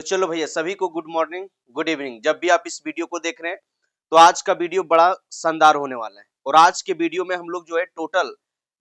तो चलो भैया सभी को गुड मॉर्निंग गुड इवनिंग। जब भी आप इस वीडियो को देख रहे हैं तो आज का वीडियो बड़ा शानदार होने वाला है। और आज के वीडियो में हम लोग जो है टोटल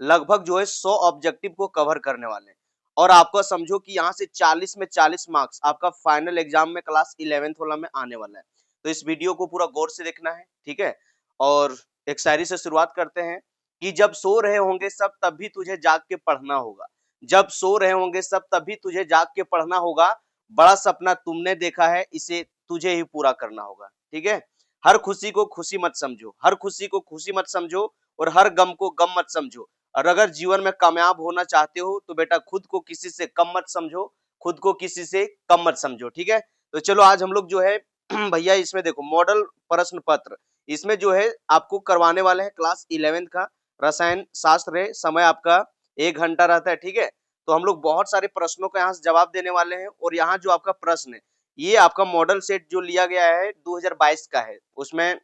लगभग जो है 100 ऑब्जेक्टिव को कवर करने वाले हैं। और आपका समझो कि यहाँ से 40 में 40 मार्क्स आपका फाइनल एग्जाम में क्लास 11th वाला में आने वाला है। तो इस वीडियो को पूरा गौर से देखना है, ठीक है। और एक शायरी से शुरुआत करते हैं कि जब सो रहे होंगे सब तब भी तुझे जाग के पढ़ना होगा। जब सो रहे होंगे सब तब भी तुझे जाग के पढ़ना होगा। बड़ा सपना तुमने देखा है, इसे तुझे ही पूरा करना होगा, ठीक है। हर खुशी को खुशी मत समझो, हर खुशी को खुशी मत समझो और हर गम को गम मत समझो। और अगर जीवन में कामयाब होना चाहते हो तो बेटा खुद को किसी से कम मत समझो, खुद को किसी से कम मत समझो, ठीक है। तो चलो आज हम लोग जो है भैया इसमें देखो मॉडल प्रश्न पत्र, इसमें जो है आपको करवाने वाले हैं क्लास 11th का रसायन शास्त्र है। समय आपका 1 घंटा रहता है, ठीक है। तो हम लोग बहुत सारे प्रश्नों का यहाँ से जवाब देने वाले हैं। और यहाँ जो आपका प्रश्न है ये आपका मॉडल सेट जो लिया गया है 2022 का है। उसमें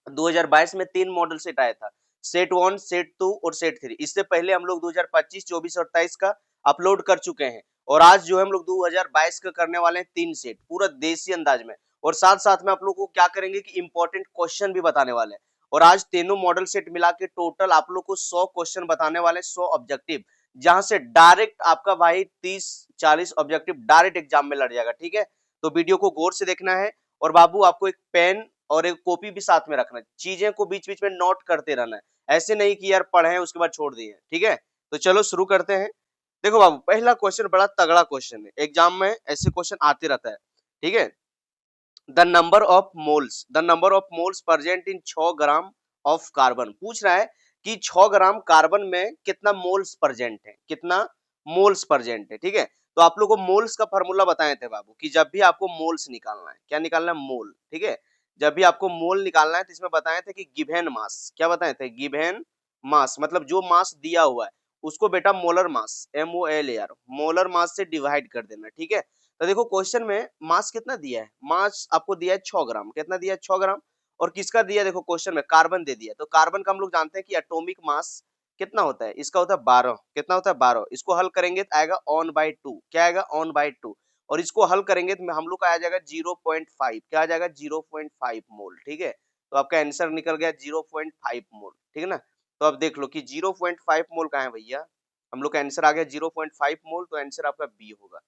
2022 में 3 मॉडल सेट आया था, सेट 1, सेट 2 और सेट 3। इससे पहले हम लोग 2025, 24 और 23 का अपलोड कर चुके हैं। और आज जो है हम लोग 2022 का करने वाले हैं 3 सेट पूरा देसी अंदाज में। और साथ साथ में आप लोग को क्या करेंगे कि इंपॉर्टेंट क्वेश्चन भी बताने वाले हैं। और आज तीनों मॉडल सेट मिला के टोटल आप लोग को 100 क्वेश्चन बताने वाले, 100 ऑब्जेक्टिव, जहां से डायरेक्ट आपका भाई 30-40 ऑब्जेक्टिव डायरेक्ट एग्जाम में लड़ जाएगा, ठीक है। तो वीडियो को गौर से देखना है। और बाबू आपको एक पेन और एक कॉपी भी साथ में रखना है, चीजें को बीच बीच में नोट करते रहना है। ऐसे नहीं कि यार पढ़े उसके बाद छोड़ दिए, ठीक है। तो चलो शुरू करते हैं। देखो बाबू पहला क्वेश्चन बड़ा तगड़ा क्वेश्चन है, एग्जाम में ऐसे क्वेश्चन आते रहता है, ठीक है। The number of moles present in 6 gram of carbon पूछ रहा है कि 6 ग्राम कार्बन में कितना मोल्स प्रेजेंट है, कितना मोल्स प्रेजेंट है, ठीक है। तो आप लोग को मोल्स का फार्मूला बताए थे बाबू कि जब भी आपको मोल्स निकालना है, क्या निकालना है, मोल, ठीक है। जब भी आपको मोल निकालना है तो इसमें बताए थे कि गिवन मास, क्या बताए थे, गिवन मास मतलब जो मास दिया हुआ है उसको बेटा molar mass, MOLAR molar mass से डिवाइड कर देना, ठीक है। तो देखो क्वेश्चन में मास कितना दिया है, मास आपको दिया है 6 ग्राम, कितना दिया है 6 ग्राम। और किसका दिया है, देखो क्वेश्चन में कार्बन दे दिया। तो कार्बन का हम लोग जानते हैं कि एटॉमिक मास कितना होता है, इसका होता है 12, कितना होता है 12। इसको हल करेंगे तो आएगा ऑन बाई 2, क्या आएगा ऑन बाई 2। और इसको हल करेंगे तो हम लोग का आ जाएगा 0.5, क्या आ जाएगा 0.5 मोल, ठीक है। तो आपका आंसर निकल गया 0.5 मोल, ठीक है ना। तो अब देख लो कि 0.5 मोल कहाँ है भैया, हम लोग का आंसर आ गया 0.5 मोल। तो आंसर आपका बी होगा।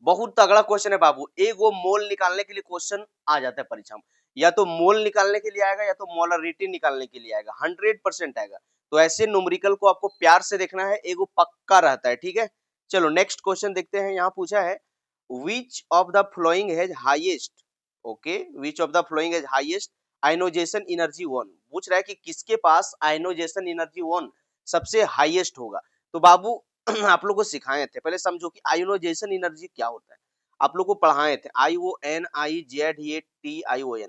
बहुत तगड़ा क्वेश्चन है बाबू, एक वो मोल निकालने के लिए क्वेश्चन आ जाता है परीक्षा में। या तो मोल निकालने के लिए आएगा या तो मोलरिटी निकालने के लिए आएगा, 100% आएगा। तो ऐसे न्यूमेरिकल को आपको प्यार से देखना है, एक वो पक्का रहता है, ठीक है। चलो नेक्स्ट क्वेश्चन देखते हैं। यहाँ पूछा है which of the following has highest, okay, which of the following has highest ionization energy 1। पूछ रहा है कि किसके पास आयनोजेशन एनर्जी 1 सबसे हाईएस्ट होगा। तो बाबू आप लोग को सिखाए थे, पहले समझो कि आयोनाइजेशन एनर्जी क्या होता है। आप लोग को पढ़ाए थे IONIZETION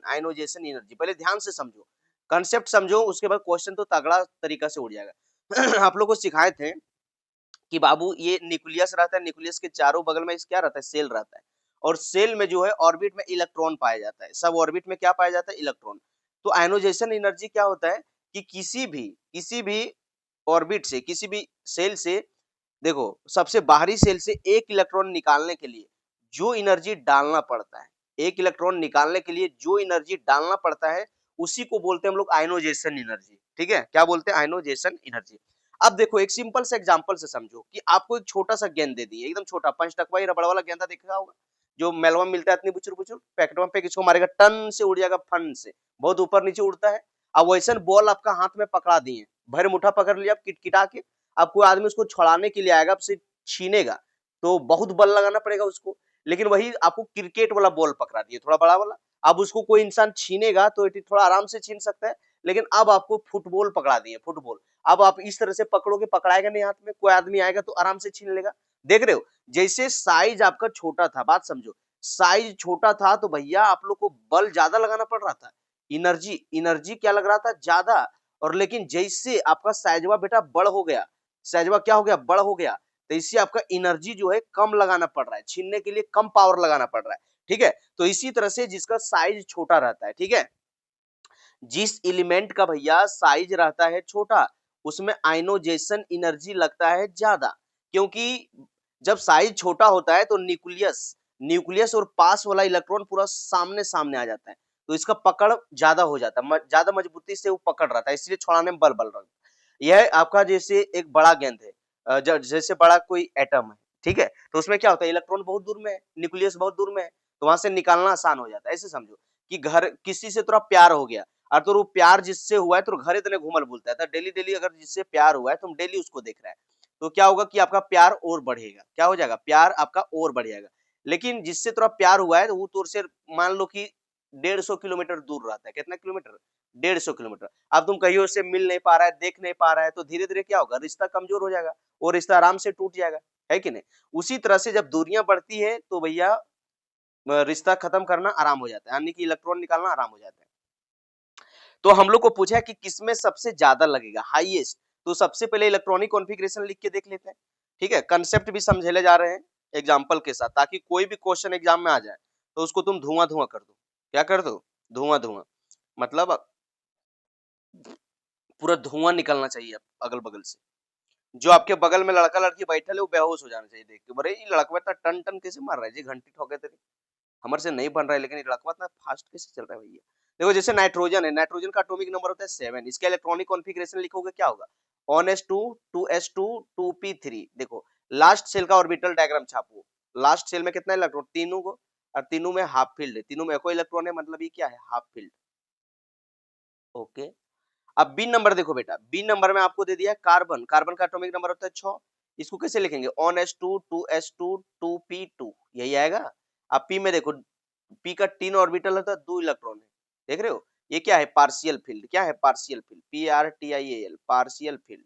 आयोनाइजेशन एनर्जी, पहले ध्यान से समझो, कंसेप्ट समझो, उसके बाद क्वेश्चन तो तगड़ा तरीका से उड़ जाएगा। आप लोग को सिखाए थे कि बाबू ये न्यूक्लियस रहता है, न्यूक्लियस के चारों बगल में क्या रहता है, सेल रहता है। और सेल में जो है ऑर्बिट में इलेक्ट्रॉन पाया जाता है, सब ऑर्बिट में क्या पाया जाता है, इलेक्ट्रॉन। तो आयोनाइजेशन एनर्जी क्या होता है कि किसी भी ऑर्बिट से, किसी भी सेल से, देखो सबसे बाहरी सेल से एक इलेक्ट्रॉन निकालने के लिए जो एनर्जी डालना पड़ता है, एक इलेक्ट्रॉन निकालने के लिए जो एनर्जी डालना पड़ता है उसी को बोलते हैं हम लोग आयनोजेशन एनर्जी, ठीक है। क्या बोलते हैं, आयनोजेशन एनर्जी। अब देखो एक सिंपल से एग्जांपल से समझो कि आपको एक छोटा सा गेंद दे दिए, एकदम छोटा, 5 टकवाई रबड़ वाला गेंदा देखा होगा जो मेलवा में मिलता है, इतनी बुचुर बुचुर पैकेट में, पे किसको मारेगा, टन से उड़ जाएगा, फन से बहुत ऊपर नीचे उड़ता है। अब वैसे बॉल आपका हाथ में पकड़ा दिए, भर मुठा पकड़ लिया किटकिटा के। अब कोई आदमी उसको छुड़ाने के लिए आएगा, आपसे छीनेगा तो बहुत बल लगाना पड़ेगा उसको। लेकिन वही आपको क्रिकेट वाला बॉल पकड़ा दिए, थोड़ा बड़ा वाला, अब उसको कोई इंसान छीनेगा तो थोड़ा आराम से छीन सकता है। लेकिन अब आपको फुटबॉल पकड़ा दिए, फुटबॉल, अब आप इस तरह से पकड़ोगे, पकड़ाएगा नहीं हाथ में, कोई आदमी आएगा तो आराम से छीन लेगा। देख रहे हो, जैसे साइज आपका छोटा था, बात समझो, साइज छोटा था तो भैया आप लोग को बल ज्यादा लगाना पड़ रहा था, एनर्जी एनर्जी क्या लग रहा था, ज्यादा। और लेकिन जैसे आपका साइजवा बेटा बड़ हो गया, साइजवा क्या हो गया, बड़ हो गया, तो इससे आपका एनर्जी जो है कम लगाना पड़ रहा है, छीनने के लिए कम पावर लगाना पड़ रहा है, ठीक है। तो इसी तरह से जिसका साइज छोटा रहता है, ठीक है, जिस एलिमेंट का भैया साइज रहता है छोटा उसमें आयनोजेशन एनर्जी लगता है ज्यादा। क्योंकि जब साइज छोटा होता है तो न्यूक्लियस न्यूक्लियस और पास वाला इलेक्ट्रॉन पूरा सामने सामने आ जाता है, तो इसका पकड़ ज्यादा हो जाता है, ज्यादा मजबूती से वो पकड़ रहता है, इसलिए छुड़ाने में बल बल रहा है। यह आपका जैसे एक बड़ा गेंद है, जैसे बड़ा कोई एटम है, ठीक है, तो उसमें क्या होता है, इलेक्ट्रॉन बहुत दूर में है, न्यूक्लियस बहुत दूर में है, तो वहां से निकालना आसान हो जाता है। ऐसे समझो कि घर किसी से थोड़ा प्यार हो गया, और तो वो प्यार जिससे हुआ है तो घर इतने घूमल बोलता है, तो डेली डेली अगर जिससे प्यार हुआ है तुम डेली उसको देख रहा है, तो क्या होगा कि आपका प्यार और बढ़ेगा, क्या हो जाएगा, प्यार आपका और बढ़ जाएगा। लेकिन जिससे थोड़ा प्यार हुआ है तो वो तो से मान लो कि 150 किलोमीटर दूर रहता है, कितना किलोमीटर, 150 किलोमीटर। अब तुम कहीं उससे मिल नहीं पा रहा है, देख नहीं पा रहा है, तो धीरे धीरे क्या होगा, रिश्ता कमजोर हो जाएगा और रिश्ता आराम से टूट जाएगा, है कि नहीं। उसी तरह से जब दूरियां बढ़ती है तो भैया रिश्ता खत्म करना आराम हो जाता है, यानी कि इलेक्ट्रॉन निकालना आराम हो जाता है। तो हम लोग को पूछा है कि किसमें सबसे ज्यादा लगेगा, हाईएस्ट, तो सबसे पहले इलेक्ट्रॉनिक कॉन्फ़िगरेशन लिख के देख लेते हैं, ठीक है, कंसेप्ट भी समझेले जा रहे हैं एग्जाम्पल के साथ, ताकि कोई भी क्वेश्चन एग्जाम में आ जाए तो उसको तुम धुआं धुआं कर दो, क्या कर दो, धुआं धुआं, मतलब पूरा धुआं निकलना चाहिए अगल बगल से। जो आपके बगल में लड़का लड़की बैठे है वो बेहोश हो जाना चाहिए देख के, बड़े ये लड़का इतना टन टन कैसे मार रहा है जी, घंटी ठोके तेरी, हमारे से नहीं बन रहा है, लेकिन ये लड़का इतना फास्ट कैसे चल रहा है भैया। देखो जैसे नाइट्रोजन है, नाइट्रोजन का एटॉमिक नंबर होता है 7, इसका इलेक्ट्रॉनिक कॉन्फ़िगरेशन लिखोगे क्या होगा, 1s2 2s2 2p3। देखो लास्ट सेल का ऑर्बिटल डायग्राम छापो, लास्ट सेल में कितना इलेक्ट्रॉन, तीनों को, और तीनों में हाफ फील्ड है, तीनों में कोई इलेक्ट्रॉन है, मतलब ये क्या है, हाफ फील्ड। ओके, अब बी नंबर देखो बेटा, बी नंबर में आपको दे दिया है कार्बन, कार्बन का एटॉमिक नंबर होता है 6, इसको कैसे लिखेंगे, 1s2 2s2 2p2, यही आएगा। अब पी में देखो, पी का 3 ऑर्बिटल होता है, 2 इलेक्ट्रॉन है, देख रहे हो, ये क्या है, पार्शियल फील्ड, क्या है, partial field, PRTIAL, partial field,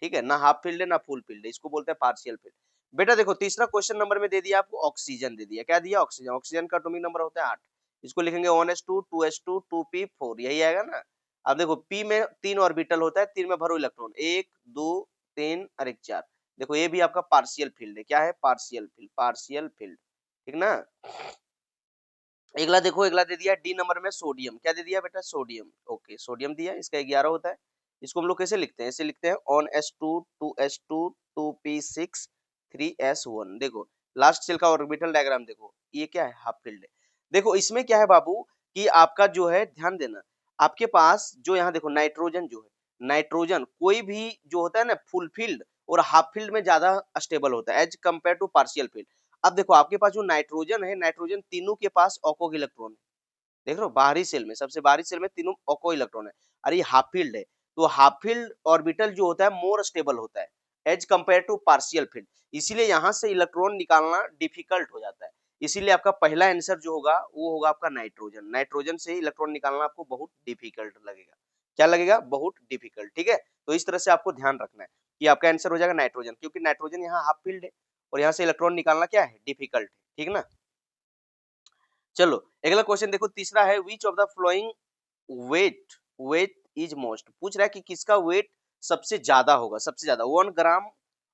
ठीक है, ना हाफ फील्ड है ना फुल फील्ड है, इसको बोलते हैं पार्शियल फील्ड। बेटा देखो तीसरा क्वेश्चन नंबर में दे दिया आपको ऑक्सीजन, दे दिया, क्या दिया, ऑक्सीजन, ऑक्सीजन का एटॉमिक नंबर होता है 8, इसको लिखेंगे 1s2 2s2 2p4, यही आएगा ना। अब देखो पी में 3 ऑर्बिटल होता है, 3 में भरो इलेक्ट्रॉन, 1 2 3 और 1 4, देखो ये भी आपका पार्शियल फील्ड है, क्या है, पार्शियल फील्ड, पार्शियल फील्ड, ठीक ना। अगला देखो, अगला दे दिया डी नंबर में सोडियम, क्या दे दिया बेटा, सोडियम, ओके, सोडियम दिया, इसका 11 होता है, इसको हम लोग कैसे लिखते हैं, ऐसे लिखते हैं 1s2 2s2 2p6 3s1। देखो लास्ट सेल का ऑर्बिटल डायग्राम देखो, ये क्या है, हाफ फील्ड है। देखो इसमें क्या है बाबू कि आपका जो है, ध्यान देना, आपके पास जो यहाँ देखो नाइट्रोजन जो है, नाइट्रोजन कोई भी जो होता है ना फुल फील्ड और हाफ फील्ड में ज्यादा स्टेबल होता है as compare to partial filled. अब देखो आपके पास जो नाइट्रोजन है, नाइट्रोजन तीनों के पास ओको इलेक्ट्रॉन है, देख रहे हो, बाहरी सेल में, सबसे बाहरी सेल में तीनों ओको इलेक्ट्रॉन है, और ये हाफ फील्ड है, तो हाफ फील्ड ऑर्बिटल जो होता है मोर स्टेबल होता है as compare to partial filled, इसीलिए यहाँ से इलेक्ट्रॉन निकालना डिफिकल्ट हो जाता है। इसीलिए आपका पहला आंसर जो होगा वो होगा आपका नाइट्रोजन, नाइट्रोजन से इलेक्ट्रॉन निकालना आपको बहुत डिफिकल्ट लगेगा, क्या लगेगा, बहुत डिफिकल्ट, ठीक है। तो इस तरह से आपको ध्यान रखना है कि आपका आंसर हो जाएगा नाइट्रोजन, क्योंकि नाइट्रोजन यहाँ हाफ फील्ड है और यहाँ से इलेक्ट्रॉन निकालना क्या है, डिफिकल्ट है, ठीक ना। चलो अगला क्वेश्चन देखो, तीसरा है which of the following weight, weight is most, पूछ रहा है कि किसका वेट सबसे ज्यादा होगा, सबसे ज्यादा 1 gram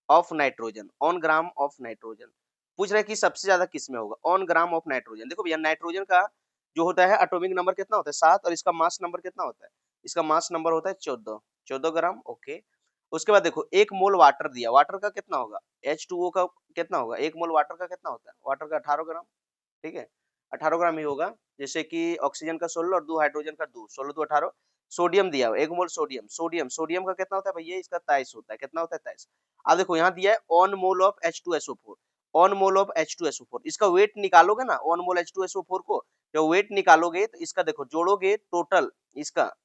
of nitrogen, 1 gram of nitrogen, पूछ रहा है कि सबसे ज्यादा किस में होगा, 1 ग्राम ऑफ नाइट्रोजन। देखो भैया नाइट्रोजन का जो होता है एटॉमिक नंबर कितना होता है, 7, और इसका मास नंबर कितना होता है, इसका मास नंबर होता है 14 ग्राम, ओके। उसके बाद देखो 1 मोल वाटर दिया, वाटर का कितना होगा, H2O का कितना होगा, 1 मोल वाटर का कितना होता है, वाटर का 18 ग्राम, ठीक है, 18 ग्राम ही होगा, जैसे कि ऑक्सीजन का 16 और 2 हाइड्रोजन का 2, 16 2 18। सोडियम दिया हुआ 1 मोल सोडियम, सोडियम सोडियम का कितना होता है भैया, इसका 23 होता है, कितना होता है 23। अब देखो यहाँ दिया है 1 mole of H2SO4, 1 mole of H2SO4, इसका वेट निकालोगे ना 1 मोल H2SO4 को, जब वेट निकालोगे तो इसका देखो जोड़ोगे टोटल, इसका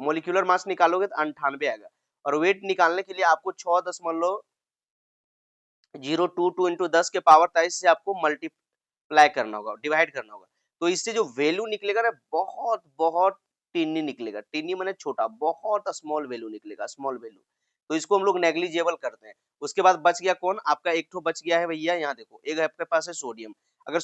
मोलिकुलर मास निकालोगे तो 98 आएगा, और वेट निकालने के लिए आपको 6.022 इंटू 10 के पावर 23 से आपको मल्टीप्लाई करना होगा, डिवाइड करना होगा, तो इससे जो वैल्यू निकलेगा ना बहुत बहुत टिनी निकलेगा, टिनी माने छोटा, बहुत स्मॉल वैल्यू निकलेगा, स्मॉल वैल्यू, तो इसको हम लोग नेग्लिजिबल करते हैं। उसके बाद बच गया कौन, आपका एक ठो बच गया है भैया, यहाँ देखो एक आपके पास है सोडियम, अगर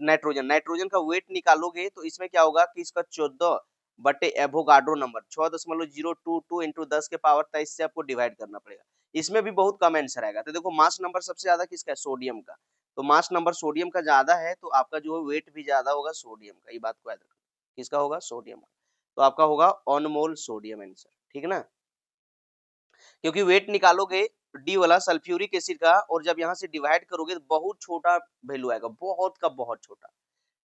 नाइट्रोजन, नाइट्रोजन का वेट निकालोगे तो इसमें क्या होगा कि इसका 14 बटे एवोगाड्रो नंबर 6.022 इंटू 10 के पावर 23 से आपको डिवाइड करना पड़ेगा, इसमें भी बहुत कम आंसर आएगा। तो देखो मास नंबर सबसे ज्यादा किसका है, सोडियम का, तो मास नंबर सोडियम का ज्यादा है, तो आपका जो है वेट भी ज्यादा होगा सोडियम का, ये बात को याद रखना, किसका होगा, सोडियम का, तो आपका होगा 1 मोल सोडियम आंसर, ठीक ना, क्योंकि वेट निकालोगे डी वाला सल्फ्यूरिक एसिड का, और जब यहाँ से डिवाइड करोगे तो बहुत छोटा वैल्यू आएगा, बहुत का बहुत छोटा।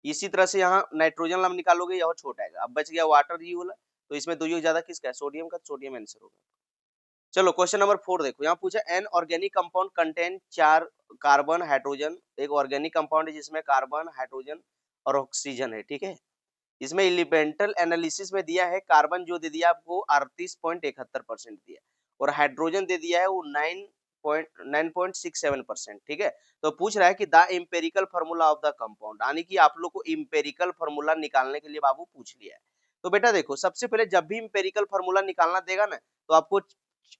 इसी तरह से यहाँ नाइट्रोजन वाला निकालोगे, यह छोटा आएगा। अब बच गया वाटर डी वाला, तो इसमें दो ज्यादा किसका है, सोडियम का, सोडियम आंसर होगा। चलो क्वेश्चन नंबर 4 देखो, यहाँ पूछा an organic compound contain 4 carbon hydrogen. एक ऑर्गेनिक कंपाउंड है जिसमें कार्बन हाइड्रोजन और ऑक्सीजन है, ठीक है। इसमें एलिमेंटल एनालिसिस में दिया है कार्बन जो दे दिया आपको 38.71% दिया, और हाइड्रोजन दे दिया है वो 9.67%, ठीक है। तो पूछ रहा है कि the empirical formula of the compound, यानी कि आप लोग को एम्पेरिकल फार्मूला निकालने के लिए बाबू पूछ लिया है। तो बेटा देखो, सबसे पहले जब भी एम्पेरिकल फार्मूला निकालना देगा ना, तो आपको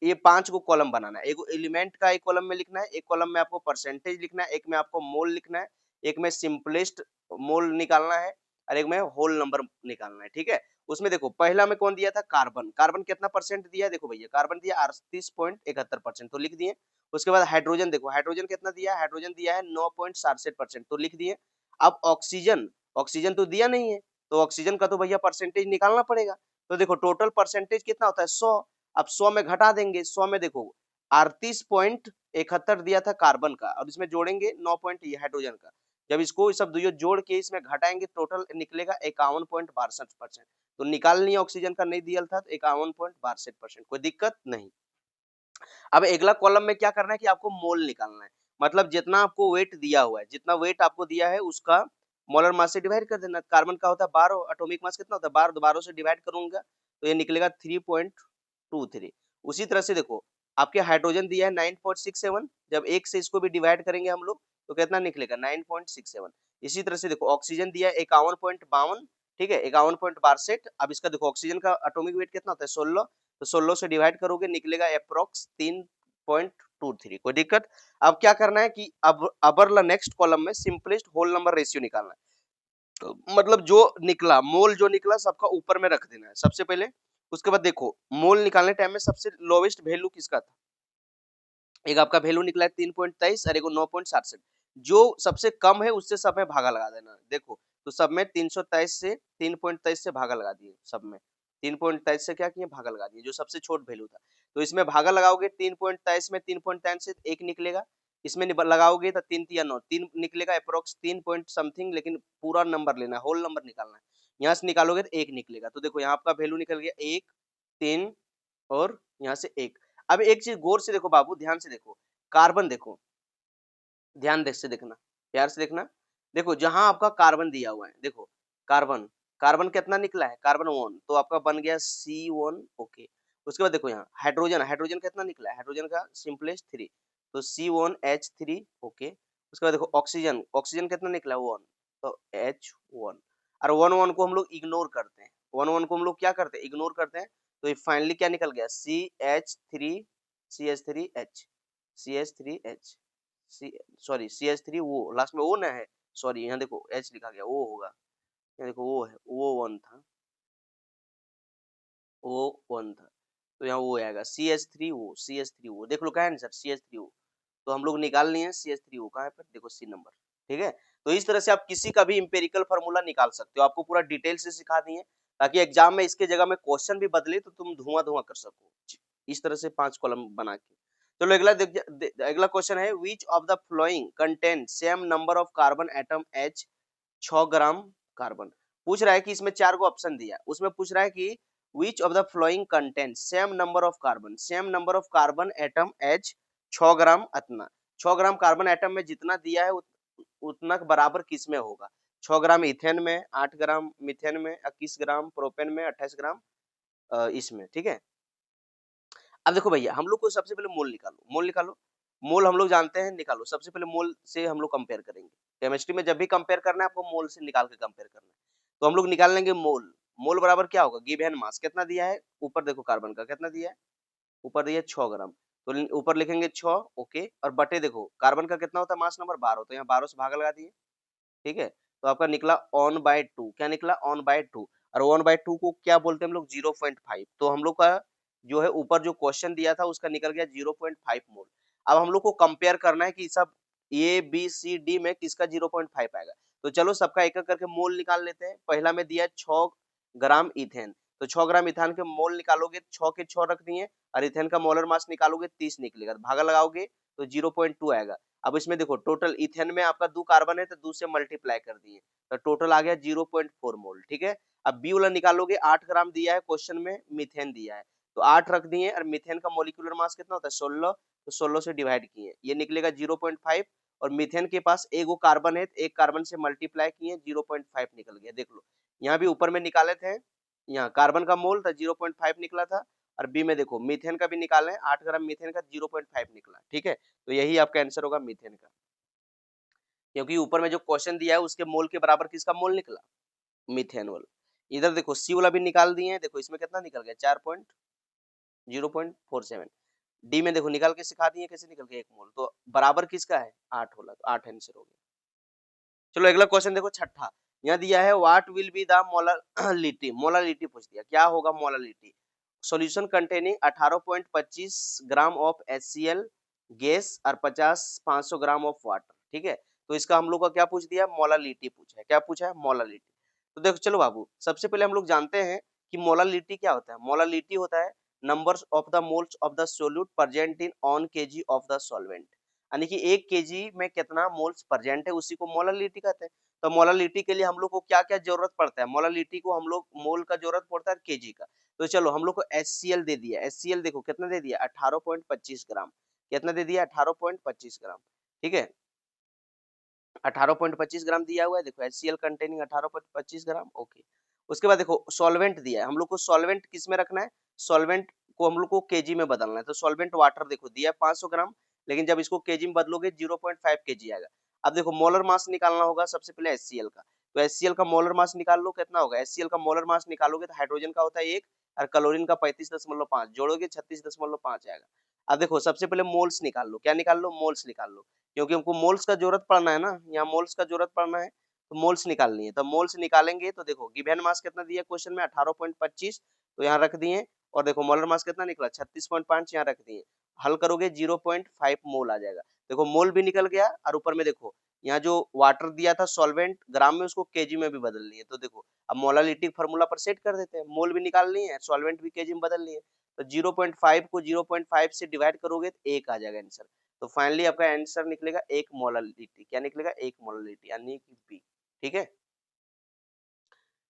ये 5 को कॉलम बनाना है। एक एलिमेंट का एक कॉलम में लिखना है, एक कॉलम में आपको परसेंटेज लिखना है, एक में आपको मोल लिखना है, एक में सिंपलेस्ट मोल निकालना है, और एक में होल नंबर निकालना है, ठीक है। उसमें देखो पहला में कौन दिया था, कार्बन। कार्बन कितना परसेंट दिया है, देखो भैया कार्बन दिया 38.71%, तो लिख दिए। उसके बाद हाइड्रोजन देखो, हाइड्रोजन कितना दिया है, हाइड्रोजन दिया है 9.67%, तो लिख दिए। अब ऑक्सीजन, ऑक्सीजन तो दिया नहीं है, तो ऑक्सीजन का तो भैया परसेंटेज निकालना पड़ेगा। तो देखो टोटल परसेंटेज कितना होता है, 100। अब 100 में घटा देंगे, 100 में देखो 38.71 दिया था कार्बन का, और इसमें जोड़ेंगे 9 पॉइंट ये हाइड्रोजन का। जब इसको सब दो जोड़ के इसमें घटाएंगे, टोटल निकलेगा 51.62%। तो निकाल लिया, ऑक्सीजन का नहीं दिया था, तो 51.62%, कोई दिक्कत नहीं। अब अगला कॉलम में क्या करना है कि आपको मोल निकालना है, मतलब जितना आपको वेट दिया हुआ है, जितना वेट आपको दिया है उसका मोलर मास से डिवाइड कर देना। कार्बन का होता है 12, एटॉमिक मास कितना होता है 12, 12 से डिवाइड करूंगा तो ये निकलेगा 3.23। उसी तरह से देखो आपके हाइड्रोजन दिया है 9.67, जब एक से इसको भी डिवाइड करेंगे हम लोग तो कितना निकलेगा 9.67। इसी तरह से देखो ऑक्सीजन दिया है 51.52, ठीक है 51.62। अब इसका देखो ऑक्सीजन का एटॉमिक वेट कितना होता है 16, तो 16 से डिवाइड करोगे निकलेगा अप्रोक्स 3.23, कोई दिक्कत। अब क्या करना है कि अब अबर नेक्स्ट कॉलम में सिंपलेस्ट होल नंबर रेशियो निकालना है। तो मतलब जो निकला मोल, जो निकला सबका ऊपर में रख देना है सबसे पहले। उसके बाद देखो मोल निकालने टाइम में सबसे लोवेस्ट वैल्यू किसका था, एक आपका वैल्यू निकला है 3.23 और एक 9.67। जो सबसे कम है उससे सब में भागा लगा देना। देखो तो सब में 323 से 3.23 से भागा लगा दिए, सब में 3.23 से क्या किए भागा लगा दिए, जो सबसे छोट वैल्यू था। तो इसमें भागा लगाओगे 3.23 में 3.23 से एक निकलेगा, इसमें लगाओगे तो 3 या 9 3 निकलेगा, अप्रोक्स 3 पॉइंट समथिंग, लेकिन पूरा नंबर लेना है, होल नंबर निकालना है। यहाँ से निकालोगे तो एक निकलेगा, तो देखो यहाँ आपका वैल्यू निकल गया 1 3 और यहाँ से 1। अब एक चीज गौर से देखो बाबू, ध्यान से देखो, कार्बन देखो, ध्यान देख से देखना, प्यार से देखना। देखो जहां आपका कार्बन दिया हुआ है, देखो कार्बन, कार्बन कितना निकला है, कार्बन 1, तो आपका बन गया C1, ओके। उसके बाद देखो यहाँ हाइड्रोजन, हाइड्रोजन कितना निकला है, हाइड्रोजन का सिंपलेस्ट 3, तो C1H3, ओके। उसके बाद देखो ऑक्सीजन, ऑक्सीजन कितना निकला 1, तो H1। और 1 को हम लोग इग्नोर करते हैं, 1 को हम लोग क्या करते हैं, इग्नोर करते हैं। तो ये फाइनली क्या निकल गया CH3H, CH3H, सॉरी CH3 वो लास्ट में वो ना है, सॉरी यहाँ देखो H लिखा गया, वो होगा, यहाँ देखो वो है, वो 1 था, वो 1 था, तो यहाँ वो आएगा CH3O, CH3O देख लो क्या है आंसर CH3O। तो हम लोग निकाल लिए CH3O कहाँ है पर, देखो C नंबर, ठीक है। तो इस तरह से आप किसी का भी इंपेरिकल फार्मूला निकाल सकते हो, आपको पूरा डिटेल से सिखा दिए ताकि एग्जाम में इसके जगह में क्वेश्चन भी बदले तो तुम धुआं कर सको, इस तरह से 5 कॉलम बना के। चलो अगला अगला क्वेश्चन है, which of the flowing contain same number of carbon atom H 6 gram carbon. पूछ रहा है कि इसमें 4 को ऑप्शन दिया, उसमें पूछ रहा है कि विच of the flowing contain same number of carbon, same number of carbon atom H 6 ग्राम अतना, 6 ग्राम कार्बन एटम में जितना दिया है उतना बराबर किस में होगा। 6 ग्राम इथेन में, 8 ग्राम मिथेन में, 21 ग्राम प्रोपेन में, 28 ग्राम इसमें, ठीक है। अब देखो भैया हम लोग को सबसे पहले मोल निकालो, मोल निकालो, मोल हम लोग जानते हैं, निकालो। सबसे पहले मोल से हम लोग कंपेयर करेंगे, केमिस्ट्री में जब भी कंपेयर करना है आपको मोल से निकाल के कंपेयर करना है। तो हम लोग निकाल लेंगे मोल, मोल बराबर क्या होगा, गिवन मास कितना दिया है, ऊपर देखो कार्बन का कितना दिया है, ऊपर दिया 6 ग्राम, तो ऊपर लिखेंगे 6, ओके। और बटे देखो कार्बन का कितना होता है मास नंबर 12, तो यहाँ 12 से भागा लगा दिए, ठीक है। तो आपका निकला 1/2, क्या निकला 1/2, और 1/2 को क्या बोलते हैं हम लोग 0.5। तो हम लोग का जो है ऊपर जो क्वेश्चन दिया था उसका निकल गया 0.5 मोल। अब हम लोग को कंपेयर करना है कि सब ए बी सी डी में किसका 0.5 आएगा। तो चलो सबका एक एक करके मोल निकाल लेते हैं। पहला में दिया 6 ग्राम इथेन, तो 6 ग्राम इथेन के मोल निकालोगे, 6 के 6 रख दिए और इथेन का मोलर मास निकालोगे 30 निकलेगा, भागा लगाओगे तो 0.2 आएगा। अब इसमें देखो टोटल इथेन में आपका 2 कार्बन है तो 2 से मल्टीप्लाई कर दिए तो टोटल आ गया 0.4 मोल। ठीक है, अब बी वाला निकालोगे, 8 ग्राम दिया है क्वेश्चन में, मीथेन दिया है तो 8 रख दिए, और मीथेन का मोलिकुलर मास कितना होता है 16, तो 16 से डिवाइड किए, ये निकलेगा 0.5, और मीथेन के पास एक वो कार्बन है, एक कार्बन से मल्टीप्लाई किए 0.5 निकल गया। देख लो यहाँ भी ऊपर में निकाले थे, यहाँ कार्बन का मोल था 0.5 निकला था, और बी में देखो मीथेन का भी निकाले 8 ग्राम मीथेन का 0.5 निकला। ठीक है, तो यही आपका आंसर होगा मीथेन का, क्योंकि ऊपर में जो क्वेश्चन दिया है उसके मोल के बराबर किसका मोल निकला, मीथेन वाला। इधर देखो सी वाला भी निकाल दिए हैं, देखो इसमें कितना निकल गया 4.0.47। डी में देखो निकाल के सिखा दिए कैसे निकल गया 1 मोल, तो बराबर किसका है 8 वाला, तो 8 आंसर हो गया। चलो अगला क्वेश्चन देखो छठा, यहाँ दिया है what will be the molality, molality पूछ दिया, क्या होगा molality. Solution containing 18.25 gram of HCl gas और 500 ग्राम ऑफ वाटर। ठीक है, तो इसका हम लोग का क्या पूछ दिया, मोलालिटी पूछा है, क्या पूछा है मोलालिटी। तो देखो चलो बाबू, सबसे पहले हम लोग जानते हैं कि मोलालिटी क्या होता है। मोलालिटी होता है numbers of the moles of the solute present in on KG of the solvent, यानी कि 1 केजी में कितना मोल्स प्रेजेंट है उसी को मोलालिटी कहते हैं। तो मोलालिटी के लिए हम लोग को क्या क्या जरूरत पड़ता है, मोलालिटी को हम लोग मोल का जरूरत पड़ता है केजी का। तो चलो हम लोग को HCl दे दिया, HCl देखो कितना दे दिया 18.25 ग्राम, कितना दे दिया 18.25 ग्राम। ठीक है, 18.25 ग्राम दिया हुआ है, देखो HCl कंटेनिंग 18.25 ग्राम। ओके, उसके बाद देखो सॉल्वेंट दिया है, हम लोग को सॉल्वेंट किस में रखना है, सॉल्वेंट को हम लोग को केजी में बदलना है। तो सॉल्वेंट वाटर देखो दिया है 500 ग्राम, लेकिन जब इसको केजी में बदलोगे 0.5 केजी आएगा। अब देखो मोलर मास निकालना होगा सबसे पहले HCl का, तो HCl का मोलर मास निकाल लो, कितना होगा HCl का मोलर मास निकालोगे तो हाइड्रोजन का होता है 1 और क्लोरीन का 35.5, जोड़ोगे 36.5 आएगा। अब देखो सबसे पहले मोल्स निकाल लो, क्या निकाल लो, मोल्स निकाल लो, क्योंकि हमको मोल्स का जरूरत पड़ना है ना, यहाँ मोल्स का जरूरत पड़ना है तो मोल्स निकालनी है। तो मोल्स निकालेंगे तो देखो गिवन मास कितना दिया क्वेश्चन में 18.25, तो यहाँ रख दिए, और देखो मोलर मास कितना निकला 36.5, यहाँ रख दिए, हल करोगे 0.5 मोल आ जाएगा। देखो मोल भी निकल गया, और ऊपर में देखो यहाँ जो वाटर दिया था सॉल्वेंट ग्राम में, उसको केजी में भी बदल लिए। तो देखो अब मोलालिटी फार्मूला पर सेट कर देते हैं, मोल भी निकाल लिए है, सॉल्वेंट भी केजी में बदल लिए, तो 0.5 को 0.5 से डिवाइड करोगे तो 1 आ जाएगा आंसर। तो फाइनली आपका आंसर निकलेगा 1 मोलालिटी, क्या निकलेगा 1 मोलालिटी, यानी कि बी। ठीक है,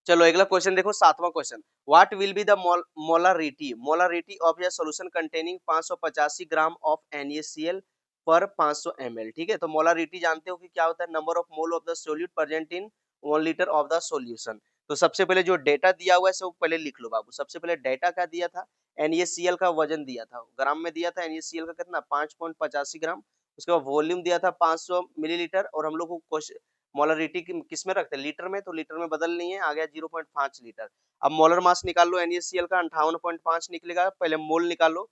चलो अगला क्वेश्चन देखो, 7वां question, what will be the molarity, molarity of a solution containing 585 gram of NaCl पर 500 ml। ठीक है, तो मोलारिटी जानते हो कि क्या होता है, number of mole of the solute present in 1 litre of the solution. तो सबसे पहले जो डेटा दिया हुआ है सब पहले लिख लो बाबू। सबसे पहले डेटा क्या दिया था, NaCl का वजन दिया था, ग्राम में दिया था NaCl का कितना 5.85 ग्राम, उसके बाद वॉल्यूम दिया था 500 मिलीलीटर, और हम लोग को मोलरिटी किस में रखते हैं, लीटर में, तो लीटर में बदल नहीं है, आ गया 0.5 लीटर। अब मोलर मास निकाल लो, NaCl का 58.5 निकलेगा, पहले मोल निकालो,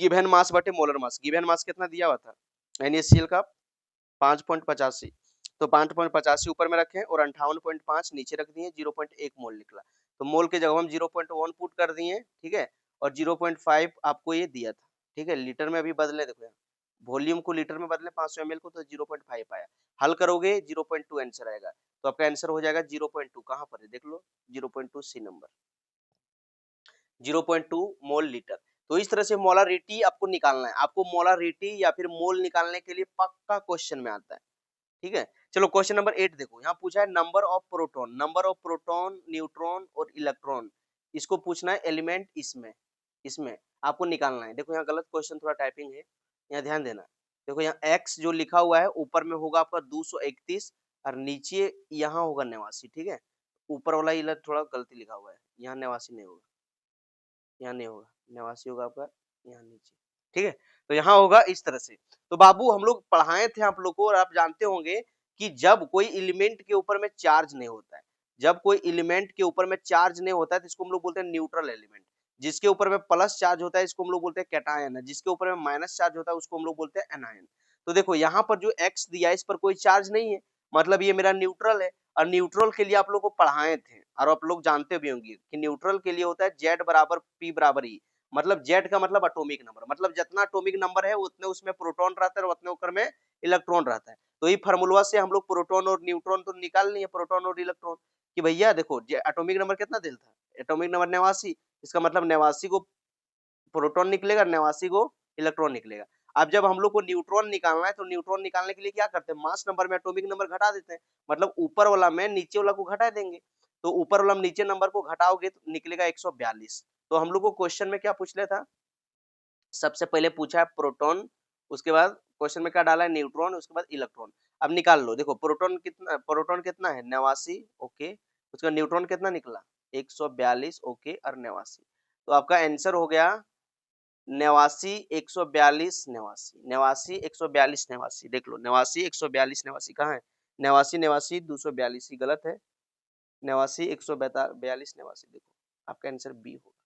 गिवन मास बटे मोलर मास, गिवन मास कितना दिया हुआ था NaCl का 5.85, तो 5.85 ऊपर में रखें और 58.5 नीचे रख दिए, 0.1 मोल निकला। तो मोल के जगह हम 0.1 पुट कर दिए, ठीक है, और 0.5 आपको ये दिया था। ठीक है, लीटर में अभी बदले, देखो यहाँ वॉल्यूम को लीटर में बदले 500 ml को, तो 0.5 आया, हल करोगे 0.2 आंसर आएगा। तो आपका आंसर हो जाएगा 0.2, कहाँ पर है देख लो 0.2 सी नंबर, 0.2 मोल लीटर। तो इस तरह से मोलारिटी आपको निकालना है, आपको मोलारिटी या फिर मोल निकालने के लिए पक्का क्वेश्चन में आता है। ठीक है, चलो क्वेश्चन नंबर 8 देखो, यहाँ पूछा है number of proton, number of proton, neutron और इलेक्ट्रॉन, इसको पूछना है एलिमेंट इसमें, इसमें आपको निकालना है। देखो यहाँ गलत क्वेश्चन थोड़ा टाइपिंग है, यहाँ ध्यान देना। देखो यहाँ x जो लिखा हुआ है ऊपर में होगा आपका 231 और नीचे यहाँ होगा 89। ठीक है, ऊपर वाला ये थोड़ा गलती लिखा हुआ है, यहाँ 89 नहीं होगा, यहाँ नहीं होगा, 89 होगा आपका यहाँ नीचे। ठीक है, तो यहाँ होगा इस तरह से। तो बाबू हम लोग पढ़ाए थे आप लोग को, और आप जानते होंगे कि जब कोई एलिमेंट के ऊपर में चार्ज नहीं होता है, जब कोई एलिमेंट के ऊपर में चार्ज नहीं होता है तो इसको हम लोग बोलते हैं न्यूट्रल एलिमेंट। जिसके ऊपर में प्लस चार्ज होता है इसको हम लोग बोलते हैं कैटायन, जिसके ऊपर में माइनस चार्ज होता है उसको हम लोग बोलते हैं एनायन। तो देखो यहाँ पर जो एक्स दिया है इस पर कोई चार्ज नहीं है, मतलब ये मेरा न्यूट्रल है। और न्यूट्रल के लिए आप लोग को पढ़ाए थे और आप लोग जानते भी होंगे कि न्यूट्रल के लिए होता है Z बराबर P बराबर E, मतलब Z का मतलब एटॉमिक नंबर, मतलब जितना एटॉमिक नंबर है उतने उसमें प्रोटॉन रहता है और उतने ऊपर में इलेक्ट्रॉन रहता है। तो ये फार्मूला से हम लोग प्रोटॉन और न्यूट्रॉन तो निकाल लिए, प्रोटॉन और इलेक्ट्रॉन, कि भैया देखो एटॉमिक नंबर कितना दिल था, एटॉमिक नंबर 89, इसका मतलब 89 को प्रोटॉन निकलेगा, 89 को इलेक्ट्रॉन निकलेगा। अब जब हम लोग को न्यूट्रॉन निकालना है तो न्यूट्रॉन निकालने के लिए क्या करते हैं, मास नंबर में एटॉमिक नंबर घटा देते हैं, मतलब ऊपर वाला में नीचे वाला को घटा देंगे, तो ऊपर वाला में नीचे नंबर को घटाओगे तो निकलेगा 142। तो हम लोग को क्वेश्चन में क्या पूछ लिया था, सबसे पहले पूछा है प्रोटॉन, उसके बाद क्वेश्चन में क्या डाला है, न्यूट्रॉन, उसके बाद इलेक्ट्रॉन। अब निकाल लो, देखो प्रोटॉन कितना है 89, ओके, उसका न्यूट्रॉन कितना निकला 142, ओके, और 89, तो आपका आंसर हो गया 89, 142, 89, 142, 89, देख लो 89, 142, 89 कहाँ है, 89, 89, 242 गलत है, 89, 142, 89, देखो आपका आंसर बी होगा।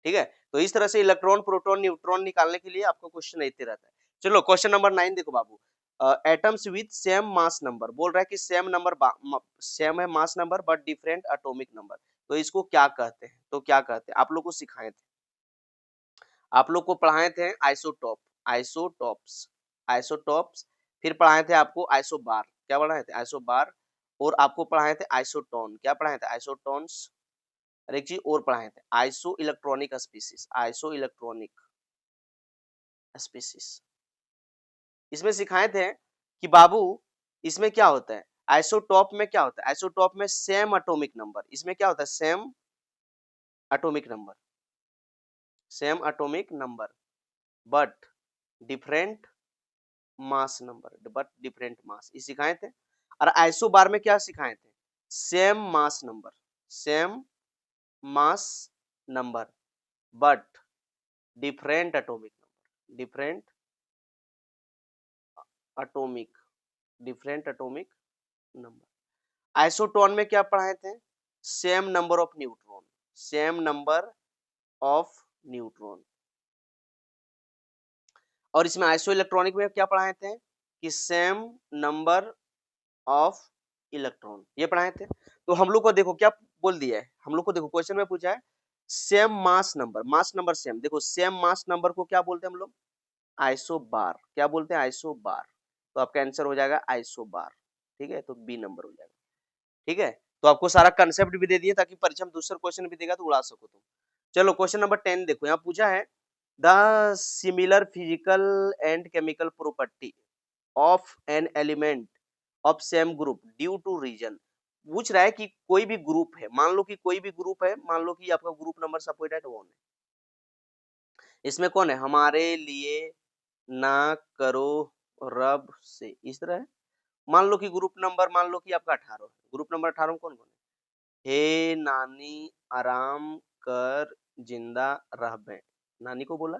ठीक है, तो इस तरह से इलेक्ट्रॉन, प्रोटॉन, न्यूट्रॉन निकालने के लिए आपको क्वेश्चन आते रहता है। चलो क्वेश्चन नंबर 9 देखो बाबू, atoms with same mass number, बोल रहा है कि सेम नंबर, सेम है mass number but different atomic number, तो इसको क्या कहते हैं, तो क्या कहते हैं, आप लोग को सिखाए थे, आप लोग को पढ़ाए थे आइसोटॉप, आइसोटॉप्स, आइसोटॉप्स, फिर पढ़ाए थे आपको आइसोबार, क्या पढ़ाए थे आइसोबार, और आपको पढ़ाए थे आइसोटोन, क्या पढ़ाए थे आइसोटोन्स, और एक चीज और पढ़ाए थे iso electronic species, iso electronic species. इसमें सिखाए थे कि बाबू इसमें क्या होता है, आइसोटॉप में क्या होता है, आइसोटॉप में सेम एटॉमिक नंबर, इसमें क्या होता है same atomic number, same atomic number but different mass number, but different mass, ये सिखाए थे। और आइसो बार में क्या सिखाए थे, same mass number, same mass number but different atomic number, different atomic, different atomic number. Isotone में क्या पढ़ाए थे, same number of neutron, same number of neutron. और इसमें आइसो इलेक्ट्रॉनिक में क्या पढ़ाए थे कि सेम नंबर ऑफ इलेक्ट्रॉन, ये पढ़ाए थे। तो हम लोग को देखो क्या बोल दिया है, हम लोग को देखो क्वेश्चन में पूछा है same mass number, mass number same, देखो सेम मास नंबर को क्या बोलते हैं हम लोग, आइसो बार, क्या बोलते हैं आइसो बार, तो आपका आंसर हो जाएगा आइसो बार। ठीक है, तो बी नंबर हो जाएगा। ठीक है, तो आपको सारा कंसेप्ट भी दे दिए ताकि परीक्षा में दूसरा क्वेश्चन भी देगा तो उड़ा सको तुम। चलो क्वेश्चन नंबर 10 देखो, यहाँ पूछा है the similar physical and chemical property of an element of same group due to reason. पूछ रहा है कि कोई भी ग्रुप है, मान लो कि कोई भी ग्रुप है, मान लो कि आपका ग्रुप नंबर सपोर्टेड 1 है, इसमें कौन है, हमारे लिए ना करो रब से, इस तरह है। मान लो कि ग्रुप नंबर, मान लो कि आपका 18 है, ग्रुप नंबर 18 में कौन कौन है, हे नानी आराम कर जिंदा रहबे, नानी को बोला,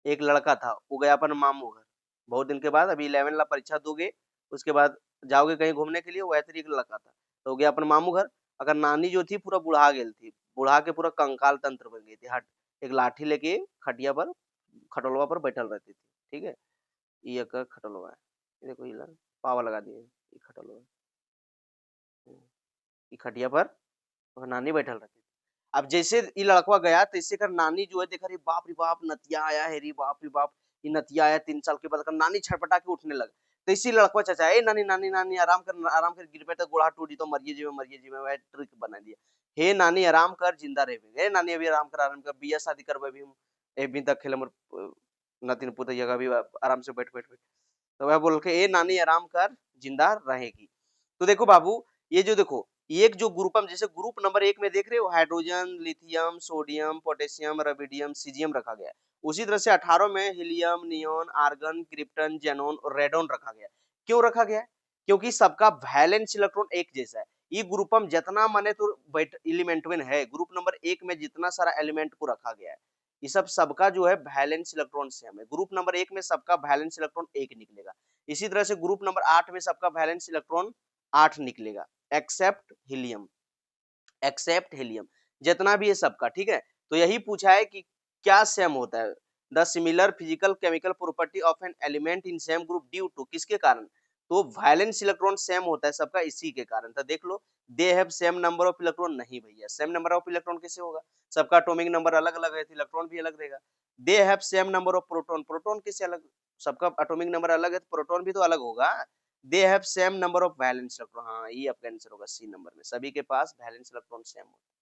एक लड़का था वो गया अपन मामू घर, बहुत दिन के बाद, अभी 11 ला परीक्षा दोगे उसके बाद जाओगे कहीं घूमने के लिए, वो ऐसे एक लड़का था तो गया अपन मामू घर। अगर नानी जो थी पूरा बुढ़ा गेल थी, बुढ़ा के पूरा कंकाल तंत्र बन गई थी, हट एक लाठी लेके खटिया पर, खटोलवा पर बैठल रहती थी। ठीक है, ये एक खटोलवा है, ये देखो ये पावा लगा दिए, ये खटोलवा है, ये खटिया पर और नानी बैठल रहती थी। अब जैसे ये लड़का गया तैसे कर नानी जो है देखा, रे बाप नतिया आया है, रे बाप ये नतिया आया 3 साल के बाद, कर नानी छटपटा के उठने लगा। तो इसी लड़का चाचा, ए नानी नानी नानी आराम कर गिर पे तो गोड़ा टूटी तो मरिए जी में वह ट्रिक बना दिया, हे नानी आराम कर जिंदा रहे, ए नानी अभी आराम कर बिया शादी करबे भी हम, ए भी तक खेल हमर नतिन पुत जगह भी आराम से बैठ तो वह बोल के ए नानी आराम कर जिंदा रहेगी। तो देखो बाबू, ये जो देखो एक जो ग्रुपम, जैसे ग्रुप नंबर 1 में देख रहे हो hydrogen, lithium, sodium, potassium, rubidium, caesium रखा गया है, उसी तरह से 18 में helium, neon, argon, krypton, xenon और रेडॉन रखा गया है। क्यों रखा गया है, क्योंकि सबका वैलेंस इलेक्ट्रॉन एक जैसा है। ये ग्रुपम जितना माने तो एलिमेंट में है, ग्रुप नंबर 1 में जितना सारा एलिमेंट को रखा गया है, ये सबका जो है वैलेंस इलेक्ट्रॉन सेम है। ग्रुप नंबर 1 में सबका वैलेंस इलेक्ट्रॉन 1 निकलेगा, इसी तरह से ग्रुप नंबर 8 में सबका वैलेंस इलेक्ट्रॉन 8 निकलेगा, एक्सेप्ट हीलियम, एक्सेप्ट हीलियम जितना भी है सबका। ठीक है, तो यही पूछा है कि क्या सेम होता है, the similar physical chemical property of an element in same group due to, किसके कारण, तो वैलेंस इलेक्ट्रॉन सेम होता है सबका इसी के कारण। तो देख लो, they have same number of electron, नहीं भैया सेम नंबर ऑफ इलेक्ट्रॉन कैसे होगा, सबका एटॉमिक नंबर अलग अलग है तो इलेक्ट्रॉन भी अलग रहेगा। दे have same number of proton, proton कैसे अलग, सबका एटॉमिक नंबर अलग है तो प्रोटॉन भी तो अलग होगा। दे have same number of valence electron, हाँ ये आपका आंसर होगा सी नंबर में, सभी के पास वैलेंस इलेक्ट्रॉन सेम होता है।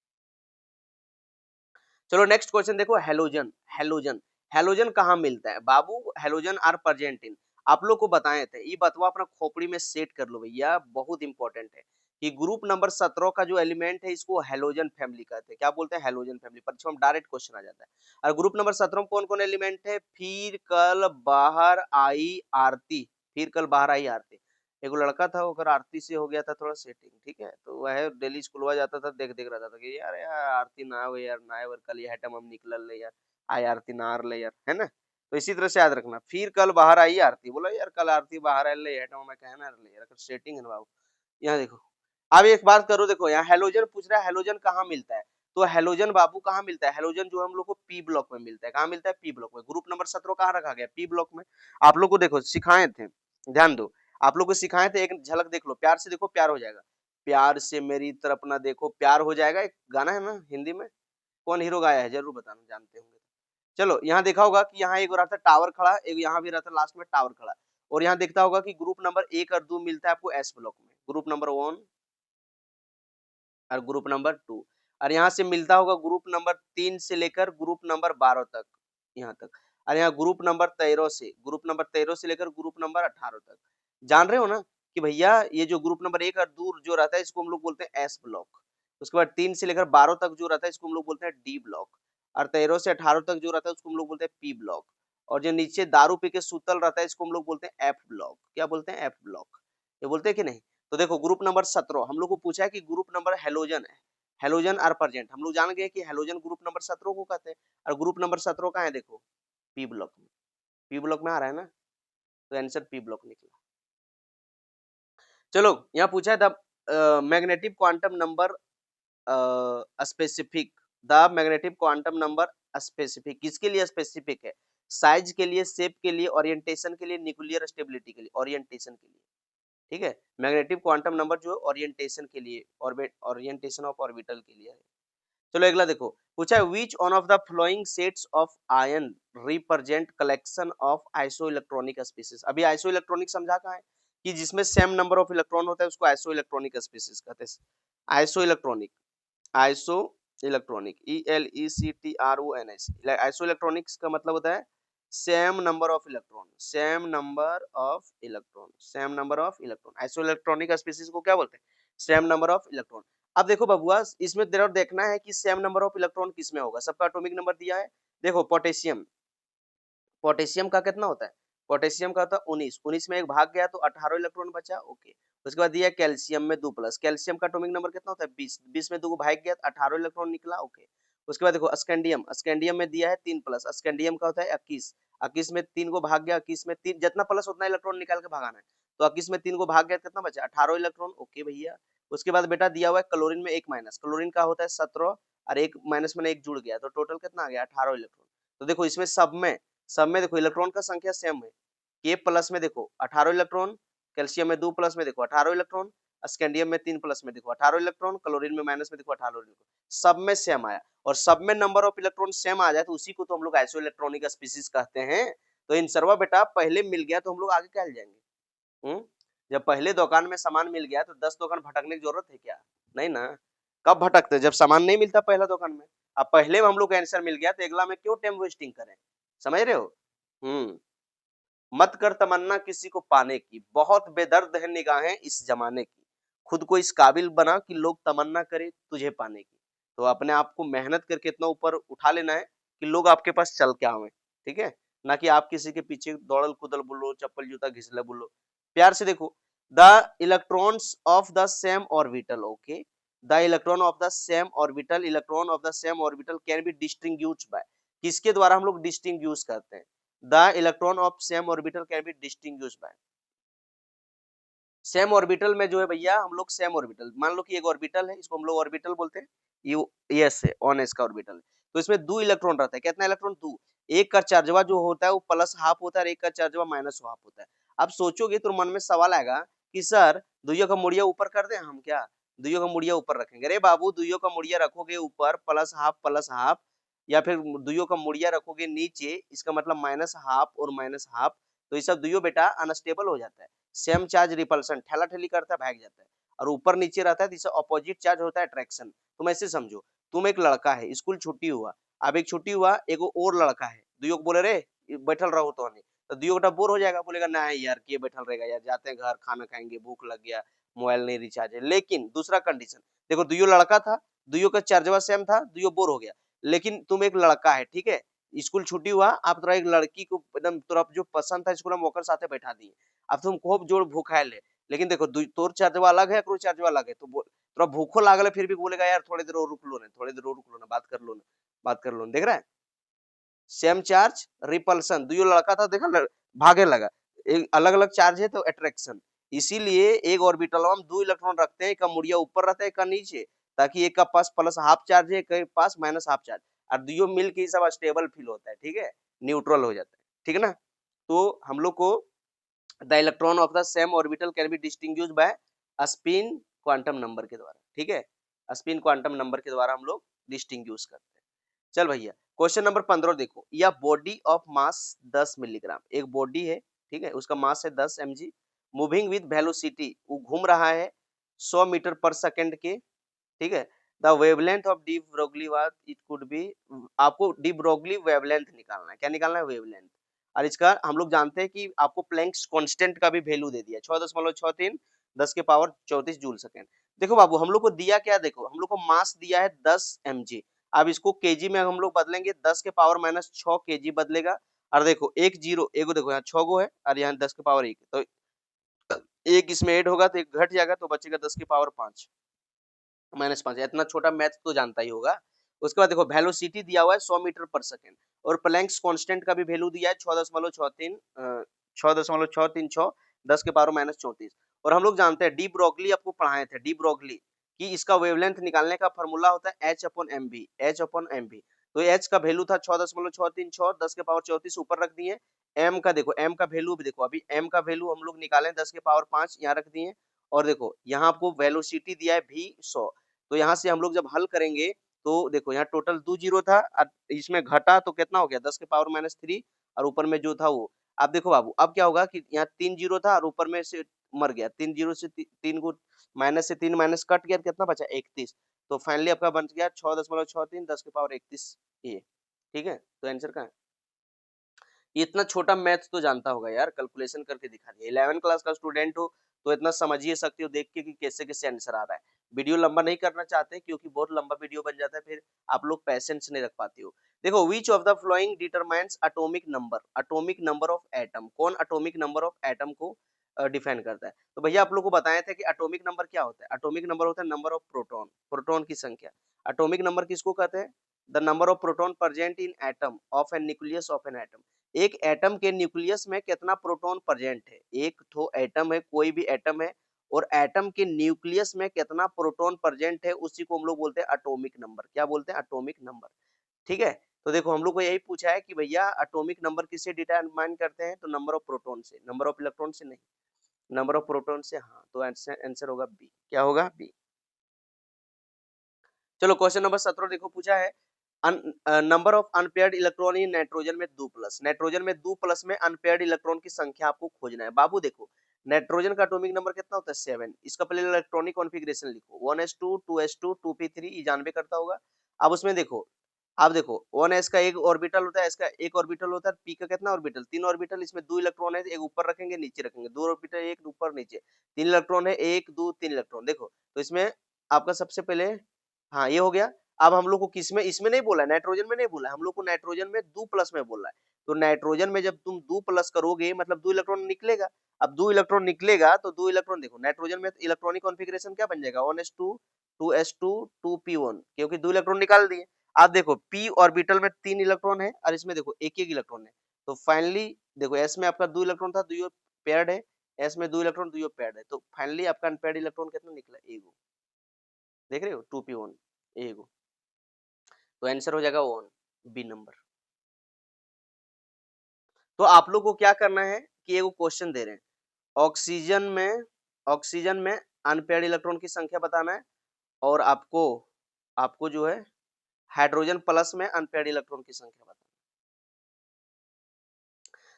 चलो नेक्स्ट क्वेश्चन देखो, हेलोजन, हेलोजन हेलोजन कहाँ मिलता है बाबू, हेलोजन आर प्रेजेंट इन, आप लोग को बताए थे, ये बतवा अपना खोपड़ी में सेट कर लो भैया, बहुत इंपॉर्टेंट है कि ग्रुप नंबर 17 का जो एलिमेंट है इसको हेलोजन फैमिली कहते हैं। क्या बोलते हैं? Halogen family. परीक्षा में डायरेक्ट क्वेश्चन आ जाता है। और ग्रुप नंबर 17 में कौन कौन एलिमेंट है? फिर कल बाहर आई आरती, फिर कल बाहर आई आरती। एगो लड़का था, ओकर आरती से हो गया था थोड़ा सेटिंग, ठीक है, तो वह डेली स्कूलवा जाता था, देख देख रहा था कि यार यार आरती ना हो यार, ना हो कल ये हटम हम निकल ले यार, आई आरती ना आर ले यार, है ना। तो इसी तरह से याद रखना, फिर कल बाहर आई आरती, बोला यार कल आरती बाहर आई ले हटम मैं कहना ले यार, सेटिंग है ना बाबू। यहाँ देखो, अब एक बात करो, देखो यहाँ हेलोजन पूछ रहा है, हेलोजन कहाँ मिलता है? तो हेलोजन बाबू कहाँ मिलता है? हेलोजन जो हम लोग को पी ब्लॉक में मिलता है। कहाँ मिलता है? पी ब्लॉक में। ग्रुप नंबर 17 कहाँ रखा गया? पी ब्लॉक में। आप लोग को देखो सिखाए थे, ध्यान दो, आप लोग को सिखाए थे, एक झलक देख लो, प्यार से देखो, प्यार हो जाएगा। प्यार से मेरी तरफ ना देखो, प्यार हो जाएगा, एक गाना है ना हिंदी में, कौन हीरो गाया है जरूर बताना, जानते होंगे। चलो यहाँ देखा होगा कि यहाँ एक रहता टावर खड़ा, एक यहाँ भी रहता लास्ट में टावर खड़ा। और यहाँ देखता होगा कि ग्रुप नंबर 1 और 2 मिलता है आपको एस ब्लॉक में, ग्रुप नंबर 1 और ग्रुप नंबर 2। और यहाँ से मिलता होगा ग्रुप नंबर 3 से लेकर ग्रुप नंबर 12 तक, यहाँ तक। और यहाँ ग्रुप नंबर 13 से लेकर ग्रुप नंबर 18 तक। जान रहे हो ना कि भैया ये जो ग्रुप नंबर 1 और 2 जो रहता है इसको हम लोग बोलते हैं एस ब्लॉक। उसके बाद 3 से लेकर 12 तक जो रहता है इसको हम लोग बोलते हैं डी ब्लॉक। और 13 से 18 तक जो रहता है उसको हम लोग बोलते हैं पी ब्लॉक। और जो नीचे दारू पी के सुतल रहता है इसको हम लोग बोलते हैं एफ ब्लॉक। क्या बोलते हैं? F block. ये बोलते हैं कि नहीं? तो देखो ग्रुप नंबर 17 हम लोग को पूछा है कि ग्रुप नंबर हेलोजन है, हेलोजन आर प्रेजेंट, हम लोग जान गए कि हेलोजन ग्रुप नंबर 17 को कहते हैं। और ग्रुप नंबर 17 कहाँ है? देखो पी ब्लॉक में, पी ब्लॉक में आ रहा है ना, तो आंसर पी ब्लॉक निकला। चलो यहाँ पूछा है the magnetic quantum number specific, the magnetic quantum number specific किसके लिए स्पेसिफिक है? साइज के लिए, शेप के लिए, ओरिएंटेशन के लिए, न्यूक्लियर स्टेबिलिटी के लिए, ओरिएंटेशन के लिए, ठीक है। मैग्नेटिक क्वांटम नंबर जो है ओरिएंटेशन के लिए, ऑर्बिट ओरिएंटेशन ऑफ ऑर्बिटल के लिए है। चलो अगला देखो, पूछा है which one of the flowing sets of ion represent collection of iso electronic species. अभी आइसो इलेक्ट्रॉनिक समझा कहाँ है कि जिसमें सेम नंबर ऑफ इलेक्ट्रॉन होता है उसको आइसो इलेक्ट्रॉनिक स्पीसीज कहते हैं। Iso electronic, iso electronic, ELECTRONS, iso electronics का मतलब होता है same number of electron, same number of electron, same number of electron. Iso electronic species को क्या बोलते हैं? Same number of electron. अब देखो बबुआ, इसमें तेरा देखना है कि सेम नंबर ऑफ इलेक्ट्रॉन किसमें होगा। सबका एटॉमिक नंबर दिया है, देखो पोटेशियम, पोटेशियम का कितना होता है? पोटेशियम का होता है 19, 19 में एक भाग गया तो 18 इलेक्ट्रॉन बचा, ओके। उसके बाद दिया कैल्शियम में 2 प्लस, कैल्शियम का एटॉमिक नंबर कितना होता है? 20, 20 में 2 को भाग गया तो 18 इलेक्ट्रॉन निकला, ओके। उसके बाद देखो स्कैंडियम, स्कैंडियम में दिया है 3 प्लस, स्कैंडियम का होता है 21, 21 में 3 को भाग गया, 21 में 3 जितना प्लस उतना इलेक्ट्रॉन निकाल के भागाना है। तो 21 में 3 को भाग गया कितना बचा? 18 इलेक्ट्रॉन, ओके भैया। उसके बाद बेटा दिया हुआ है क्लोरीन में 1 माइनस, क्लोरीन का होता है 17 और 1 माइनस में 1 जुड़ गया तो टोटल कितना आ गया? 18 इलेक्ट्रॉन। तो देखो इसमें सब में देखो इलेक्ट्रॉन का संख्या सेम है। के प्लस में देखो 18 इलेक्ट्रॉन, कैल्शियम में 2 प्लस में देखो 18 इलेक्ट्रॉन, स्कैंडियम में 3 प्लस में देखो 18 इलेक्ट्रॉन, क्लोरीन में माइनस में देखो 18 इलेक्ट्रॉन, सब में सेम आया। और सब में नंबर ऑफ इलेक्ट्रॉन सेम आ जाए तो उसी को तो हम लोग आइसो इलेक्ट्रॉनिक स्पीसीज कहते हैं। तो इन सर्वा बेटा पहले मिल गया तो हम लोग आगे क्या जाएंगे? जब पहले दुकान में सामान मिल गया तो 10 दुकान भटकने की जरूरत है क्या? नहीं ना। कब भटकते? जब सामान नहीं मिलता पहला दुकान में। अब पहले में हम लोग का आंसर मिल गया तो अगला में क्यों टाइम वेस्टिंग करें? समझ रहे हो? मत कर तमन्ना किसी को पाने की, बहुत बेदर्द है निगाहें इस जमाने की, खुद को इस काबिल बना कि लोग तमन्ना करे तुझे पाने की। तो अपने आप को मेहनत करके इतना ऊपर उठा लेना है कि लोग आपके पास चल के आवे, ठीक है, ना कि आप किसी के पीछे दौड़ल कूदल बोलो, चप्पल जूता घिसले बोलो। प्यार से देखो, the electrons of the same orbital, okay, the electron of the same orbital, electron of the same orbital can be distinguished by, किसके द्वारा हम लोग डिस्टिंग्विश करते हैं? The electron of same orbital can be distinguished by, same orbital में जो है भैया हम लोग सेम ऑर्बिटल, मान लो कि एक ऑर्बिटल है, इसको हम लोग ऑर्बिटल बोलते हैं, यू यस है ऑन एस का ऑर्बिटल है, तो इसमें 2 इलेक्ट्रॉन रहता है। कितना इलेक्ट्रॉन? 2। एक का चार्जवा जो होता है वो प्लस हाफ होता है और एक का चार्जवा माइनस हाफ होता है। अब सोचोगे तो मन में सवाल आएगा कि सर दुइयों का मुड़िया ऊपर कर दें हम क्या? दुइयों का मुड़िया ऊपर रखेंगे? अरे बाबू दुइयों का मुड़िया रखोगे ऊपर प्लस हाफ, या फिर दुइयों का मुड़िया रखोगे नीचे, इसका मतलब माइनस हाफ और माइनस हाफ, तो ये सब दुइयों बेटा अनस्टेबल हो जाता है। सेम चार्ज रिपल्सन, ठेला ठेली करता है, भाग जाता है। और ऊपर नीचे रहता है तो इसे अपोजिट चार्ज होता है अट्रैक्शन। तुम ऐसे समझो, तुम एक लड़का है, स्कूल छुट्टी हुआ, अब एक छुट्टी हुआ, एक और लड़का है, दुइयो को बोले रे बैठल रहो तो नहीं, तो दुइयो गोटा बोर हो जाएगा, बोलेगा नहीं यार के बैठल रहेगा यार, जाते हैं घर खाना खाएंगे, भूख लग गया, मोबाइल नहीं रिचार्ज है। लेकिन दूसरा कंडीशन देखो, दुइयो लड़का था, दुइयो का चार्जवा सेम था, दुइयो बोर हो गया। लेकिन तुम एक लड़का है, ठीक है, स्कूल छुट्टी हुआ, आप तोरा एक लड़की को एकदम तोरा जो पसंद था स्कूल में ओकर साथे बैठा दिए, अब तुम खूब जोर भूखायल है, लेकिन देखो तोर चार्जवा अलग है, एकरो चार्जवा अलग है, तो थोड़ा भूखो लागल है, फिर भी बोलेगा यार थोड़ी देर और रुक लो ना, थोड़ी देर और रुक लो ना, बात कर लो ना, बात कर लो ना, देख रहा है, सेम चार्ज रिपल्सन, दुइयो लड़का था, देखा भागे लगा, एक अलग अलग चार्ज है तो अट्रैक्शन, इसीलिए एक ऑर्बिटल में हम दो इलेक्ट्रॉन रखते हैं, एक का मुड़िया ऊपर रहता है, एक का नीचे, ताकि एक का पास प्लस हाफ चार्ज है, एक के पास माइनस हाफ चार्ज, और दुइयो मिल के सब स्टेबल फील होता है, ठीक है, न्यूट्रल हो जाता है, ठीक है ना। तो हम लोग को the electron of the same orbital can be distinguished by spin quantum number के द्वारा, ठीक है, स्पिन क्वांटम नंबर के द्वारा हम लोग डिस्टिंग्विश करते हैं। चल भैया क्वेश्चन नंबर 15 देखो, या बॉडी ऑफ मास 10 मिलीग्राम, एक बॉडी है, ठीक है, उसका मास है 10 mg, मूविंग विद वेलोसिटी, वो घूम रहा है 100 मीटर पर सेकंड के, ठीक है, the wavelength of de Broglie what it could be, आपको डी ब्रोगली वेवलेंथ निकालना है, क्या निकालना है, वेवलेंथ, और इसका हम लोग जानते हैं कि आपको प्लैंक्स कांस्टेंट का भी वैल्यू दे दिया 6.63 10 के पावर 34 जूल सेकंड। देखो बाबू हम लोग को दिया क्या, देखो हम लोग को मास दिया है 10 mg, अब इसको केजी में हम लोग बदलेंगे, 10 के पावर माइनस 6 केजी बदलेगा, और देखो एक जीरो, एक देखो यहाँ 6 गो है और यहाँ 10 के पावर 1, तो एक इसमें ऐड होगा तो एक घट जाएगा, तो बचेगा 10 के पावर 5 माइनस 5, इतना छोटा मैथ तो जानता ही होगा। उसके बाद देखो वेलोसिटी दिया हुआ है 100 मीटर पर सेकंड, और प्लैंक्स कांस्टेंट का भी वैल्यू दिया है 6.636 10 के पावर माइनस 34, और हम लोग जानते हैं डी ब्रोगली आपको पढ़ाए थे, डी ब्रोगली कि इसका वेवलेंथ निकालने का फॉर्मूला होता है H upon M B, H upon M B, तो एच का वैल्यू था 6.636 10 के पावर 34 ऊपर रख दिए, एम का देखो, एम का वैल्यू भी देखो, अभी एम का वैल्यू हम लोग निकाले 10 के पावर 5 यहाँ रख दिए, और देखो यहाँ आपको वेलोसिटी दिया है भी 100, तो यहाँ से हम लोग जब हल करेंगे तो देखो यहाँ टोटल 2 जीरो था, और इसमें घटा तो कितना हो गया 10 के पावर माइनस 3, और ऊपर में जो था वो, अब देखो बाबू अब क्या होगा कि यहाँ 3 जीरो था और ऊपर में से मर गया, 3 जीरो से 3 को माइनस से 3 माइनस कट गया, कितना बचा 31, तो फाइनली आपका बन गया 6.63 10 के पावर 31 ये, ठीक है, तो आंसर कहाँ है। इतना छोटा मैथ तो जानता होगा यार, कैलकुलेशन करके दिखा दिया, 11 क्लास का स्टूडेंट हो तो इतना समझ ही सकते हो देख के कि कैसे कैसे आंसर आ रहा है। वीडियो लंबा नहीं करना चाहते क्योंकि बहुत लंबा वीडियो बन जाता है, फिर आप लोग पैसेंस नहीं रख पाते हो। देखो which of the flowing determines atomic number, atomic number of atom, कौन एटॉमिक नंबर ऑफ एटम को डिफाइन करता है, तो भैया आप लोग को बताए थे कि एटॉमिक नंबर क्या होता है, एटॉमिक नंबर होता है नंबर ऑफ प्रोटॉन, प्रोटॉन की संख्या, एटॉमिक नंबर किसको कहते हैं, the number of proton present in atom of an nucleus of an atom, एक एटम के न्यूक्लियस में कितना प्रोटॉन प्रेजेंट है, एक तो एटम है, कोई भी एटम है, और एटम के न्यूक्लियस में कितना प्रोटॉन प्रेजेंट है, उसी को हम लोग बोलते हैं एटॉमिक नंबर, क्या बोलते हैं एटॉमिक नंबर, ठीक है। तो देखो हम लोग को यही पूछा है कि भैया एटॉमिक नंबर किससे डिटरमाइन करते हैं, तो नंबर ऑफ प्रोटॉन से, नंबर ऑफ इलेक्ट्रॉन से नहीं, नंबर ऑफ प्रोटॉन से, हाँ, तो आंसर होगा बी, क्या होगा बी। चलो क्वेश्चन नंबर 17 देखो, पूछा है number of unpaired electron in nitrogen में 2 प्लस, नाइट्रोजन में 2 प्लस में अनपेयर्ड इलेक्ट्रॉन की संख्या आपको खोजना है। बाबू देखो नाइट्रोजन का एटॉमिक नंबर कितना होता है 7, इसका पहले इलेक्ट्रॉनिक कॉन्फ़िगरेशन लिखो 1s2 2s2 2p3, ये जानबे करता होगा। अब उसमें देखो, अब देखो 1s का एक ऑर्बिटल होता है, इसका एक ऑर्बिटल होता है, p का कितना ऑर्बिटल 3 ऑर्बिटल, इसमें 2 इलेक्ट्रॉन है, एक ऊपर रखेंगे नीचे रखेंगे, 2 ऑर्बिटल, एक ऊपर नीचे, 3 इलेक्ट्रॉन है, 1 2 3 इलेक्ट्रॉन, देखो तो इसमें आपका सबसे पहले, हाँ ये हो गया। अब हम लोग को किसमें, इसमें नहीं बोला, नाइट्रोजन में नहीं बोला, हम लोग को नाइट्रोजन में 2 प्लस में बोला है, तो नाइट्रोजन में जब तुम 2 प्लस करोगे मतलब 2 इलेक्ट्रॉन निकलेगा, अब 2 इलेक्ट्रॉन निकलेगा तो 2 इलेक्ट्रॉन देखो नाइट्रोजन में इलेक्ट्रॉनिक कॉन्फ़िगरेशन क्या बन जाएगा 1s2 2s2 2p1, क्योंकि 2 इलेक्ट्रॉन निकाल दिए। आप देखो p ऑर्बिटल में 3 इलेक्ट्रॉन है और इसमें देखो एक एक इलेक्ट्रॉन है, तो फाइनली देखो s में आपका 2 इलेक्ट्रॉन था, 2 पेयर्ड है, s में 2 इलेक्ट्रॉन 2 पेयर्ड है, तो फाइनली आपका अनपेयर्ड इलेक्ट्रॉन कितना निकला, एगो, देख रहे हो 2p1 एगो, तो आंसर हो जाएगा 1 बी नंबर। तो आप लोग को क्या करना है कि एगो क्वेश्चन दे रहे हैं, ऑक्सीजन में अनपेयर्ड इलेक्ट्रॉन की संख्या बताना है, और आपको आपको जो है हाइड्रोजन प्लस में अनपेयर्ड इलेक्ट्रॉन की संख्या बताना है।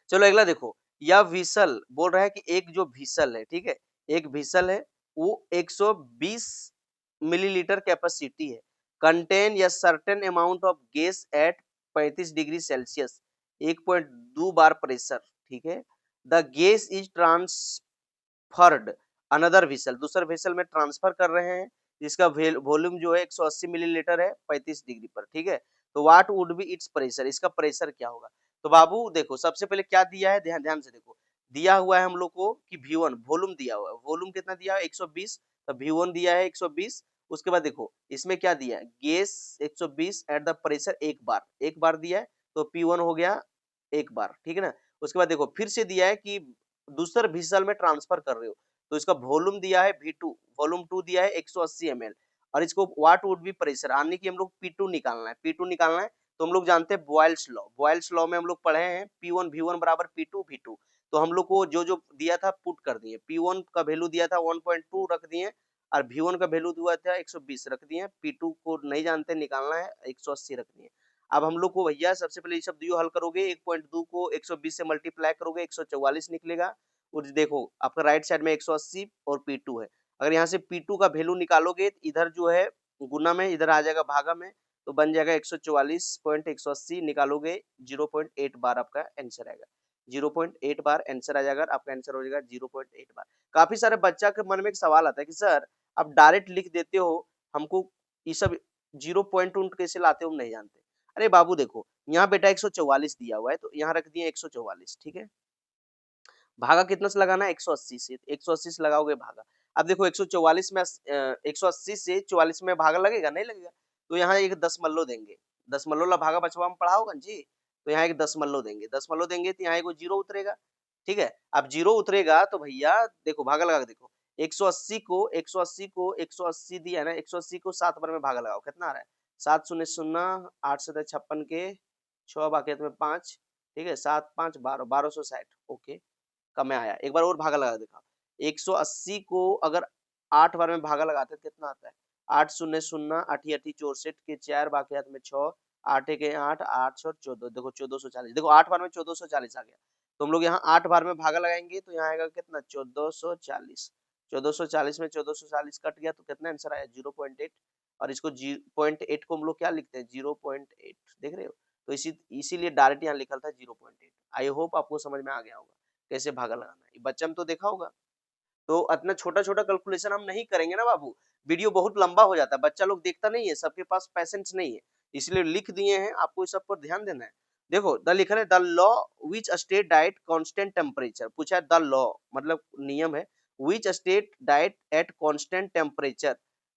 चलो अगला देखो, यह विसल बोल रहा है कि एक जो विसल है, ठीक है, एक विसल है, वो 120 मिलीलीटर कैपेसिटी है, कंटेन या certain amount of gas eight 35 degree Celsius, 1.2 bar pressure, ठीक है। The gas is transferred another vessel, दूसरे वेसल में ट्रांसफर कर रहे हैं, जिसका वॉल्यूम जो है 180 मिलीलीटर है 35 डिग्री पर, ठीक है। तो what would be it's pressure, इसका प्रेशर क्या होगा। तो बाबू देखो सबसे पहले क्या दिया है, ध्यान ध्यान से देखो, दिया हुआ है हम लोग को कि V1 वॉल्यूम दिया हुआ है, वॉल्यूम कितना दिया है 120, तो V1 दिया है 120। उसके बाद देखो इसमें क्या दिया है, गैस 120 एट द प्रेशर एक बार दिया है, तो P1 हो गया एक बार, ठीक है ना। उसके बाद देखो फिर से दिया है कि दूसरे विसल में ट्रांसफर कर रहे हो, तो इसका वॉल्यूम दिया है V2, वॉल्यूम 2 दिया है 180 ml, और इसको व्हाट वुड बी प्रेशर आने की हम लोग P2 निकालना है, P2 निकालना है। तो हम लोग जानते हैं बॉयल्स लॉ में हम लोग पढ़े हैं P1 V1 बराबर P2 V2। तो हम लोग को जो जो दिया था पुट कर दिए, P1 का वैल्यू दिया था 1.2 रख दिए, और V1 का वैल्यू दिया था 120 रख दिए, P2 को नहीं जानते निकालना है 180 रख दिए। अब हम लोग को भैया सबसे पहले ये सब दियो हल करोगे, 1.2 को 120 से मल्टीप्लाई करोगे 144 निकलेगा, और देखो आपका राइट साइड में 180 और P2 है। अगर यहाँ से P2 का वैल्यू निकालोगे इधर जो है गुना में, इधर आ जाएगा भागा में, तो बन जाएगा 144.180 निकालोगे 0.8 बार आपका आंसर आएगा, 0.8 बार आंसर आ जाएगा, आपका आंसर हो जाएगा 0.8 बार। काफी सारे बच्चा के मन में एक सवाल आता है कि सर आप डायरेक्ट लिख देते हो, हमको ये सब 0.2 कैसे लाते हो हम नहीं जानते। अरे बाबू देखो यहाँ बेटा 144 दिया हुआ है, तो यहाँ रख दिए 144, ठीक है। भागा कितना से लगाना है 180 से, 180 से लगाओगे भागा। अब देखो 144 में 180 से 44 में भागा लगेगा नहीं लगेगा, तो यहाँ एक दशमलव देंगे, दशमलव ला भागा बचवा में पढ़ा होगा जी, तो यहाँ एक दशमलव देंगे, दशमलव देंगे तो यहाँ एक जीरो उतरेगा, ठीक है। अब जीरो उतरेगा तो भैया देखो भागा लगा के देखो, 180 को 180 दिया है ना, 180 को 7 बार में भागा लगाओ, कितना आ रहा है 7 शून्य शून्य, 8 से 56 के 6 बाकी में 5, ठीक है, 7 5 12, 1260, ओके कम में आया। एक बार और भागा लगा देखा, 180 को अगर 8 बार में भागा लगाते तो कितना आता है, 8 शून्य शून्य 8 8 64 के 4 बाकी हाथ में 6, 8 के 8 8 और 14, देखो 1440, देखो 8 बार में 1440 आ गया। तो हम लोग यहाँ 8 बार में भागा लगाएंगे तो यहाँ आएगा कितना 1440, 1440 में 1440 कट गया तो कितना आंसर आया 0.8, और इसको 0.8 को हम लोग क्या लिखते हैं 0.8, देख रहे हो। तो इसीलिए डायरेक्ट यहाँ लिखा था 0.8। आई होप आपको समझ में आ गया होगा कैसे भागा लगाना है, बच्चा में तो देखा होगा। तो इतना छोटा छोटा कैलकुलेशन हम नहीं करेंगे ना बाबू, वीडियो बहुत लंबा हो जाता है, बच्चा लोग देखता नहीं है, सबके पास पैसेंस नहीं है, इसलिए लिख दिए हैं, आपको इस सब पर ध्यान देना है। देखो द लिखा है the law which state that constant temperature, पूछा है द लॉ मतलब नियम है, which state that at constant temperature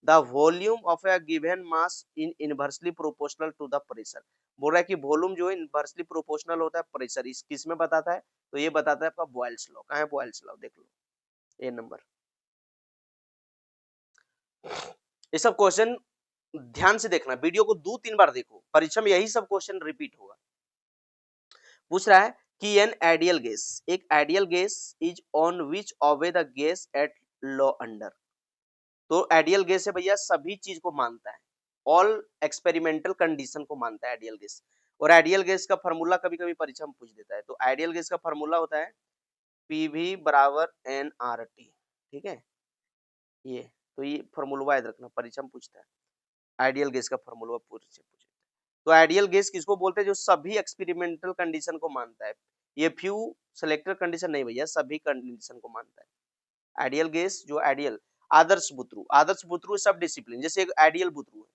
the volume of a given mass in inversely proportional to the pressure. बोल रहा है कि वॉल्यूम जो है इनवर्सली प्रोपोर्शनल होता है प्रेशर, इस किस में बताता है, तो ये बताता है आपका बॉयल्स लॉ। कहाँ है बॉयल्स लॉ, देख लो ए नंबर। ये सब क्वेश्चन ध्यान से देखना, वीडियो को 2-3 बार देखो, परीक्षा में यही सब क्वेश्चन रिपीट होगा। पूछ रहा है कि एन आइडियल गैस, एक ideal gas is one which obey the gas at law under. तो आइडियल गैस है भैया सभी चीज को मानता है, ऑल एक्सपेरिमेंटल कंडीशन को मानता है आइडियल गैस। और आइडियल गैस का फार्मूला कभी कभी परीक्षा में पूछ देता है, तो आइडियल गैस का फार्मूला होता है पीवी बराबर एन आर टी, ठीक है। ये तो ये फार्मूला याद रखना, परीक्षा में पूछता है आइडियल गैस का फार्मूला पूछे। तो आइडियल गैस किसको बोलते हैं, जो सभी एक्सपेरिमेंटल कंडीशन को मानता है, ये फ्यू सेलेक्टेड कंडीशन नहीं भैया, सभी कंडीशन को मानता है। आइडियल गैस जो आइडियल, आदर्श बुतरू सब डिसिप्लिन, जैसे एक आइडियल बुतरू है,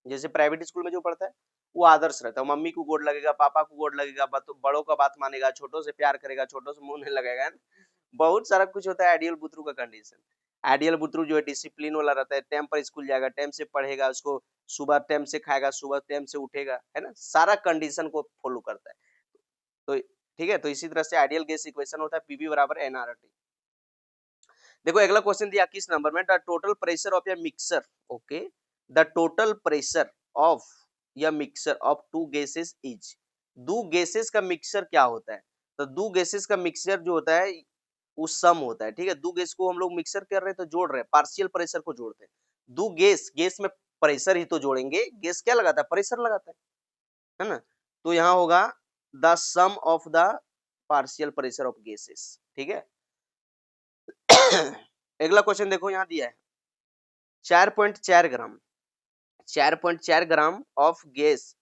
जैसे प्राइवेट स्कूल में जो पढ़ता है वो आदर्श रहता है, मम्मी को गोड लगेगा, पापा को गोड लगेगा, बड़ों का बात मानेगा, छोटों से प्यार करेगा, छोटों से मुंह नहीं लगेगा, बहुत सारा कुछ होता है आइडियल बुतरू का कंडीशन। आइडियल बुतरू जो है डिसिप्लिन वाला रहता है, टाइम पर स्कूल जाएगा, टाइम से पढ़ेगा, उसको सुबह टाइम से खाएगा, सुबह टाइम से उठेगा, है ना, सारा कंडीशन को फॉलो करता है। तो ठीक है, तो इसी तरह से आइडियल गैस इक्वेशन होता है पीवी बराबर एनआरटी। देखो अगला क्वेश्चन दिया किस नंबर में, the total pressure of a mixture, okay, the total pressure of या mixture of two gases is, दो गैसेस का मिक्सर क्या होता है, तो दो गैसेस का मिक्सर जो होता है वो सम होता है, ठीक है। दो गैस को हम लोग मिक्सर कर रहे हैं तो जोड़ रहे हैं, पार्शियल प्रेशर को जोड़ते हैं, दो गैस में प्रेशर ही तो जोड़ेंगे, गैस क्या लगाता है प्रेशर लगाता है ना। तो यहाँ होगा the sum of the partial pressure of gases, ठीक है। अगला क्वेश्चन देखो यहाँ दिया है 4.4 gram, 4.4 gram of gas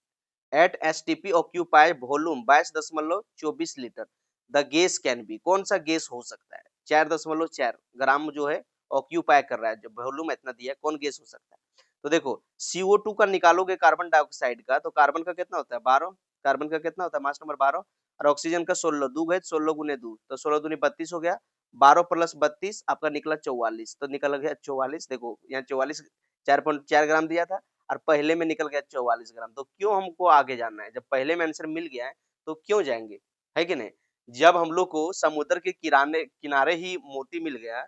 at STP occupy volume 22.24 litre the gas can be. कौन सा गैस हो सकता है? 4.4 ग्राम जो है ऑक्यूपाई कर रहा है, जब वॉल्यूम इतना दिया है, कौन गैस हो सकता है? तो देखो CO2 का निकालोगे कार्बन डाइऑक्साइड का, तो कार्बन का कितना होता है 12, कार्बन का कितना होता है मास नंबर 12, और ऑक्सीजन का 16, दो गए 16 गुने 2, तो 16 दूनी 32 हो गया, 12 प्लस 32 आपका निकला 44, तो निकल गया 44। देखो यहाँ 44 4.4 ग्राम दिया था और पहले में निकल गया 44 ग्राम। तो क्यों हमको आगे जानना है? जब पहले में आंसर मिल गया है तो क्यों जाएंगे, है कि नहीं? जब हम लोग को समुद्र के किनारे किनारे ही मोती मिल गया,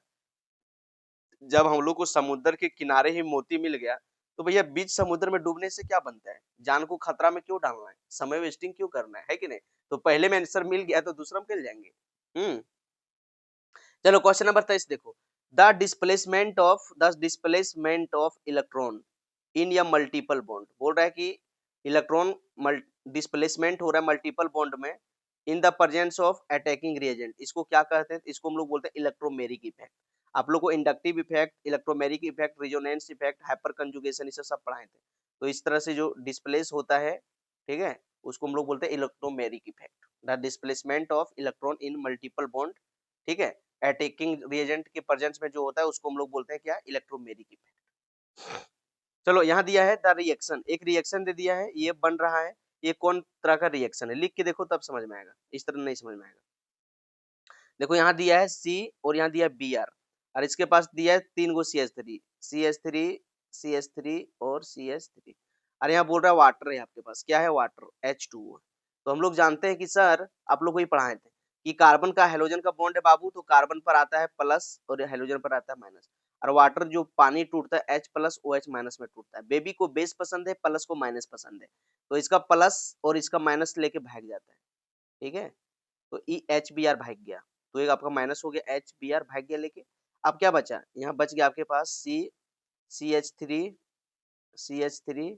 जब हम लोग को समुद्र के किनारे ही मोती मिल गया, तो भैया बीच समुद्र में डूबने से क्या बनता है? जान को खतरा में क्यों डालना है? समय वेस्टिंग क्यों करना है कि नहीं? तो पहले में आंसर मिल गया तो दूसरा में क्यों जाएंगे? चलो क्वेश्चन नंबर 23 देखो। The displacement of electron in या मल्टीपल बॉन्ड, बोल रहा है कि इलेक्ट्रॉन डिस्प्लेसमेंट हो रहा है मल्टीपल बॉन्ड में in the presence of attacking reagent. इसको क्या कहते हैं? इसको हम लोग बोलते हैं इलेक्ट्रोमेरिक इफेक्ट। आप लोग को inductive effect, electromeric effect, resonance effect, hyper conjugation, इसे सब पढ़ाए थे। तो इस तरह से जो डिस्प्लेस होता है, ठीक है, उसको हम लोग बोलते हैं electromeric effect. The displacement of electron in multiple bond, ठीक है, अटैकिंग रिएजेंट के प्रेजेंस में जो होता है उसको हम लोग बोलते हैं क्या? Electromeric effect. चलो यहाँ दिया है द रिएक्शन, एक रिएक्शन दे दिया है, ये बन रहा है, ये कौन तरह का रिएक्शन है? लिख के देखो तब समझ में आएगा, इस तरह नहीं समझ में आएगा। देखो यहाँ दिया है C और यहाँ दिया है Br, और इसके पास दिया है 3 गो CH3, CH3, CH3 और CH3, और यहाँ बोल रहा है वाटर है आपके पास, क्या है? Water, H2O। तो हम लोग जानते हैं कि सर आप लोग को ही पढ़ाए थे कि कार्बन का हेलोजन का बॉन्ड है बाबू, तो कार्बन पर आता है प्लस और हेलोजन पर आता है माइनस, और वाटर जो पानी टूटता है H प्लस OH माइनस में टूटता है। बेबी को बेस पसंद है, प्लस को माइनस पसंद है, तो इसका प्लस और इसका माइनस लेके भाग जाता है, ठीक है, तो HBr भाग गया, तो एक आपका माइनस हो गया, HBr भाग गया लेके। अब क्या बचा? यहाँ बच गया आपके पास CH3, CH3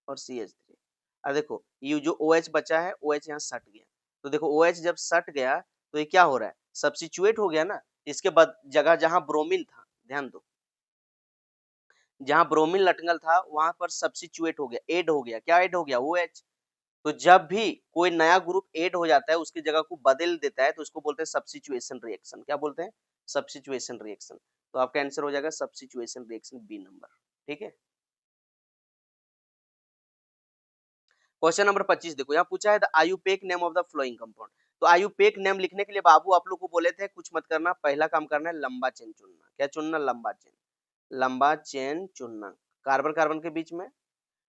और CH3। अब देखो ये जो OH बचा है, OH यहाँ सट गया, तो देखो OH जब सट गया तो ये क्या हो रहा है? सब्स्टिट्यूट हो गया ना। इसके बाद जगह जहां ब्रोमीन था, ध्यान दो, जहां ब्रोमीन लटकल था वहां पर सब्स्टिट्यूट हो गया, ऐड हो गया, क्या ऐड हो गया? OH। तो जब भी कोई नया ग्रुप ऐड हो जाता है, उसकी जगह को बदल देता है, तो उसको बोलते हैं सब्स्टिट्यूशन रिएक्शन। क्या बोलते हैं? Substitution reaction. तो आपका आंसर हो जाएगा सब्स्टिट्यूशन रिएक्शन, बी नंबर, ठीक है। क्वेश्चन नंबर 25 देखो, यहाँ पूछा है the IUPAC name of the following compound. तो आयुपेक नेम लिखने के लिए बाबू आप लोग को बोले थे कुछ मत करना, पहला काम करना है लंबा चेन चुनना। क्या चुनना? लंबा चेन, लंबा चेन चुनना कार्बन कार्बन के बीच में।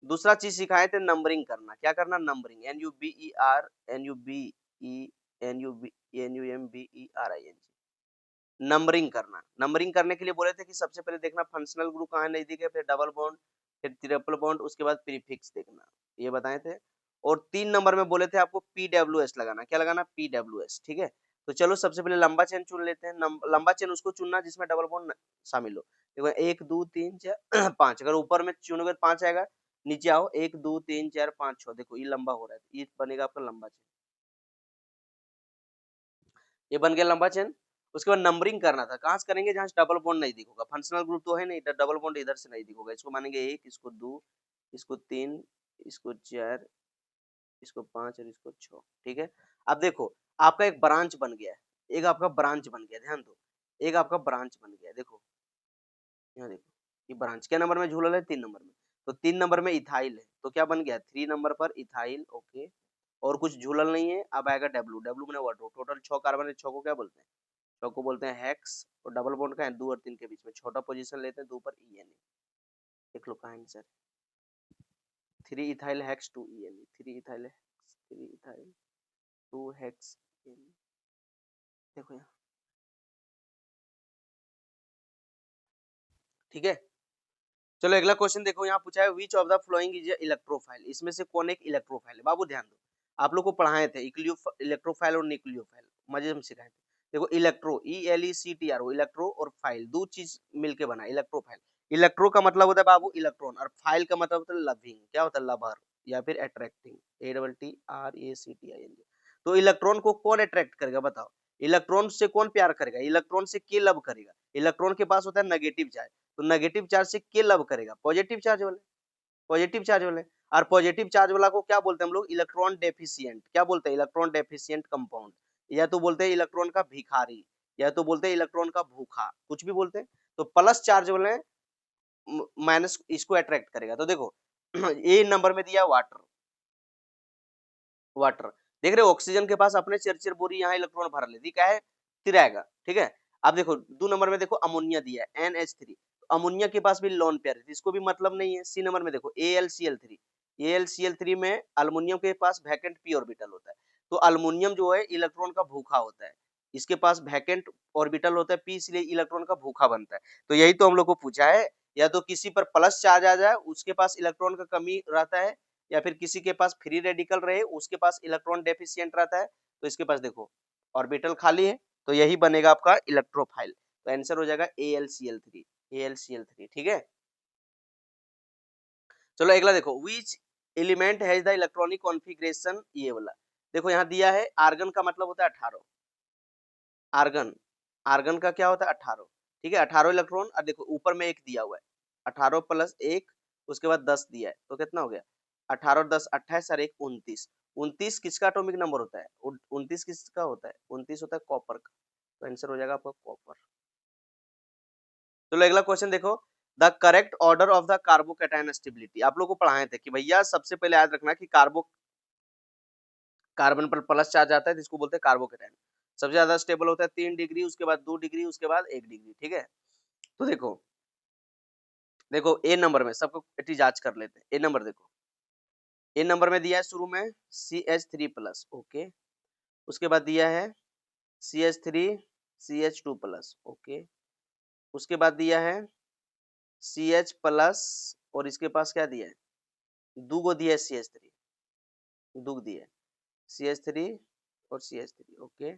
दूसरा चीज सिखाए थे नंबरिंग करना। क्या करना? नंबरिंग, NUBER, NUMBERING, नंबरिंग करना। नंबरिंग करने के लिए बोले थे कि सबसे पहले देखना फंक्शनल ग्रुप कहाँ नजदीक है, फिर डबल बॉन्ड, फिर ट्रिपल बॉन्ड, उसके बाद प्रीफिक्स देखना, ये बताए थे। और 3 नंबर में बोले थे आपको PWS लगाना। क्या लगाना? PWS, ठीक है। तो चलो सबसे पहले लंबा चेन चुन लेते हैं। लंबा चेन उसको चुनना जिसमें डबल बॉन्ड शामिल हो। देखो 1 2 3 4 5, अगर ऊपर में चुनोगे तो 5 आएगा, नीचे आओ 1 2 3 4 5 6, देखो ये लंबा हो रहा है, ये बनेगा आपका लंबा चेन, ये बन गया लंबा चेन। उसके बाद नंबरिंग करना था, कहाँ से करेंगे? जहाँ डबल बॉन्ड नहीं दिखोगा, फंक्शनल ग्रुप तो है नहीं, डबल बॉन्ड इधर से नहीं दिखोगा, इसको मानेंगे 1, इसको 2, इसको 3, इसको 4, इसको 5 और इसको 6, ठीक है। अब देखो आपका एक ब्रांच बन गया है, एक आपका ब्रांच बन गया, ध्यान दो, एक आपका ब्रांच बन गया। देखो यहाँ देखो, ये ब्रांच क्या नंबर में झूलल है? 3 नंबर में। तो 3 नंबर में इथाइल है, तो क्या बन गया? 3 नंबर पर इथाइल, ओके। और कुछ झूलल नहीं है। अब आएगा डब्ल्यू, डब्ल्यू मैंने वाटर, टोटल 6 कार्बन है, 6 को क्या बोलते हैं? 6 को बोलते हैं हेक्स, और डबल बॉन्ड का है 2 और 3 के बीच में, छोटा पोजीशन लेते हैं 2 पर ENE। देख लो कहाँ answer, 3 ethyl hex 2 ENE, 3 ethyl hex, 3 ethyl 2 hex ENE। देखो यहाँ, ठीक है। चलो अगला क्वेश्चन देखो, यहाँ पूछा है which of the following is electrophile, इसमें से कौन एक इलेक्ट्रोफाइल है? बाबू ध्यान दो, आप लोग को पढ़ाए थे इलेक्ट्रोफाइल और न्यूक्लियोफाइल, मजे में सिखाए थे। देखो इलेक्ट्रो, ELECTRO, इलेक्ट्रो और फाइल, दो चीज मिलके बना इलेक्ट्रोफाइल। इलेक्ट्रो का मतलब होता है बाबू इलेक्ट्रॉन, और फाइल का मतलब होता है लविंग, क्या होता है? लवर या फिर अट्रैक्टिंग, ATTRACTING। तो इलेक्ट्रॉन को कौन अट्रैक्ट करेगा बताओ? इलेक्ट्रॉन से कौन प्यार करेगा? इलेक्ट्रॉन से के लव करेगा? इलेक्ट्रॉन के पास होता है नेगेटिव चार्ज, तो नेगेटिव चार्ज से के लव करेगा? पॉजिटिव चार्ज वाले, पॉजिटिव चार्ज वाले। और पॉजिटिव चार्ज वाला को क्या बोलते हैं हम लोग, इलेक्ट्रॉन डेफिशिएंट। क्या बोलते हैं, इलेक्ट्रॉन डेफिशिएंट कंपाउंड, या तो बोलते हैं इलेक्ट्रॉन का भिखारी, या तो बोलते हैं इलेक्ट्रॉन का भूखा, कुछ भी बोलते हैं। तो प्लस चार्ज वाले माइनस इसको अट्रैक्ट करेगा। तो देखो ए नंबर में दिया वाटर, वाटर देख रहे हो, ऑक्सीजन के पास अपने चिरचिर बोरी यहाँ इलेक्ट्रॉन भर लेती, क्या है, तिराएगा, ठीक है। अब देखो 2 नंबर में देखो अमोनिया दिया है NH3, तो अमोनिया के पास भी लोन पेयर है, इसको भी मतलब नहीं है। सी नंबर में देखो AlCl3, AlCl3 में अल्मोनियम के पास वैकेंट पी ऑर्बिटल होता है, तो अल्मोनियम जो है इलेक्ट्रॉन का भूखा होता है, इसके पास वैकेंट ऑर्बिटल होता है पी, इसलिए इलेक्ट्रॉन का भूखा बनता है। तो यही तो हम लोग को पूछा है, या तो किसी पर प्लस चार्ज आ जाए उसके पास इलेक्ट्रॉन का कमी रहता है, या फिर किसी के पास फ्री रेडिकल रहे उसके पास इलेक्ट्रॉन डेफिशिएंट रहता है, तो इसके पास देखो ऑर्बिटल खाली है, तो यही बनेगा आपका इलेक्ट्रोफाइल। तो आंसर हो जाएगा AlCl3, AlCl3, ठीक है। चलो अगला देखो, which element has the electronic configuration, ये वाला देखो यहाँ दिया है, आर्गन का मतलब होता है 18, आर्गन, आर्गन का क्या होता है 18, ठीक है, 18 इलेक्ट्रॉन। और देखो ऊपर में एक दिया हुआ है, 18 प्लस 1, उसके बाद 10 दिया है, तो कितना हो गया, 18 और 10 28 और 1 29। 29 किसका एटॉमिक नंबर होता है, 29 किसका होता है, 29 होता है कॉपर का, तो आंसर हो जाएगा आपका कॉपर। चलो अगला क्वेश्चन देखो, the correct order of the carbocation stability, आप लोग को पढ़ाए थे कि भैया सबसे पहले याद रखना कि कार्बन पर प्लस चार्ज आता है तो इसको बोलते हैं कार्बोकैटायन। सबसे ज्यादा स्टेबल होता है 3 डिग्री, उसके बाद 2 डिग्री, उसके बाद 1 डिग्री, ठीक है। तो देखो देखो ए नंबर में सबको एहतिजाज कर लेते हैं। ए नंबर देखो, ए नंबर में दिया है शुरू में CH3 प्लस, ओके, उसके बाद दिया है CH3 CH2 प्लस, ओके, उसके बाद दिया है CH प्लस, और इसके पास क्या दिया है, दूगो दिया है CH3, दूग दिया है CH3 और CH3, ओके,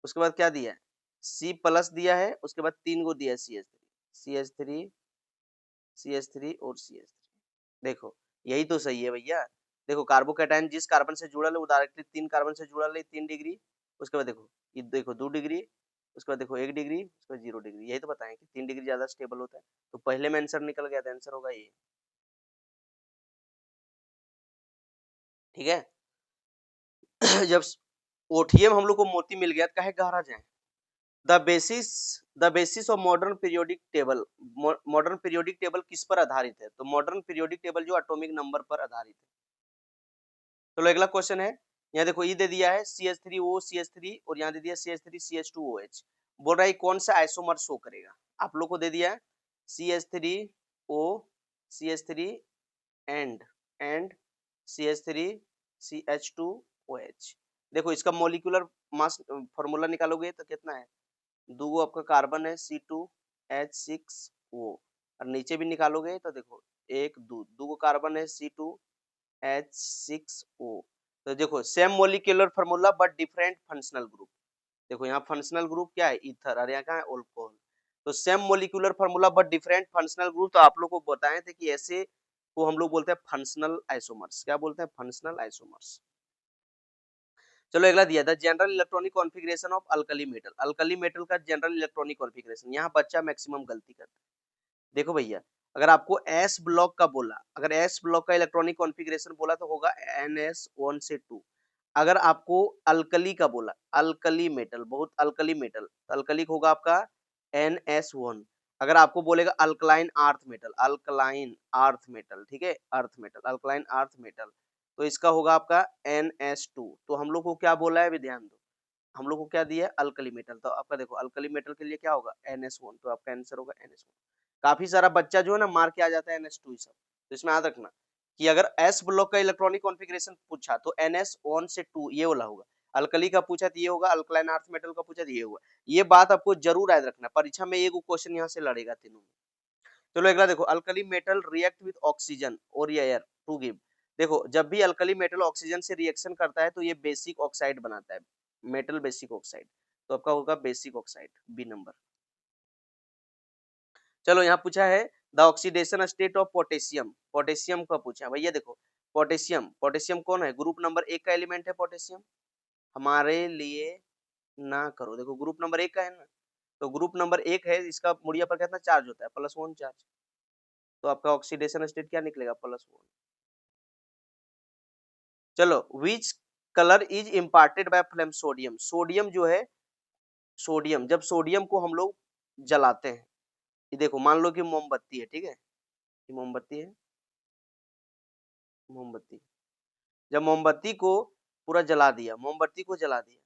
उसके बाद क्या दिया है, C प्लस दिया है, उसके बाद 3 गो दिया है CH3, CH3 और CH3। देखो यही तो सही है भैया। देखो कार्बोकैटायन जिस कार्बन से जुड़ल है वो डायरेक्टली 3 कार्बन से जुड़ल है, 3 डिग्री, उसके बाद देखो ये देखो 2 डिग्री, उसके बाद देखो 1 डिग्री, उसके बाद 0 डिग्री, यही तो बताएं कि 3 डिग्री ज्यादा स्टेबल होता है। तो पहले में आंसर निकल गया था, आंसर होगा ये, ठीक है। जब ओठिए में हम लोग को मोती मिल गया तो काहे घबरा जाए। The basis the basis of modern periodic table, modern periodic table किस पर आधारित है, तो मॉडर्न पीरियोडिक टेबल जो एटॉमिक नंबर पर आधारित है। चलो अगला क्वेश्चन है, यहाँ देखो ये दे दिया है CH3O CH3, और यहाँ दे दिया CH3 CH2OH, बोल रहा है कौन सा आइसोमर शो करेगा। आप लोग को दे दिया है CH3O CH3 and CH3 CH2OH। देखो इसका मॉलिक्यूलर मास फॉर्मूला निकालोगे तो कितना है, दूगो आपका कार्बन है C2H6O, और नीचे भी निकालोगे तो देखो एक दूगो कार्बन है C2H6O। तो देखो same molecular formula but different functional group. देखो यहाँ फंक्शनल ग्रुप क्या है, ईथर, और यहाँ क्या है, अल्कोहल। तो same molecular formula but different functional group, तो आप लोग को बताए थे कि ऐसे को हम लोग बोलते हैं फंक्शनल आइसोमर्स। क्या बोलते हैं, फंक्शनल आइसोमर्स। चलो अगला दिया था general electronic configuration of alkali metal, alkali metal का जनरल इलेक्ट्रॉनिक कॉन्फ़िगरेशन। यहाँ बच्चा मैक्सिमम गलती करता है। देखो भैया अगर आपको एस ब्लॉक का बोला, अगर एस ब्लॉक का इलेक्ट्रॉनिक कॉन्फ़िगरेशन बोला तो होगा NS1 से 2। अगर आपको अल्कली का बोला, अल्कली मेटल, बहुत अल्कली मेटल, तो अल्कली होगा आपका NS1। अगर आपको बोलेगा alkaline earth metal, alkaline earth metal, ठीक है, earth metal, alkaline earth metal, तो इसका होगा आपका NS2। तो हम लोग को क्या बोला है, ध्यान दो, हम लोग को क्या दिया है, अल्कली मेटल, तो आपका देखो अल्कली मेटल के लिए क्या होगा NS1, तो आपका आंसर होगा NS1। काफी सारा बच्चा जो है ना मार के आ जाता है NS2 ही सब, तो इसमें याद रखना कि अगर S ब्लॉक का इलेक्ट्रॉनिक कॉन्फ़िगरेशन पूछा तो NS1 से 2 ये वाला होगा, अल्कली का पूछा तो ये होगा, अल्कलाइन अर्थ मेटल का पूछा तो ये होगा। ये बात आपको जरूर याद रखना, परीक्षा में एक क्वेश्चन यहाँ से लड़ेगा तीनों में। चलो अगला देखो, alkali metal react with oxygen और एयर टू गिव। देखो जब भी अल्कली मेटल ऑक्सीजन से रिएक्शन करता है तो ये बेसिक ऑक्साइड बनाता है, मेटल बेसिक ऑक्साइड, तो आपका होगा बेसिक ऑक्साइड, बी नंबर। चलो यहाँ पूछा है the oxidation state of potassium, potassium का पूछा भैया। देखो पोटेशियम, पोटेशियम कौन है, ग्रुप नंबर 1 का एलिमेंट है पोटेशियम, हमारे लिए ना करो, देखो ग्रुप नंबर 1 का है ना, तो ग्रुप नंबर 1 है, इसका मुड़िया पर कितना चार्ज होता है, +1 चार्ज, तो आपका ऑक्सीडेशन स्टेट क्या निकलेगा, +1। चलो, which colour is imparted by flame? Sodium. Sodium जो है, सोडियम, जब सोडियम को हम लोग जलाते हैं, ये देखो मान लो कि मोमबत्ती है, ठीक है, ये मोमबत्ती है, मोमबत्ती, जब मोमबत्ती को पूरा जला दिया, मोमबत्ती को जला दिया,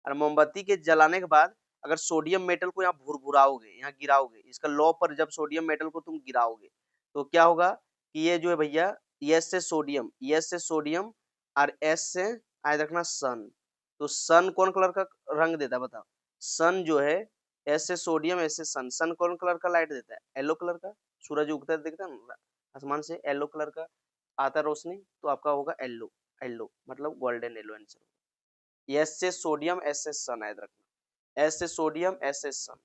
और मोमबत्ती के जलाने के बाद अगर सोडियम मेटल को यहाँ भुरभुराओगे, यहाँ गिराओगे, इसका लॉ पर जब सोडियम मेटल को तुम गिराओगे तो क्या होगा कि ये जो है भैया, एस से सोडियम, एस से सोडियम और एस से याद रखना सन, तो सन कौन कलर का रंग देता है बताओ? सन जो है, एस से सोडियम, एस से सन, सन कौन कलर का लाइट देता है? येलो कलर का। सूरज उगता है दिखता है ना आसमान से, येलो कलर का आता है रोशनी, तो आपका होगा येलो, येलो मतलब गोल्डन येलो आंसर। एस से सोडियम, एस से सन, याद रखना, एस से सोडियम, एस से सन।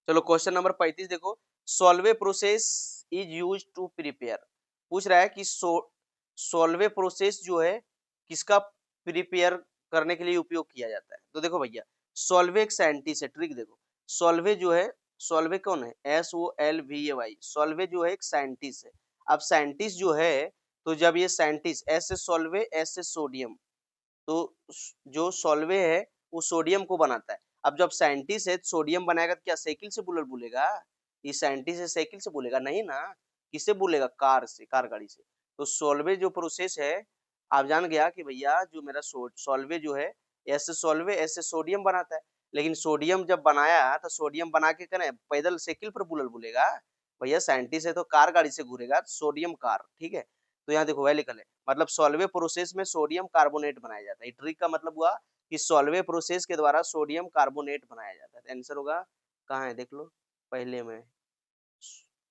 चलो क्वेश्चन नंबर 35 देखो, Solvay process is use to prepare, पूछ रहा है कि सोल्वे प्रोसेस जो है किसका प्रिपेयर करने के लिए उपयोग किया जाता है? तो देखो भैया, सोल्वे एक साइंटिस्ट है, ट्रिक देखो, सोल्वे जो है, सोल्वे कौन है? SOLVAY, सोल्वे जो है एक साइंटिस्ट है। अब साइंटिस्ट जो है, तो जब ये साइंटिस्ट, एस से सोल्वे, एस से सोडियम, तो जो सोल्वे है वो सोडियम को बनाता है। अब जब साइंटिस्ट है सोडियम बनाएगा तो क्या साइकिल से बुलेट बोलेगा? ये साइंटिस्ट है साइकिल से बोलेगा नहीं ना, किससे बोलेगा? कार से, कार गाड़ी से। तो सोल्वे जो प्रोसेस है, आप जान गया कि भैया जो मेरा सोल्वे जो है, ऐसे सोल्वे ऐसे सोडियम बनाता है, लेकिन सोडियम जब बनाया तो सोडियम बना के करें पैदल साइकिल पर बुलेट बोलेगा? भैया साइंटिस्ट है तो कार गाड़ी से घूरेगा, सोडियम कार, ठीक है। तो यहाँ देखो वेलिकल है, मतलब सॉल्वे प्रोसेस में सोडियम कार्बोनेट बनाया जाता है। ट्रिक का मतलब हुआ कि सॉल्वे प्रोसेस के द्वारा सोडियम कार्बोनेट बनाया जाता है। आंसर होगा, कहाँ है देख लो, पहले में,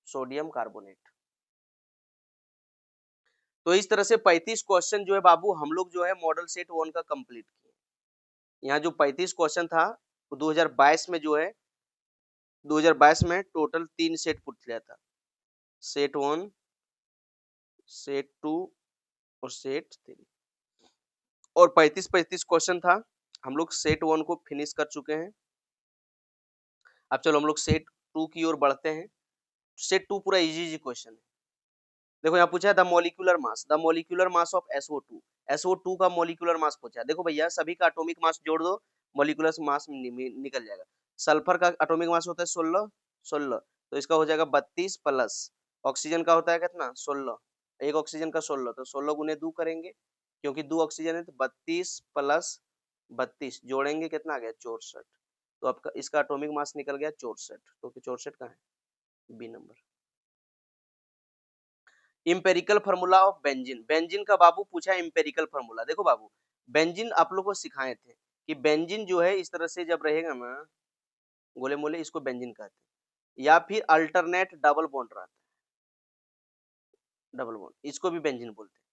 सोडियम कार्बोनेट। तो इस तरह से 35 क्वेश्चन जो है बाबू हम लोग जो है मॉडल सेट 1 का कंप्लीट किए। यहाँ जो 35 क्वेश्चन था वो 2022 में जो है, 2022 में टोटल 3 सेट पूछ लिया था, सेट 1, सेट 2 और सेट 3, और 35 क्वेश्चन था, हम लोग सेट 1 को फिनिश कर चुके हैं। अब चलो हम लोग सेट 2 की ओर बढ़ते हैं। सेट 2 पूरा इजी क्वेश्चन है। देखो यहाँ पूछा है the molecular mass of SO2, SO2 का मोलिकुलर मास पूछा है। देखो भैया सभी का एटॉमिक मास जोड़ दो, मोलिकुलर मास निकल जाएगा। सल्फर का एटॉमिक मास होता है 16, तो इसका हो जाएगा 32 प्लस, ऑक्सीजन का होता है कितना? 16, एक ऑक्सीजन का 16, तो 16 गुने 2 करेंगे, क्योंकि 2 ऑक्सीजन है, तो 32 प्लस 32 जोड़ेंगे कितना आ गया? 64। तो आपका इसका एटॉमिक मास निकल गया 64, तो 64 कहाँ है? B number. Empirical formula of benzene, benzene का बाबू पूछा है इंपेरिकल फार्मूला। देखो बाबू, बेंजीन आप लोग को सिखाए थे कि बेंजीन जो है इस तरह से जब रहेगा ना गोले मोले, इसको बेंजीन कहते हैं, या फिर अल्टरनेट डबल बॉन्ड रहता है, डबल बॉन्ड, इसको भी बेंजीन बोलते हैं।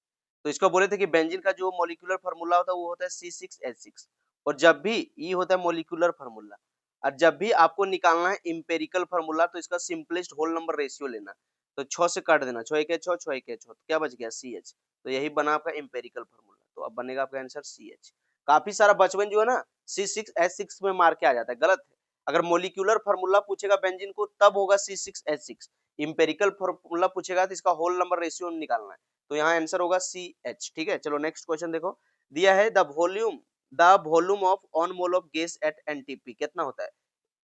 तो इसको बोले थे कि बेंजीन का जो मॉलिक्यूलर फार्मूला होता है वो होता है C6H6, और जब भी ई होता है मॉलिक्यूलर फार्मूला, और जब भी आपको निकालना है इंपेरिकल फार्मूला, तो इसका सिंपलेस्ट होल नंबर रेशियो लेना, तो 6 से काट देना, 6 1 6, 6 1 6, तो क्या बच गया? CH, तो यही बना आपका इंपेरिकल फार्मूला, तो अब बनेगा आपका आंसर CH। काफी सारा बचपन जो है ना C6H6 में मार के आ जाता है, गलत है। अगर मोलिक्यूलर फार्मूला पूछेगा बेंजीन को तब होगा C6H6, इंपेरिकल फार्मूला पूछेगा तो इसका होल नंबर रेशियो निकालना है, तो यहाँ आंसर होगा CH, ठीक है। चलो नेक्स्ट क्वेश्चन देखो, दिया है the volume of 1 mole of gas eight NTP कितना होता है?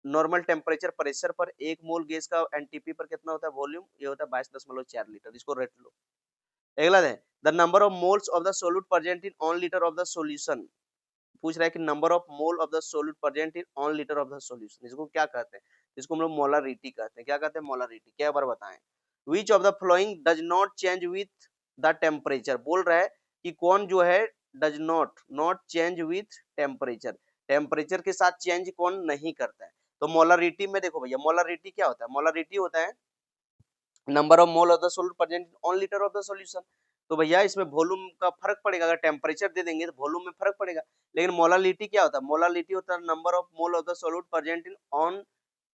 नॉर्मल टेम्परेचर प्रेशर पर 1 मोल गैस का NTP पर कितना होता है वॉल्यूम? ये होता है 22.4 लीटर, इसको रेट लो। अगला है the number of moles of the solute present in 1 litre of the solution, पूछ रहा है कि number of mole of the solute present in 1 litre of the solution, इसको क्या कहते हैं? इसको हम लोग मोलरिटी कहते हैं। क्या कहते हैं? मोलरिटी। क्या बार बताएं, विच of the flowing does not change with the temperature, बोल रहा है कि कौन जो है does not change with temperature, temperature के साथ चेंज कौन नहीं करता है? तो मोलरिटी में देखो भैया, मोलरिटी क्या होता है? मोलरिटी होता है number of mole of the solute present in 1 litre of the solution. तो भैया इसमें वॉल्यूम का फर्क पड़ेगा, अगर टेम्परेचर दे देंगे तो वॉल्यूम में फर्क पड़ेगा। लेकिन मोलालिटी क्या होता है? मोलालिटी होता है number of mole of the solute present in 1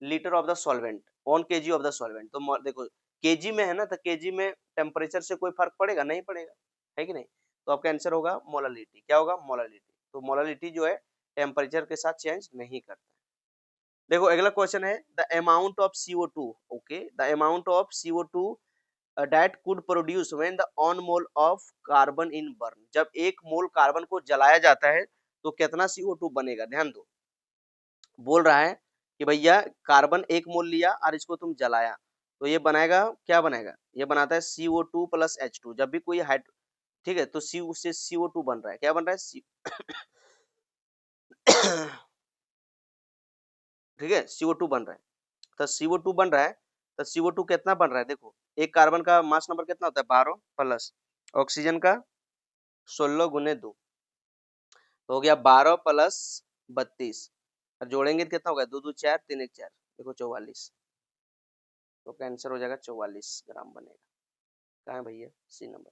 litre of the solvent, 1 kg of the solvent. तो देखो केजी में है ना, तो केजी में टेम्परेचर से कोई फर्क पड़ेगा? नहीं पड़ेगा, है कि नहीं? तो आपका आंसर होगा मोलालिटी। क्या होगा? मोलालिटी। तो मोलालिटी जो है टेम्परेचर के साथ चेंज नहीं करता। देखो अगला क्वेश्चन है the amount of CO2, okay, the amount of CO2 that could produce when the on mole of carbon in burn, जब एक मोल कार्बन को जलाया जाता है तो कितना CO2 बनेगा। ध्यान दो, बोल रहा है कि भैया कार्बन एक मोल लिया और इसको तुम जलाया तो ये बनाएगा, क्या बनाएगा, ये बनाता है CO2 प्लस H2। जब भी कोई हाइड, ठीक है, तो सी से CO2 बन रहा है, क्या बन रहा है ठीक है, CO2 बन रहा है। तो CO2 बन रहा है, तो CO2 कितना बन रहा है, देखो एक कार्बन का मास नंबर कितना होता है 12 प्लस ऑक्सीजन का 16 गुने 2, तो हो गया 12 प्लस 32, और जोड़ेंगे तो कितना होगा 2 2 4 3 1 4, देखो 44, तो कैंसर हो जाएगा 44 ग्राम बनेगा। कहाँ है भैया, सी नंबर।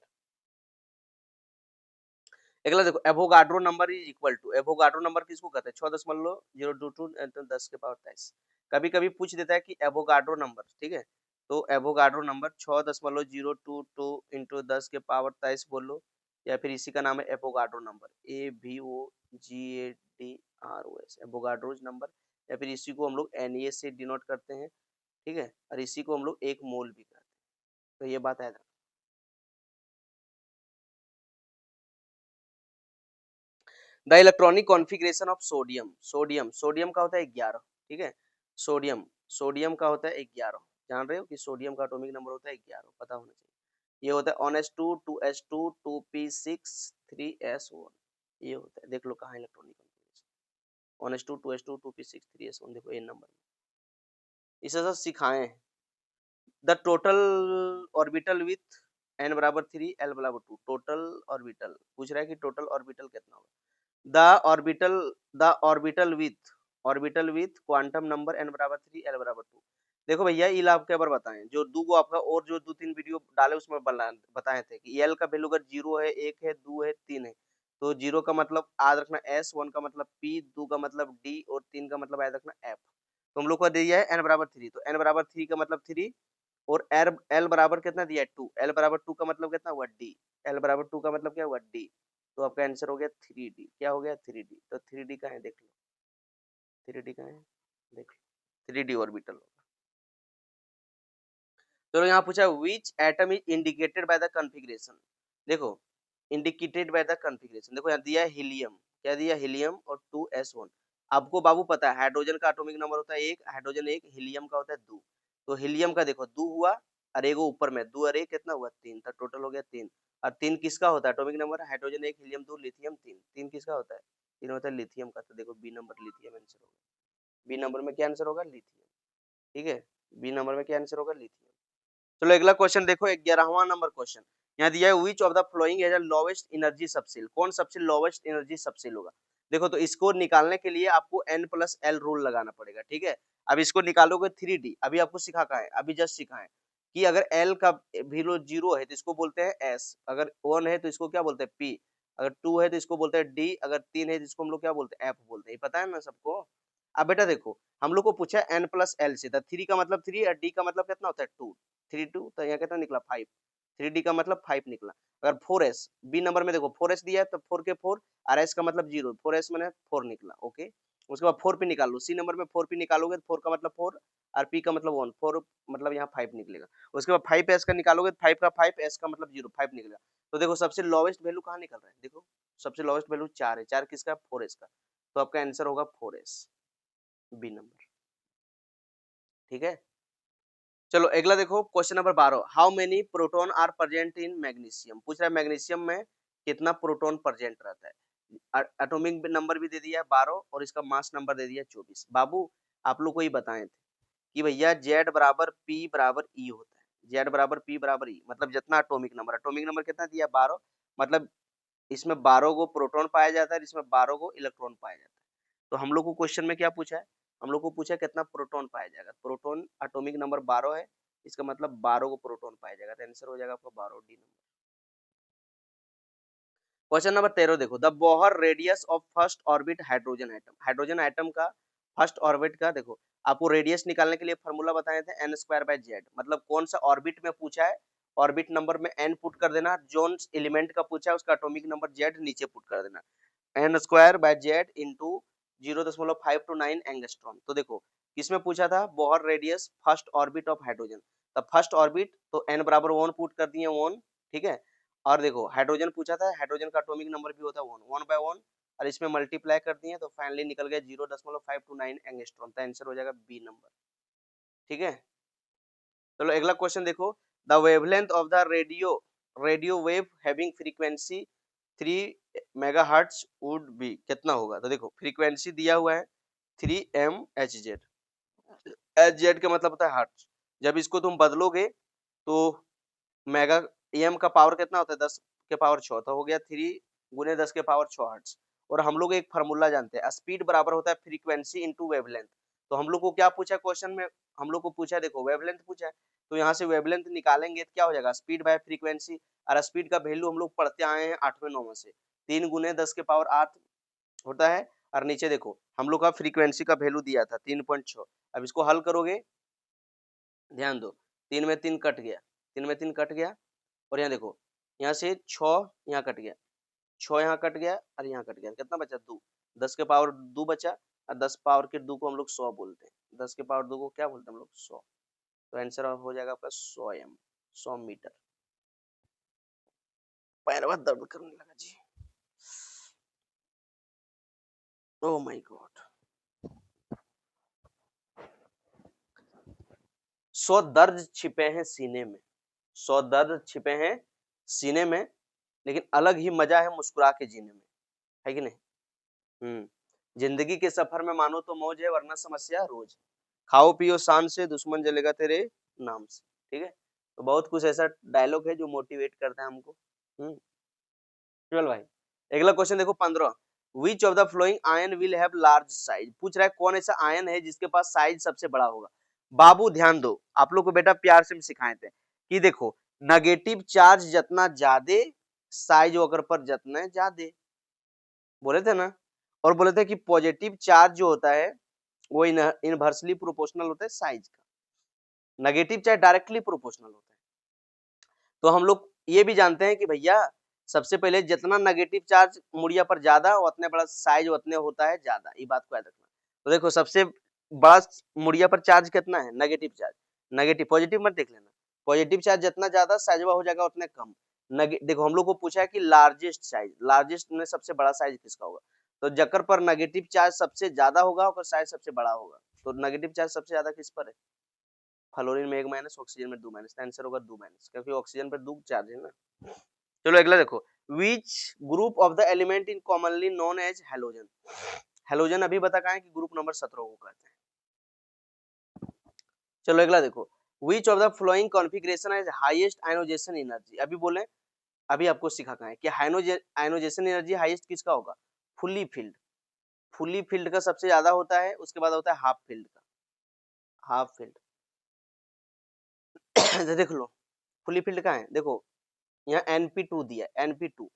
अगला देखो Avogadro number is equal to, Avogadro number किसको कहते हैं 6.022 10 के पावर 23। कभी कभी पूछ देता है कि एवोगाड्रो नंबर, ठीक है, तो एवोगाड्रो नंबर 6.022 इंटू 10 के पावर 23 बोल लो, या फिर इसी का नाम है Avogadro number, AVOGADROS, Avogadro's number, या फिर इसी को हम लोग Na से डिनोट करते हैं, ठीक है, और इसी को हम लोग एक मोल भी करते हैं। तो ये बात है। The electronic configuration of sodium, sodium, sodium का होता है 11, ठीक है, सोडियम, सोडियम का होता है 11, जान रहे हो कि सोडियम का एटॉमिक नंबर होता है 11, पता होना चाहिए। ये होता है ONS2 2S2 2P6 3S1, ये होता है, देख लो कहाँ electronic configuration, ONS2 2S2 2P6 3S1, देखो ये नंबर इसे सब सिखाए हैं। The total orbital with n बराबर 3 l बराबर 2, टोटल ऑर्बिटल पूछ रहा है कि टोटल ऑर्बिटल कितना होगा। The orbital with quantum number n बराबर 3 l बराबर 2। देखो भैया इल आप क्या बार बताएं, जो दो को आपका और जो 2 3 वीडियो डाले उसमें बताए थे कि एल का वैल्यू अगर 0 है 1 है 2 है 3 है, तो 0 का मतलब याद रखना S, 1 का मतलब P, 2 का मतलब D और 3 का मतलब याद रखना F। तो हम लोग को दिया है n बराबर 3, तो n बराबर 3 का मतलब 3, और एल बराबर कितना दिया है 2, एल बराबर 2 का मतलब कितना हुआ D, एल बराबर 2 का मतलब क्या हुआ D, तो आपका आंसर हो गया 3D। क्या हो गया 3D, तो 3D का है देख लो, 3D का है देख लो, 3D ऑर्बिटल होगा। तो यहाँ पूछा which atom is indicated by the configuration, देखो इंडिकेटेड बाय द कॉन्फ़िगरेशन, देखो यहाँ दिया है हीलियम, क्या दिया हीलियम और 2s1। आपको बाबू पता है हाइड्रोजन का एटॉमिक नंबर होता है 1, हाइड्रोजन 1, हीलियम का होता है 2, तो हीलियम का देखो 2 हुआ और एगो ऊपर में 2 और 1 कितना हुआ 3, तो टोटल हो गया 3। और 3 किसका होता है atomic number, hydrogen 1, helium 2, lithium 3, 3 किसका होता है, 3 होता है लिथियम का, तो देखो बी नंबर लिथियम आंसर होगा। बी नंबर में क्या आंसर होगा लिथियम, ठीक है, बी नंबर में क्या आंसर होगा लिथियम। चलो अगला क्वेश्चन देखो 11वां नंबर क्वेश्चन, यहाँ दिया है which of the following is the lowest energy subshell, कौन सबसे लोवेस्ट एनर्जी सबसेल होगा। देखो तो इसको निकालने के लिए आपको n+l रूल लगाना पड़ेगा, ठीक है। अब इसको निकालोगे 3D, अभी आपको सिखा का है, अभी जस्ट सिखाए हैं कि अगर l का वैल्यू 0 है तो इसको बोलते हैं s, अगर 1 है तो इसको क्या बोलते हैं p, अगर 2 है तो इसको बोलते हैं d, अगर 3 है तो इसको हम लोग क्या बोलते हैं f बोलते हैं, ये पता है ना सबको। अब बेटा देखो हम लोग को पूछा है n+l से, तो 3 का मतलब 3 और d का मतलब कितना होता है 2, 3 2, तो यहाँ कितना निकला 5, 3D का मतलब 5 निकला। अगर 4s, बी नंबर में देखो 4s दिया है तो 4 के 4 और s का मतलब 0, 4s मैंने 4 निकला, ओके। उसके बाद 4p निकाल लो, सी नंबर में 4p निकालोगे तो 4 का मतलब 4 और p का मतलब 1, 4 मतलब यहाँ 5 निकलेगा। उसके बाद 5s का निकालोगे तो 5 का 5, s का मतलब 0, 5 निकलेगा। तो देखो सबसे लोवेस्ट वैल्यू कहाँ निकल रहा है, देखो सबसे लोवेस्ट वैल्यू 4 है, 4 किसका 4s का, तो आपका आंसर होगा 4s, बी नंबर, ठीक है। चलो अगला देखो question number 12, how many proton are present in magnesium, पूछ रहा है मैग्नीशियम में कितना प्रोटॉन प्रेजेंट रहता है। एटॉमिक नंबर भी दे दिया है 12 और इसका मास नंबर दे दिया 24। बाबू आप लोग को ही बताए थे कि भैया Z बराबर P बराबर E होता है, Z बराबर P बराबर E मतलब जितना एटॉमिक नंबर कितना दिया 12, मतलब इसमें 12 को प्रोटॉन पाया जाता है, इसमें 12 को इलेक्ट्रॉन पाया जाता है। तो हम लोग को क्वेश्चन में क्या पूछा है, हम लोग को पूछा कितना प्रोटॉन पाया जाएगा, प्रोटॉन एटॉमिक नंबर 12 है, इसका मतलब 12 को प्रोटॉन पाया जाएगा, तो आंसर हो जाएगा आपका 12 डी नंबर। क्वेश्चन नंबर 13 देखो the Bohr radius of first orbit hydrogen atom, hydrogen atom का फर्स्ट ऑर्बिट का देखो आपको रेडियस निकालने के लिए फॉर्मूला बताए थे n²/z, मतलब कौन सा ऑर्बिट में पूछा है, ऑर्बिट नंबर में n पुट कर देना, जोन एलिमेंट का पूछा है उसका एटॉमिक नंबर z नीचे पुट कर देना, n²/z इंटू 0.529 एंगस्ट्रॉम। तो देखो किसमें पूछा था, Bohr radius first orbit of hydrogen, तो फर्स्ट ऑर्बिट तो n बराबर 1 पुट कर दिए 1, ठीक है। और देखो हाइड्रोजन पूछा था, हाइड्रोजन का एटॉमिक नंबर भी होता है 1/1 और इसमें मल्टीप्लाई कर दिए तो फाइनली निकल गया 0.529 एंगस्ट्रॉम। तो आंसर हो जाएगा बी नंबर, ठीक है। चलो अगला क्वेश्चन देखो, the wavelength of the radio wave having frequency 3 megahertz would be, कितना होगा? तो देखो फ्रीक्वेंसी दिया हुआ है 3 MHz, HZ का मतलब होता है हर्ट्ज। जब इसको तुम बदलोगे तो मेगा एम का पावर कितना होता है 10 के पावर 6, तो हो गया 3 गुने 10 के पावर 6 हर्ट्ज। और हम लोग एक फार्मूला जानते हैं, स्पीड बराबर होता है फ्रीक्वेंसी इनटू वेवलेंथ। तो हम लोग को क्या पूछा क्वेश्चन में, हम लोग को पूछा देखो वेवलेंथ पूछा है, तो यहाँ से वेवलेंथ निकालेंगे तो क्या हो जाएगा स्पीड बाय फ्रीक्वेंसी। और स्पीड का वैल्यू हम लोग पढ़ते आए हैं 8वें 9वें से, 3 गुने 10 के पावर 8 होता है। और नीचे देखो हम लोग का फ्रीक्वेंसी का वैल्यू दिया था 3.6। अब इसको हल करोगे, ध्यान दो 3 में 3 कट गया, 3 में 3 कट गया, और यहाँ देखो यहाँ से 6 यहाँ कट गया, 6 यहाँ कट गया और यहाँ कट गया, कितना बचा 2, 10 के पावर 2 बचा। और 10 पावर के 2 को हम लोग 100 बोलते हैं, 10 के पावर 2 को क्या बोलते हैं हम लोग 100। तो आंसर हो जाएगा आपका 100 मीटर। पैरवा दर्द करने लगा जी, ओह माय गॉड। 100 दर्द छिपे हैं सीने में, 100 दर्द छिपे हैं सीने में, लेकिन अलग ही मजा है मुस्कुरा के जीने में, है कि नहीं? जिंदगी के सफर में मानो तो मौज है, वरना समस्या रोज। खाओ पियो शान से, दुश्मन जलेगा तेरे नाम से, ठीक है। तो बहुत कुछ ऐसा डायलॉग है जो मोटिवेट करता है हमको। चल भाई अगला क्वेश्चन देखो 15, विच of the flowing ion will have large size. पूछ रहा है कौन ऐसा आयन है जिसके पास साइज सबसे बड़ा होगा। बाबू ध्यान दो, आप लोग को बेटा प्यार से सिखाए थे कि देखो नेगेटिव चार्ज जितना ज्यादा साइज ओकर पर जितना ज्यादा, बोले थे ना। और बोले थे कि पॉजिटिव चार्ज जो होता है वो इनवर्सली प्रोपोर्शनल होता है साइज का, नेगेटिव चार्ज डायरेक्टली प्रोपोर्शनल होता है। तो हम लोग ये भी जानते हैं कि भैया सबसे पहले जितना नेगेटिव चार्ज मुड़िया पर ज्यादा उतने बड़ा साइज उतने होता है ज्यादा, ये बात को याद रखना। तो देखो सबसे बड़ा मुड़िया पर चार्ज कितना है नेगेटिव चार्ज, नेगेटिव पॉजिटिव मत देख लेना, पॉजिटिव चार्ज जितना ज्यादा साइजवा हो जाएगा उतने कम। देखो हम लोग को पूछा है कि लार्जेस्ट साइज, लार्जेस्ट में सबसे बड़ा साइज किसका होगा, तो जकर पर नेगेटिव चार्ज सबसे ज्यादा होगा और साइज सबसे बड़ा होगा। तो नेगेटिव चार्ज सबसे ज्यादा किस पर है, फ्लोरीन में 1 माइनस, ऑक्सीजन में 2 माइनस, आंसर होगा 2 माइनस, क्योंकि ऑक्सीजन पर 2 चार्ज है ना। चलो अगला देखो, which group of the element in commonly known as halogen. Halogen अभी बता कहा है कि ग्रुप नंबर 17 को कहते हैं। चलो अगला देखो, which of the following configuration has highest ionisation energy. अभी बोले, अभी आपको सिखा कहा है कि आयोनाइजेशन एनर्जी हाईएस्ट किसका होगा, फुल्ली फिल्ड, फुल्ली फिल्ड का सबसे ज्यादा होता है, उसके बाद होता है हाफ फिल्ड का, हाफ फिल्ड। देख लो फुल्ली फिल्ड का है, देखो यहाँ Np2 दिया Np2,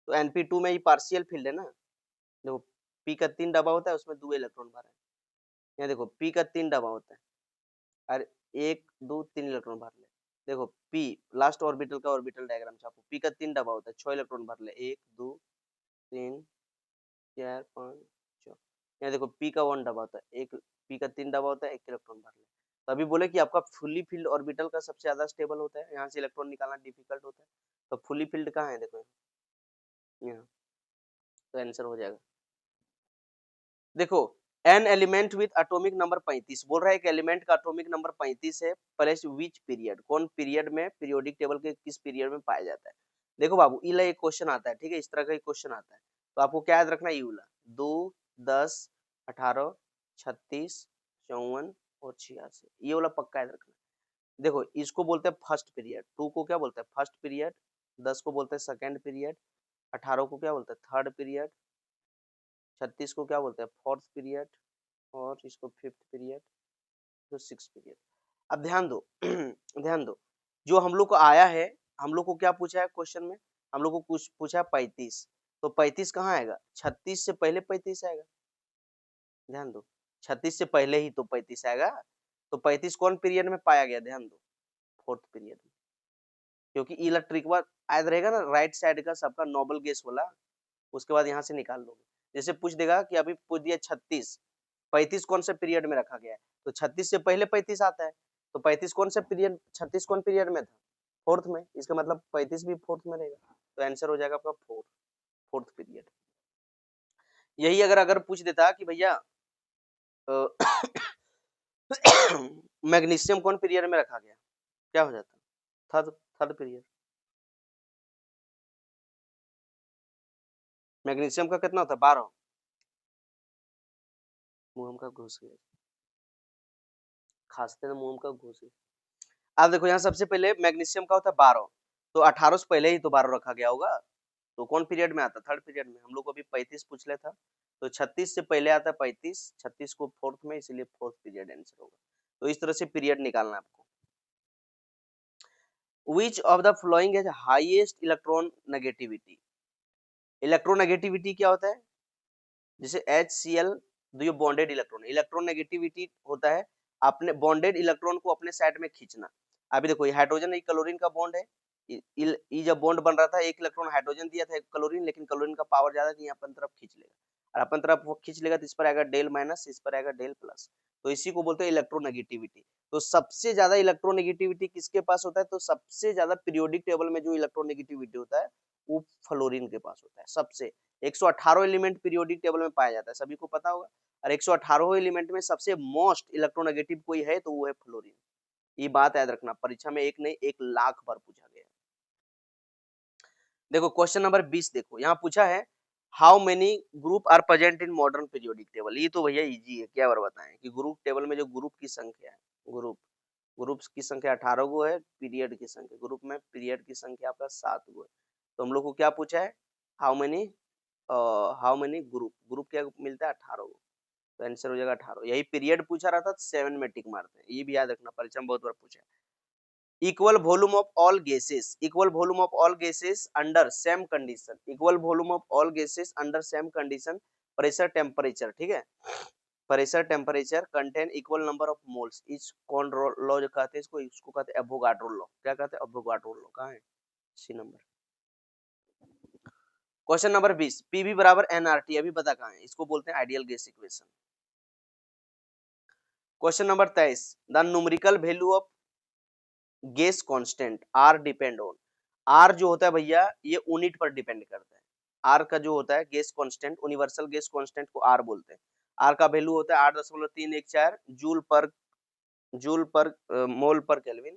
तो Np2 में ही पार्शियल फील्ड है ना। देखो P का 3 डब्बा होता है, उसमें 2 इलेक्ट्रॉन भरा है। यहाँ देखो P का 3 डब्बा होता है और 1 2 3 इलेक्ट्रॉन भर ले। देखो P लास्ट ऑर्बिटल का ऑर्बिटल डायग्राम छापो, P का 3 डब्बा होता है, 6 इलेक्ट्रॉन भर ले, 1 2 3 4 5 6। यहाँ देखो P का 1 डब्बा होता है, एक P का 3 डब्बा होता है, 1 इलेक्ट्रॉन भर ले। तो अभी बोले कि आपका फुली फिल्ड ऑर्बिटल का सबसे ज्यादा स्टेबल होता है, यहाँ से इलेक्ट्रॉन निकालना डिफिकल्ट होता है। तो फुली फिल्ड कहाँ है, देखो यहाँ, तो आंसर हो जाएगा। देखो an element with atomic number 35, बोल रहा है कि एलिमेंट का एटॉमिक नंबर 35 है, प्लस विच पीरियड, कौन पीरियड में, पीरियोडिक टेबल के किस पीरियड में पाया जाता है। देखो बाबू इला एक क्वेश्चन आता है, ठीक है, इस तरह का एक क्वेश्चन आता है, तो आपको क्या याद रखना है, यूला 2 10 18 36 54 और 86, ये वाला पक्का याद रखना। देखो इसको बोलते हैं फर्स्ट पीरियड, 2 को क्या बोलते हैं फर्स्ट पीरियड, 10 को बोलते हैं सेकेंड पीरियड, 18 को क्या बोलते हैं थर्ड पीरियड, 36 को क्या बोलते हैं फोर्थ पीरियड, और इसको फिफ्थ पीरियड, तो सिक्स पीरियड। अब ध्यान दो ध्यान दो, जो हम लोग को आया है, हम लोग को क्या पूछा है क्वेश्चन में, हम लोग को कुछ पूछा 35, तो 35 कहाँ आएगा, 36 से पहले 35 आएगा। ध्यान दो 36 से पहले ही तो 35 आएगा, तो 35 कौन पीरियड में पाया गया, ध्यान दो फोर्थ पीरियड में, क्योंकि इलेक्ट्रिक याद रहेगा ना राइट साइड का सबका नोबल गैस वाला, उसके बाद यहाँ से निकाल लोगे। जैसे पूछ देगा कि अभी पूछ दिया 36, 35 कौन से पीरियड में रखा गया है, तो 36 से पहले 35 आता है, तो 35 कौन सा पीरियड, 36 कौन पीरियड में था, फोर्थ में, इसका मतलब 35 भी फोर्थ में रहेगा, तो आंसर हो जाएगा आपका फोर्थ पीरियड। यही अगर पूछ देता कि भैया मैग्नीशियम कौन पीरियड में रखा गया, क्या हो जाता, थर्ड पीरियड। मैग्नीशियम का कितना होता है, 12, मुंह का घुस गया, खांसते ना मुंह का घुस गया। अब देखो यहाँ सबसे पहले मैग्नीशियम का होता है 12, तो 18 से पहले ही तो 12 रखा गया होगा, तो कौन पीरियड में आता, थर्ड पीरियड में। हम लोग को अभी 35 पूछ लिया था, तो 36 से पहले आता है 35, 36 को फोर्थ में, इसीलिए फोर्थ पीरियड आंसर होगा। तो इस तरह से पीरियड निकालना है आपको। Which of the following has highest electron negativity? Electronegativity क्या होता है, जैसे HCl दो बॉन्डेड इलेक्ट्रॉन, इलेक्ट्रोनेगेटिविटी होता है अपने बॉन्डेड इलेक्ट्रॉन को अपने साइड में खींचना। अभी देखो ये हाइड्रोजन एक क्लोरीन का बॉन्ड है, ये जब बॉन्ड बन रहा था एक इलेक्ट्रॉन हाइड्रोजन दिया था एक क्लोरीन, लेकिन क्लोरीन का पावर ज्यादा था, अपन तरफ खींच लेगा, और अपन तरफ वो खींच लेगा तो इस पर आएगा डेल माइनस, इस पर आएगा डेल प्लस, तो इसी को बोलते हैं इलेक्ट्रोनेगेटिविटी। तो सबसे ज्यादा इलेक्ट्रोनेगेटिविटी किसके पास होता है, तो सबसे ज्यादा पीरियोडिक टेबल में जो इलेक्ट्रोनेगेटिविटी होता है वो फ्लोरीन के पास होता है। सबसे 118 एलिमेंट पीरियोडिक टेबल में पाया जाता है, सभी को पता होगा, और 118 एलिमेंट में सबसे मोस्ट इलेक्ट्रोनेगेटिव कोई है तो वो है फ्लोरीन। ये बात याद रखना, परीक्षा में एक नहीं 1,00,000 बार पूछा गया। देखो क्वेश्चन नंबर 20 देखो, यहाँ पूछा है how many group are present in modern periodic table. ये तो भैया इजी है, क्या बार बताएं कि ग्रुप टेबल में जो ग्रुप की संख्या है, ग्रुप्स की संख्या 18 गो है, पीरियड की संख्या ग्रुप में पीरियड की संख्या आपका 7 गो है। तो हम लोग को क्या पूछा है, हाउ मेनी ग्रुप क्या मिलता है, 18 गो, तो आंसर हो जाएगा 18। यही पीरियड पूछा रहा था 7 में टिक मारते हैं, ये भी याद रखना, परीक्षा में बहुत बार पूछा है। Equal volume of all gases, equal volume of all gases under same condition, equal volume of all gases under same condition, pressure temperature, ठीक है, pressure temperature contain equal number of moles, इस कौन लॉ जो कहते हैं इसको, इसको कहते हैं एवोगाड्रो लॉ। क्या कहते हैं, एवोगाड्रो लॉ, कहाँ है, C number. Question number 20, PV बराबर एनआरटी, अभी पता कहाँ है, इसको बोलते हैं ideal gas equation. Question number 23, the numerical value of gas constant R depend on, R जो होता है भैया ये यूनिट पर डिपेंड करता है, आर का जो होता है gas constant, universal gas constant को आर बोलते हैं। आर का वैल्यू होता है 8.314 जूल पर मोल पर केल्विन,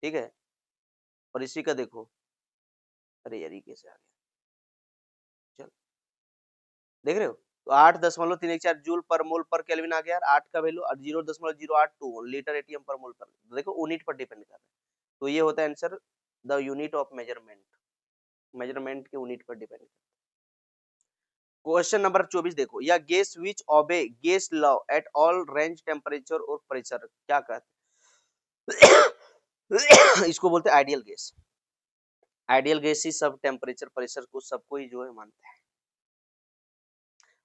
ठीक है। और इसी का देखो, अरे यार ये कैसे आ गया, चल देख रहे हो, तो 8.314 जूल पर मोल पर केल्विन आ गया, 8 का वैल्यू 0.082 लीटर एटीएम पर मोल पर, देखो यूनिट पर डिपेंड कर रहा है, तो ये होता है answer, the unit of measurement, measurement के यूनिट पर डिपेंड। क्वेश्चन नंबर 24 देखो, a gas which obey gas law at all range temperature और प्रेशर, क्या कहते हैं इसको बोलते हैं आइडियल गैस। आइडियल गैस ही सब टेम्परेचर प्रेशर को सबको ही जो है मानते हैं।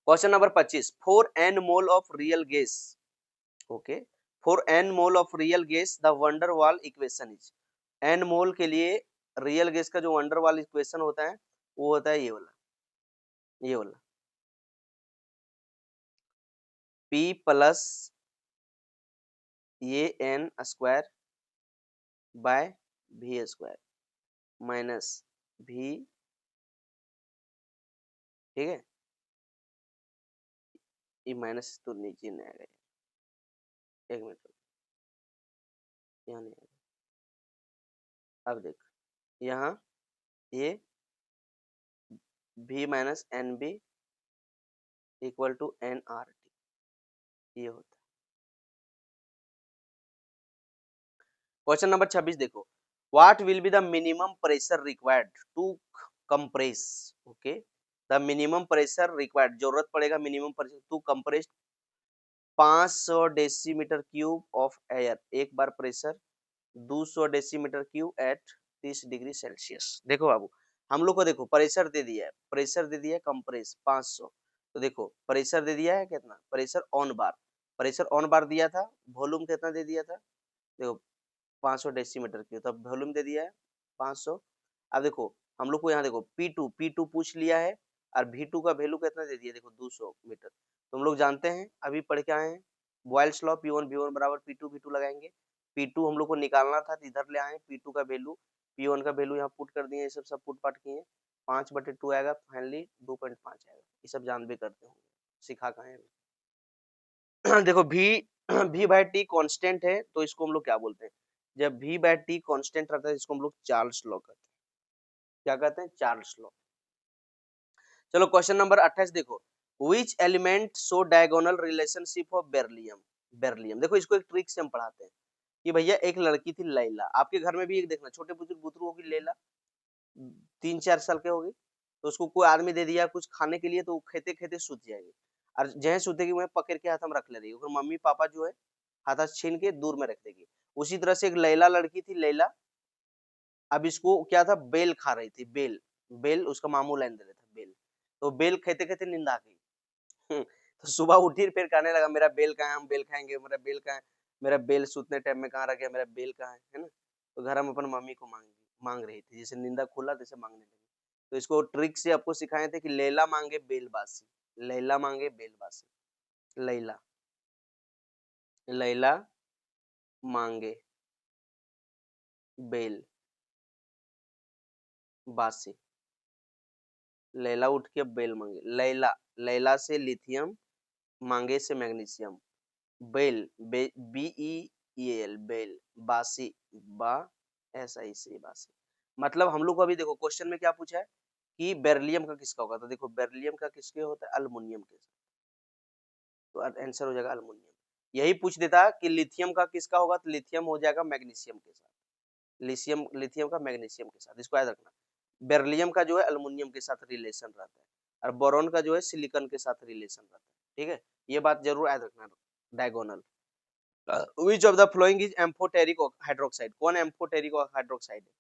Question number 25, for n mole of real gas, okay, for n mole of real gas the van der Waals equation is, n mole के लिए रियल गैस का जो वंडर वाल इक्वेशन होता है वो होता है ये वाला, ये वाला P प्लस ये n square by V square minus V, ठीक है, ये माइनस तो नीचे नहीं आएगा, एक मिनट यहाँ नहीं आएगा, अब देख यहाँ ये v minus n b equal to n R T, ये होता है। क्वेश्चन नंबर 26 देखो, what will be the minimum pressure required to compress, okay, the minimum pressure required, जरूरत पड़ेगा minimum pressure to compress 500 decimetre cube of air, एक bar pressure 200 decimetre cube at 30 degree Celsius. देखो बाबू हम लोग को देखो प्रेशर दे दिया है, प्रेशर दे दिया है कंप्रेस 500, तो देखो प्रेशर दे दिया है कितना, प्रेशर ऑन बार दिया था, वॉल्यूम कितना दे दिया था, देखो 500 डेसीमीटर क्यूब, तब वॉल्यूम दे दिया है 500। अब देखो हम लोग को यहाँ देखो P2 पूछ लिया है, और V2 का वैल्यू कितना दे दिया, देखो 200 मीटर, तो हम लोग जानते हैं अभी पढ़ के आए हैं बॉयल्स लॉ, P1 V1 बराबर P2 V2 लगाएंगे, P2 हम लोग को निकालना था तो इधर ले आए, P2 का वैल्यू, P1 का वैल्यू यहाँ पुट कर दिए, ये सब पुट पाट किए, 5/2 आएगा, फाइनली 2.5 आएगा। ये सब जान भी करते होंगे, सिखा कहाँ है। देखो V/T कांस्टेंट है तो इसको हम लोग क्या बोलते हैं, जब V/T कांस्टेंट रहता है इसको हम लोग चार्ल्स लॉ कहते हैं। क्या कहते हैं, चार्ल्स लॉ। चलो क्वेश्चन नंबर 28 देखो, which element show diagonal relationship of beryllium. Beryllium देखो, इसको एक ट्रिक से हम पढ़ाते हैं कि भैया एक लड़की थी लैला, आपके घर में भी एक देखना छोटे बुजुर्ग बुतरू होगी लैला, 3-4 साल के होगी, तो उसको कोई आदमी दे दिया कुछ खाने के लिए तो वो खेते खेते सूत जाएगी, और जहाँ सूतेगी वहीं पकड़ के हाथ में रख ले देगी, फिर मम्मी पापा जो है हाथ छीन के दूर में रख देगी। उसी तरह से एक लैला लड़की थी लैला, अब इसको क्या था, बेल खा रही थी, बेल, बेल उसका मामू लाइन दे रहा था बेल, तो बेल खेते खेते नींद आ गई। तो सुबह उठी फिर कहने लगा मेरा बेल कहाँ है, हम बेल खाएंगे, मेरा बेल कहाँ है, मेरा बेल सूतने टाइम में कहाँ रह गया, मेरा बेल कहाँ है ना। तो घर में अपन मम्मी को मांग रही थी, जैसे नींदा खुला जैसे मांगने लगी। तो इसको ट्रिक से आपको सिखाए थे कि लैला मांगे बेल बासी, लैला मांगे बेल बासी, लैला, लैला मांगे बेल बासी, लैला उठ के बेल मांगे, लैला, लैला से लिथियम, मांगे से मैग्नीशियम, बेल, BEEL बेल, बासी, बा ऐसा ही से बासी। मतलब हम लोग को अभी देखो क्वेश्चन में क्या पूछा है कि बेरिलियम का किसका होगा, तो देखो बेरिलियम का किसके होता है, अल्युमिनियम के साथ, तो आंसर हो जाएगा अल्युमिनियम। यही पूछ देता कि लिथियम का किसका होगा, तो लिथियम हो जाएगा मैग्नीशियम के साथ, लिथियम, लिथियम का मैग्नीशियम के साथ, इसको याद रखना। बेरिलियम का जो है अल्युमिनियम के साथ रिलेशन रहता है, और बोरॉन का जो है सिलिकॉन के साथ रिलेशन रहता है, ठीक है, ये बात जरूर याद रखना। Diagonal, which of the following is amphoteric hydroxide, कौन एम्फोटेरिक हाइड्रोक्साइड है,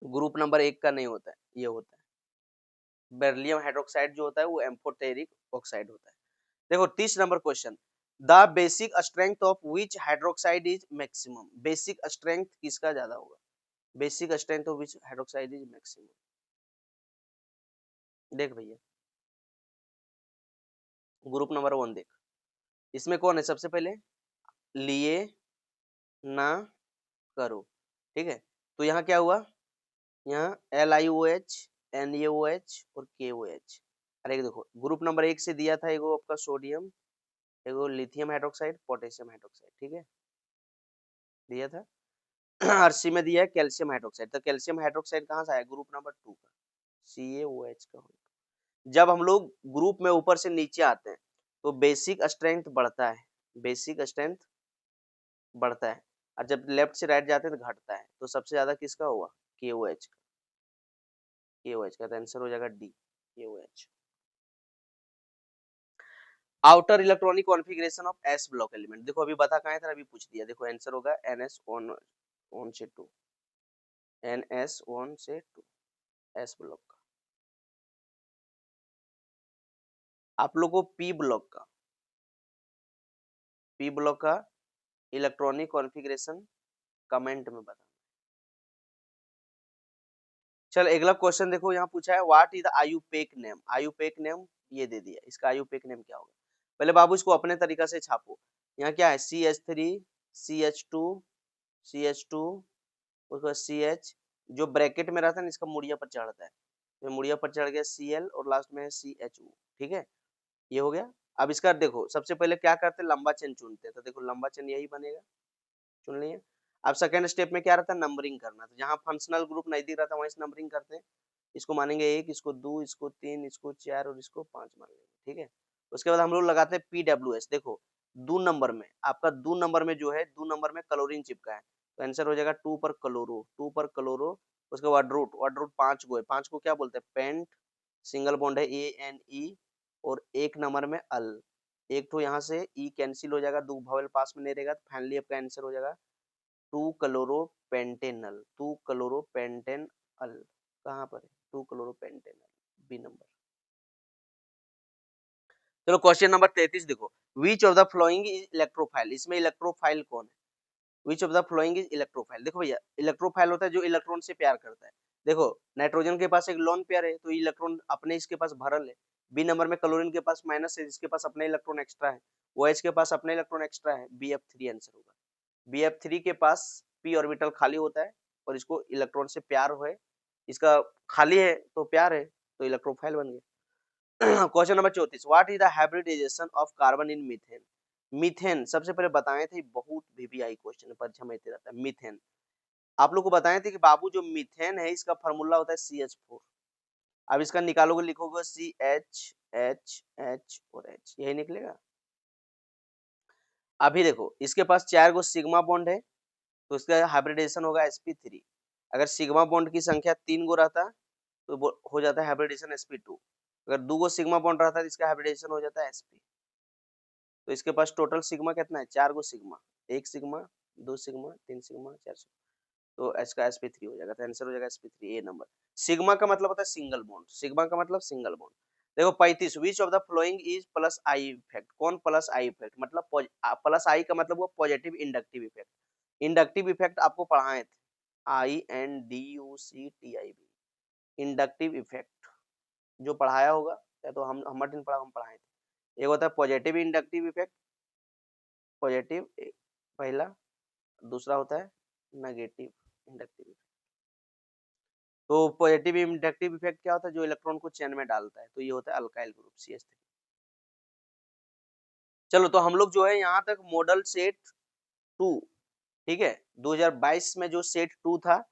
ग्रुप नंबर 1 का नहीं होता है, ये होता है बेरिलियम हाइड्रोक्साइड, जो होता है वो एम्फोटेरिक ऑक्साइड होता है। देखो 30 number question, the basic strength of which hydroxide is maximum, basic strength किसका ज्यादा होगा, basic strength of which hydroxide is maximum. देख भैया ग्रुप नंबर 1 देख, इसमें कौन है, सबसे पहले लिए ना करो, ठीक है, तो यहाँ क्या हुआ, यहाँ LiOH, NaOH और KOH। अरे देखो ग्रुप नंबर 1 से दिया था एगो आपका सोडियम, एगो लिथियम हाइड्रोक्साइड, पोटेशियम हाइड्रोक्साइड, ठीक है, दिया था। और सी में दिया है कैल्शियम हाइड्रोक्साइड, तो कैल्शियम हाइड्रोक्साइड कहाँ से आया, ग्रुप नंबर 2 का, CaOH का होगा। जब हम लोग ग्रुप में ऊपर से नीचे आते हैं तो बेसिक स्ट्रेंथ बढ़ता है, बेसिक स्ट्रेंथ बढ़ता है, और जब लेफ्ट से राइट जाते हैं तो घटता है, तो सबसे ज्यादा किसका हुआ, KOH का, KOH का, तो आंसर हो जाएगा D, KOH। Outer electronic configuration of S block element, देखो अभी बता कहाँ है था, अभी पूछ दिया, देखो आंसर होगा NS1 से 2, NS1 से 2 S ब्लॉक का। आप लोग को P ब्लॉक का इलेक्ट्रॉनिक कॉन्फ़िगरेशन कमेंट में बता। चल अगला क्वेश्चन देखो, यहाँ पूछा है what is the IUPAC name, IUPAC name ये दे दिया, इसका आयुपेक नेम क्या होगा, पहले बाबू इसको अपने तरीका से छापो। यहाँ क्या है, CH3 CH2 CH2, उसका CH, जो ब्रैकेट में रहता है ना इसका मुड़िया पर चढ़ता है, तो मुड़िया पर चढ़ गया Cl और लास्ट में है CHO, ठीक है, ये हो गया। अब इसका देखो सबसे पहले क्या करते हैं, लंबा चेन चुनते हैं, तो देखो लंबा चेन यही बनेगा, चुन लिए। अब सेकंड स्टेप में क्या रहता है, नंबरिंग करना, तो जहाँ फंक्शनल ग्रुप नजदीक रहता है वहीं से नंबरिंग करते हैं, इसको मानेंगे 1, इसको 2, इसको 3, इसको 4 और इसको 5 मान लेंगे, ठीक है। उसके बाद हम लोग लगाते हैं PWS, देखो 2 नंबर में आपका 2 नंबर में जो है 2 नंबर में क्लोरीन चिपका है, तो आंसर हो जाएगा 2 पर क्लोरो, 2 पर क्लोरो। उसके बाद वर्ड रूट 5 गो है, 5 को क्या बोलते हैं, पेंट, सिंगल बॉन्ड है ANE, और 1 नंबर में अल, एक तो यहाँ से ई कैंसिल हो जाएगा, 2 भवेल पास में नहीं रहेगा, तो फाइनली आपका आंसर हो जाएगा 2 क्लोरोपेंटेनल, 2 क्लोरोपेंटेनल, कहाँ पर है 2 क्लोरोपेंटेनल, बी नंबर। चलो क्वेश्चन नंबर 33 देखो, which of the following is electrophile, इसमें इलेक्ट्रोफाइल कौन है, which of the following is electrophile. देखो भैया इलेक्ट्रोफाइल होता है जो इलेक्ट्रॉन से प्यार करता है, देखो नाइट्रोजन के पास एक लोन पेयर है तो इलेक्ट्रॉन अपने इसके पास भरल है, बी नंबर में क्लोरीन के पास माइनस है, इसके पास अपने इलेक्ट्रॉन एक्स्ट्रा है, OH के पास अपने इलेक्ट्रॉन एक्स्ट्रा है, BF3 आंसर होगा। BF3 के पास p ऑर्बिटल खाली होता है और इसको इलेक्ट्रॉन से प्यार है, इसका खाली है तो प्यार है, तो इलेक्ट्रोफाइल बन गया। Question number 34, what is the hybridisation of carbon in methane? Methane सबसे पहले बताए थे, बहुत VVI क्वेश्चन परीक्षा में आते रहता है। मीथेन आप लोग को बताए थे कि बाबू जो मीथेन है इसका फार्मूला होता है CH4। अब इसका निकालोगे, लिखोगे CH और H, यही निकलेगा। अभी देखो इसके पास 4 गो सिग्मा बॉन्ड है, तो इसका हाइब्रिडाइजेशन होगा sp3। अगर सिग्मा बॉन्ड की संख्या 3 गो रहता तो हो जाता है हाइब्रिडाइजेशन sp2। अगर 2 गो सिग्मा बॉन्ड रहता है तो इसका हाइब्रिडाइजेशन हो जाता है sp। तो इसके पास टोटल सिग्मा कितना है? 4 गो sigma, 1 sigma, 2 sigma, 3 sigma, 4 sigma, तो एच का sp3 हो जाएगा। तो आंसर हो जाएगा sp3 ए नंबर। सिग्मा का मतलब होता है सिंगल बॉन्ड, सिग्मा का मतलब सिंगल बॉन्ड। देखो 35, विच of the following is plus I effect? कौन प्लस आई इफेक्ट? मतलब प्लस आई का मतलब वो positive inductive effect. Inductive effect आपको पढ़ाए थे, INDUCTIV, इंडक्टिव इफेक्ट जो पढ़ाया होगा, या तो हम पढ़ा, हम पढ़ाए थे। एक होता है पॉजिटिव इंडक्टिव इफेक्ट, पॉजिटिव पहला, दूसरा होता है नेगेटिव इंडक्टिव इफेक्ट। तो पॉजिटिव इंडक्टिव इफेक्ट क्या होता है? जो इलेक्ट्रॉन को चेन में डालता है, तो ये होता है अल्काइल ग्रुप CH3। चलो तो हम लोग जो है यहाँ तक मॉडल सेट 2, ठीक है, 2022 में जो सेट 2 था,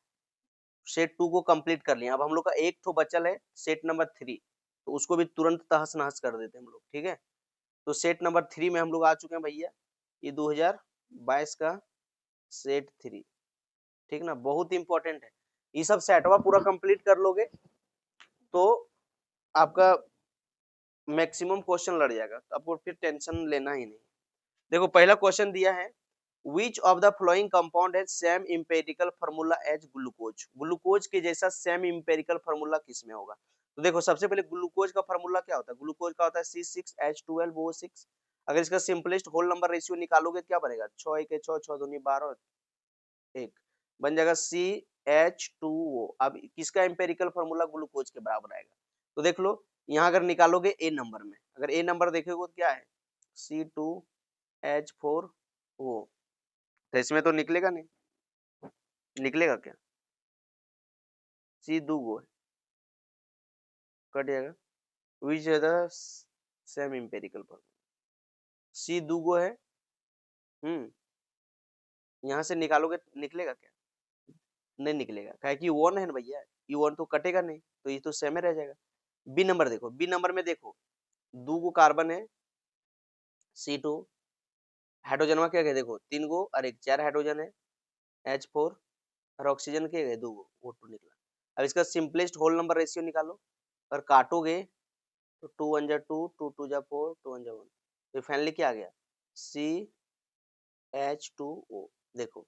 सेट 2 को कंप्लीट कर लिया। अब हम लोग का एक ठो बचल है सेट नंबर 3, तो उसको भी तुरंत तहस नहस कर देते हैं हम लोग, ठीक है। तो सेट नंबर 3 में हम लोग आ चुके हैं भैया, ये 2022 का सेट 3, ठीक ना, बहुत इंपॉर्टेंट है। ये सब सेटवा पूरा कंप्लीट कर लोगे तो आपका मैक्सिमम क्वेश्चन लड़ जाएगा, तो आपको फिर टेंशन लेना ही नहीं। देखो पहला क्वेश्चन दिया है, which of the following compound has same empirical formula as glucose? Glucose के जैसा सेम एम्पिरिकल फार्मूला किसमें होगा? तो देखो सबसे पहले ग्लूकोज का फार्मूला क्या होता है? ग्लूकोज का होता है C6H12O6। अगर इसका सिंपलेस्ट होल नंबर रेशियो निकालोगे क्या बनेगा? 6 1 6, 6 दूनी 12, 1 बन जाएगा CH2O। अब किसका एम्पिरिकल फार्मूला ग्लूकोज के बराबर आएगा? तो देख लो यहाँ अगर निकालोगे ए नंबर में, अगर ए नंबर देखोगे तो क्या है? C2H4O। तो इसमें तो निकलेगा नहीं, निकलेगा क्या? C दो गो है, कट जाएगा। विच है the same empirical formula? C दो गो है, यहाँ से निकालोगे निकलेगा क्या? नहीं निकलेगा, काहे कि वन है ना भैया, ये वन तो कटेगा नहीं, तो ये तो सेम ही रह जाएगा। बी नंबर देखो, बी नंबर में देखो दो गो कार्बन है C2, हाइड्रोजन क्या है? देखो 3 गो और एक 4 हाइड्रोजन है H4, और ऑक्सीजन के है 2 गो, O2 निकला। अब इसका सिंपलेस्ट होल नंबर रेशियो निकालो, और काटोगे तो 2 1 जा 2, 2 2 जा 4, 2 1 जा 1, तो फाइनली क्या आ गया? CH2O। देखो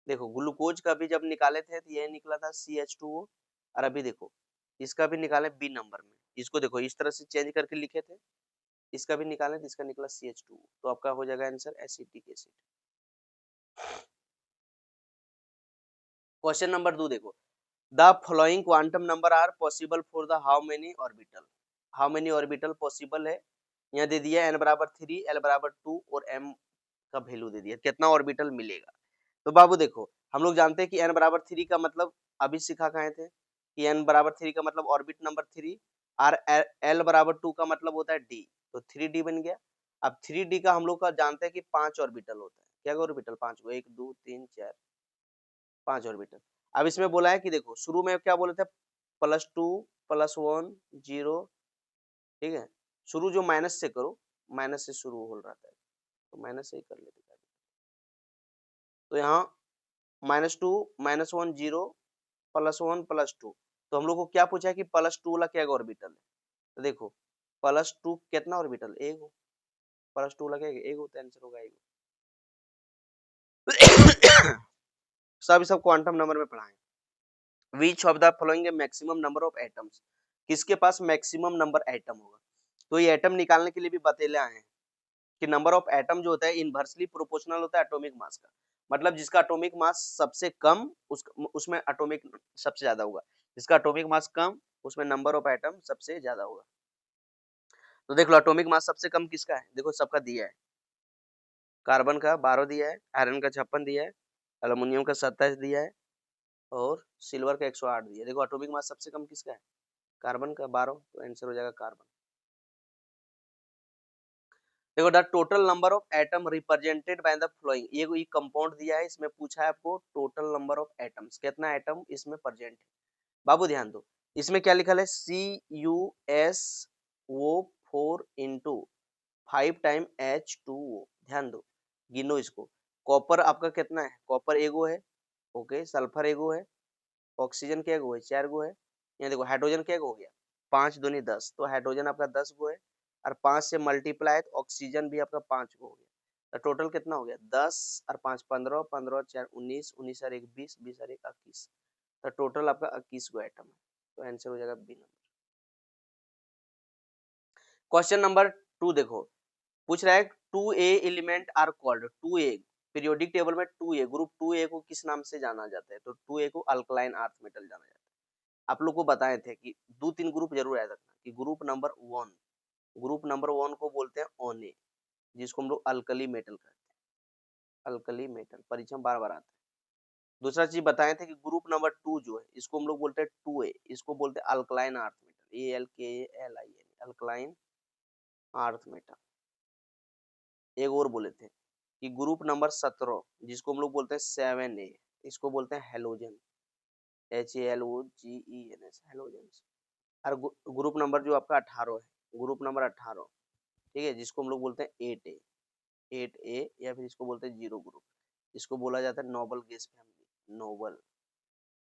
देखो ग्लूकोज का भी जब निकाले थे तो यही निकला था CH2O, और अभी देखो इसका भी निकाले बी नंबर में, इसको देखो इस तरह से चेंज करके लिखे थे, इसका भी निकाले तो इसका निकला CH2O, तो आपका हो जाएगा answer acetic acid. Question number 2 देखो, the following quantum number are possible for the how many orbital? How many orbital possible है? यहाँ दे दिया n बराबर 3, l बराबर 2 और m का वैल्यू दे दिया, कितना ऑर्बिटल मिलेगा। तो बाबू देखो हम लोग जानते हैं कि n बराबर 3 का मतलब अभी सिखा खाए थे कि n बराबर 3 का मतलब ऑर्बिट नंबर 3, और l बराबर 2 का मतलब होता है d, तो 3d बन गया। अब 3d का हम लोग का जानते हैं कि 5 ऑर्बिटल होता है, क्या ऑर्बिटल? 5 गो, 1 2 3 4, 5 ऑर्बिटल। अब इसमें बोला है कि देखो शुरू में क्या बोले थे? +2 +1 0, ठीक है। शुरू जो माइनस से करो, माइनस से शुरू हो रहा है, तो माइनस से ही कर लेते हैं। तो यहाँ -2 -1 0 +1 +2, तो हम लोग को क्या पूछा है कि +2 वाला क्या ऑर्बिटल है? तो देखो +2 कितना ऑर्बिटल? एक हो, +2 वाला क्या एक होता है, आंसर होगा एक। सब क्वांटम नंबर में पढ़ाएं। Which of the following maximum number of atoms? किसके पास मैक्सिमम नंबर एटम होगा? तो ये एटम निकालने के लिए भी बतेले आए हैं कि नंबर ऑफ एटम जो होता है इनवर्सली प्रोपोर्शनल होता है एटॉमिक मास का, मतलब जिसका एटॉमिक मास सबसे कम उसमें एटॉमिक सबसे ज्यादा होगा, जिसका एटॉमिक मास कम उसमें नंबर ऑफ एटम सबसे ज्यादा होगा। तो देख लो एटॉमिक मास सबसे कम किसका है, देखो सबका दिया है, कार्बन का 12 दिया है, आयरन का 56 दिया है, एल्युमिनियम का 27 दिया है और सिल्वर का 108 दिया है। देखो एटॉमिक मास सबसे कम किसका है? कार्बन का 12, तो आंसर हो जाएगा कार्बन। देखो the total number of atom represented by the flowing, ये कंपाउंड दिया है, इसमें पूछा है आपको टोटल नंबर ऑफ एटम्स, कितना एटम इसमें प्रेजेंट है। बाबू ध्यान दो, इसमें क्या लिखा है? CuSO4 into 5 time H2O। ध्यान दो, गिनो इसको। कॉपर आपका कितना है? कॉपर एगो है, ओके। सल्फर एगो है, ऑक्सीजन क्या गो है? 4 गो है। यहाँ देखो हाइड्रोजन क्या हो गया? 5 दूनी 10, तो हाइड्रोजन आपका 10 गो है और 5 से मल्टीप्लाई तो ऑक्सीजन भी आपका 5 गो हो गया। तो टोटल कितना हो गया? 10 और 5 15, 15 और 4 19, 19 और 1 20, 20 और 1 21। तो टोटल आपका 21 गो आइटम है, तो आंसर हो जाएगा बी नंबर। क्वेश्चन नंबर 2 देखो, पूछ रहा है 2A element are called, 2A periodic table में 2A ग्रुप 2A को किस नाम से जाना जाता है? तो 2A को अल्कलाइन अर्थ मेटल जाना जाता है। आप लोग को बताए थे कि 2-3 ग्रुप जरूर याद रखना कि ग्रुप नंबर 1 को बोलते हैं ओने, जिसको हम लोग अल्कली मेटल कहते हैं। अल्कली मेटल परीक्षा में बार बार आता है। दूसरा चीज बताए थे कि ग्रुप नंबर 2 जो है इसको हम लोग बोलते हैं 2A, इसको बोलते हैं alkaline earth metal, ALKALIN, alkaline earth metal. एक और बोले थे कि ग्रुप नंबर 17 जिसको हम लोग बोलते हैं 7A, इसको बोलते हैं हेलोजन, HALOGENS, हेलोजन। और ग्रुप नंबर जो आपका 18 है, ग्रुप नंबर 18, ठीक है, जिसको हम लोग बोलते हैं 8A या फिर इसको बोलते हैं जीरो ग्रुप, इसको बोला जाता है noble gas family, noble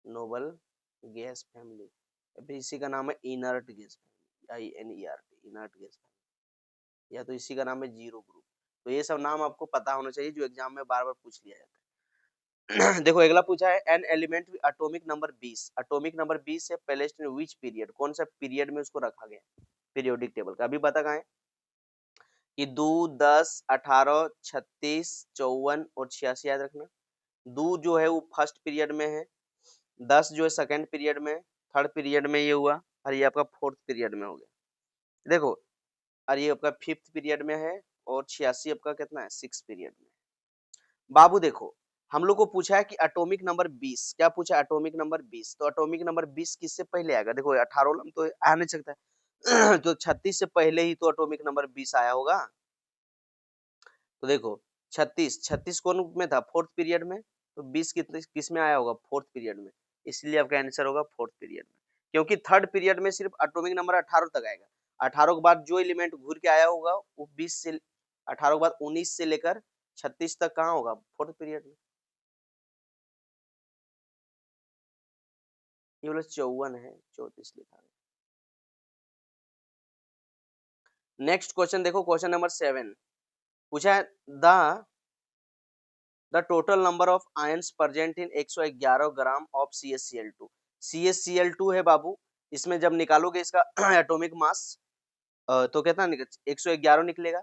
noble gas family. फिर इसी का नाम है inert gas family, INERT, inert gas family, या तो इसी का नाम है जीरो ग्रुप। तो ये सब नाम आपको पता होना चाहिए जो एग्जाम में बार बार पूछ लिया जाता है। देखो अगला पूछा है an element with atomic number 20, atomic number 20 से प्लेस्ड इन व्हिच पीरियड, कौन सा पीरियड में उसको रखा गया पीरियोडिक टेबल का? अभी बता कहाँ है कि 2 10 18 36 54 और 86 याद रखना। 2 जो है वो फर्स्ट पीरियड में है, 10 जो है सेकंड पीरियड में, थर्ड पीरियड में ये हुआ और ये आपका फोर्थ पीरियड में हो गया। देखो और ये आपका फिफ्थ पीरियड में है और 86 आपका कितना है? सिक्स पीरियड में। बाबू देखो हम लोग को पूछा है कि एटॉमिक नंबर 20, क्या पूछा? एटॉमिक नंबर 20, तो एटॉमिक नंबर 20 किससे पहले आएगा? देखो 18 तो आ नहीं सकता है। तो 36 से पहले ही तो एटॉमिक नंबर 20 आया होगा। तो देखो 36 कौन में था? फोर्थ पीरियड में, तो 20 किस में आया होगा? फोर्थ पीरियड में, इसलिए आपका आंसर होगा फोर्थ पीरियड में। क्योंकि थर्ड पीरियड में सिर्फ एटॉमिक नंबर 18 तक आएगा, 18 के बाद जो एलिमेंट घूर के आया होगा वो 20 से 18 के बाद 19 से लेकर 36 तक कहाँ होगा? फोर्थ पीरियड में। ये वाला 54 है, 34 लिखा है। नेक्स्ट क्वेश्चन देखो, क्वेश्चन नंबर 7 पूछा है the total number of ions present in 111 gram of CaCl2। CaCl2 है बाबू, इसमें जब निकालोगे इसका एटॉमिक मास तो कितना 111 निकलेगा।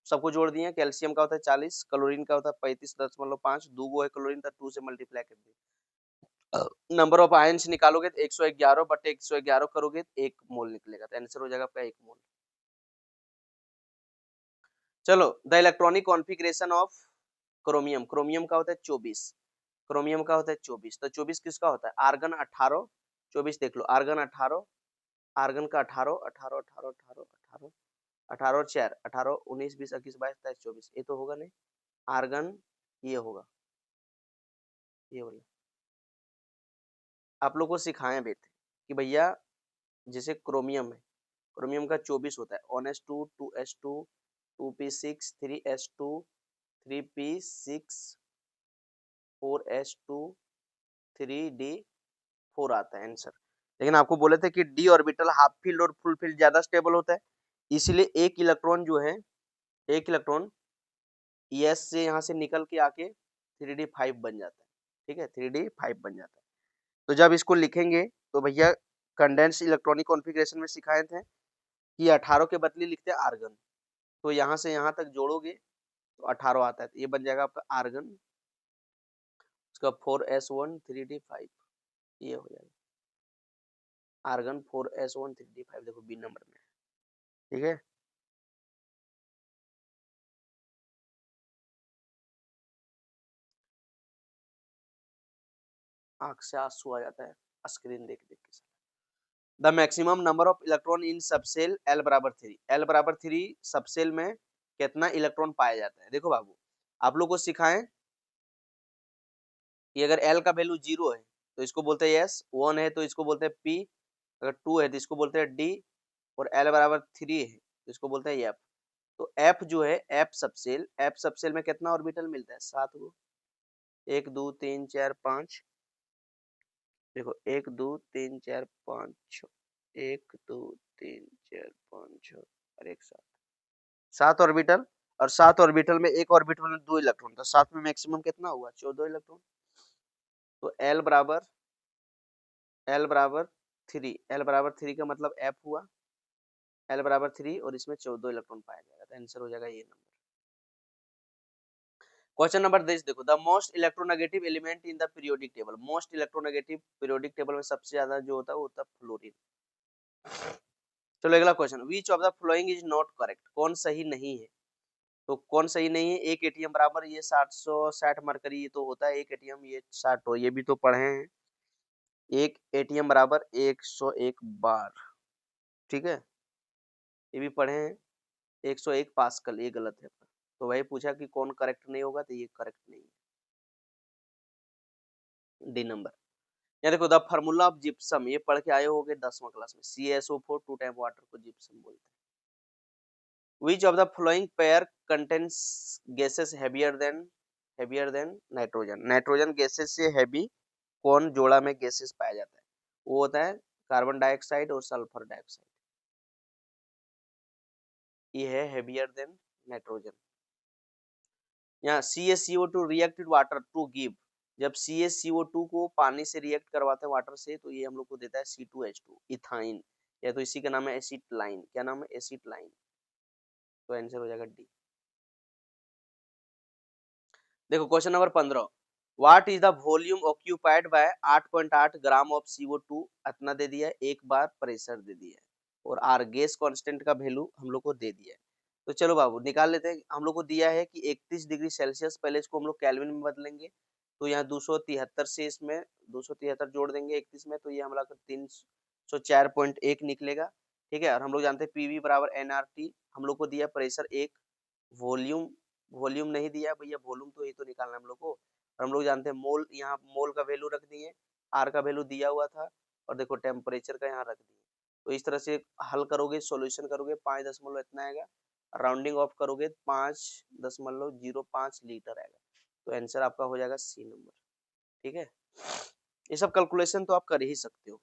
सबको जोड़ दिए, कैल्शियम का होता है 40, क्लोरीन का होता है 35.5, दो गो है क्लोरीन, तो 2 से मल्टीप्लाई कर दिए। नंबर ऑफ आयंस निकालोगे तो 111 बटे 111 करोगे तो 1 मोल निकलेगा, तो आंसर हो जाएगा आपका 1 मोल। चलो the electronic configuration of chromium, chromium का होता है 24, क्रोमियम का होता है 24, तो 24 किसका होता है? आर्गन 18, 24 देख लो, आर्गन 18, आर्गन का 18 18 18 18 18 18 और 4 18 19 20 21 22 23 24, ये तो होगा नहीं। आर्गन ये होगा, ये वाला आप लोग को सिखाए भी थे कि भैया जैसे क्रोमियम है, क्रोमियम का 24 होता है, 1s2 2s2 2p6 3s2 3p6 4s2 3d4 आता है आंसर। लेकिन आपको बोले थे कि डी ऑर्बिटल हाफ फील्ड और फुल फील्ड ज्यादा स्टेबल होता है, इसीलिए एक इलेक्ट्रॉन जो है, एक इलेक्ट्रॉन एस से यहाँ से निकल के आके 3d5 बन जाता है, ठीक है, 3d5 बन जाता है। तो जब इसको लिखेंगे तो भैया कंडेंस इलेक्ट्रॉनिक कॉन्फ़िगरेशन में सिखाए थे कि 18 के बदले लिखते हैं आर्गन, तो यहाँ से यहाँ तक जोड़ोगे तो 18 आता है, तो ये बन जाएगा आपका आर्गन, उसका 4s1 3d5, ये हो जाएगा आर्गन 4s1 3d5, देखो बी नंबर में, ठीक है। आंख से आंसू आ जाता है स्क्रीन देख देख के। The maximum number of electron in subshell L बराबर 3, एल बराबर 3 सबसेल में कितना इलेक्ट्रॉन पाया जाता है। देखो बाबू, आप लोग को सिखाएं कि अगर एल का वैल्यू 0 है तो इसको बोलते हैं एस, 1 है तो इसको बोलते हैं पी, अगर 2 है तो इसको बोलते हैं डी, और एल बराबर 3 है तो इसको बोलते हैं एफ। तो एफ जो है एफ सबसेल में कितना ऑर्बिटल मिलता है? 7 गो। 1 2 3 4 5, देखो 1 2 3 4 5 6, 1 2 3 4 5 6 और एक 7, 7 ऑर्बिटल। और 7 ऑर्बिटल में एक ऑर्बिटल में 2 इलेक्ट्रॉन, तो 7 में मैक्सिमम कितना हुआ? 14 इलेक्ट्रॉन। तो एल बराबर 3, एल बराबर 3 का मतलब एफ हुआ, एल बराबर 3 और इसमें 14 इलेक्ट्रॉन पाया जाएगा, तो आंसर हो जाएगा ये नंबर। क्वेश्चन नंबर 10 देखो, the most electronegative element in the periodic table, most electronegative periodic table में सबसे ज्यादा जो होता है वो होता है फ्लोरीन। चलो अगला question, which of the following is not correct, कौन सही नहीं है? तो कौन सही नहीं है? एक एटीएम बराबर ये 760 मरकरी तो होता है, एक एटीएम ये 60 हो, ये भी तो पढ़े हैं। एक एटीएम बराबर 101 बार, ठीक है, ये भी पढ़े हैं। 101 पास्कल, ये गलत है। तो वही पूछा कि कौन करेक्ट नहीं होगा, तो ये करेक्ट नहीं है, डी नंबर। या देखो, द फार्मूला ऑफ जिप्सम, ये पढ़ के आए होगे 10वीं क्लास में, CaSO4 2 टाइम वाटर को जिप्सम बोलते हैं। Which of the following pair contains gases heavier than nitrogen, nitrogen gases से हैवी कौन जोड़ा में गैसेस पाया जाता है? वो होता है कार्बन डाइऑक्साइड और सल्फर डाइऑक्साइड, ये है हेवियर देन नाइट्रोजन। यहाँ CaCO2 react with water to give, जब CaCO2 को पानी से रिएक्ट करवाते हैं वाटर से, तो ये हम लोग को देता है C2H2 इथाइन, या तो इसी का नाम है एसिटलाइन। क्या नाम है? एसिटलाइन। तो आंसर हो जाएगा डी। देखो question number 15, what is the volume occupied by 8.8 gram of CO2, इतना दे दिया है, एक बार प्रेशर दे दिया है, और आर गैस कांस्टेंट का वैल्यू हम लोग को दे दिया है। तो चलो बाबू निकाल लेते हैं। हम लोग को दिया है कि 31 डिग्री सेल्सियस, पहले इसको हम लोग केल्विन में बदलेंगे, तो यहाँ 273 से इसमें 273 जोड़ देंगे 31 में, तो ये हमारा 304.1 निकलेगा, ठीक है। और हम लोग जानते हैं पीवी बराबर nRT, हम लोग को दिया प्रेशर 1, वॉल्यूम, वॉल्यूम नहीं दिया भैया, वॉल्यूम तो ये तो निकालना है हम लोग को, और हम लोग जानते हैं मोल, यहाँ मोल का वैल्यू रख दिए, आर का वैल्यू दिया हुआ था, और देखो टेम्परेचर का यहाँ रख दिए। तो इस तरह से हल करोगे, सॉल्यूशन करोगे, 5 इतना आएगा, राउंडिंग ऑफ करोगे 5.05 लीटर आएगा, तो आंसर आपका हो जाएगा सी नंबर, ठीक है। ये सब कैलकुलेशन तो आप कर ही सकते हो।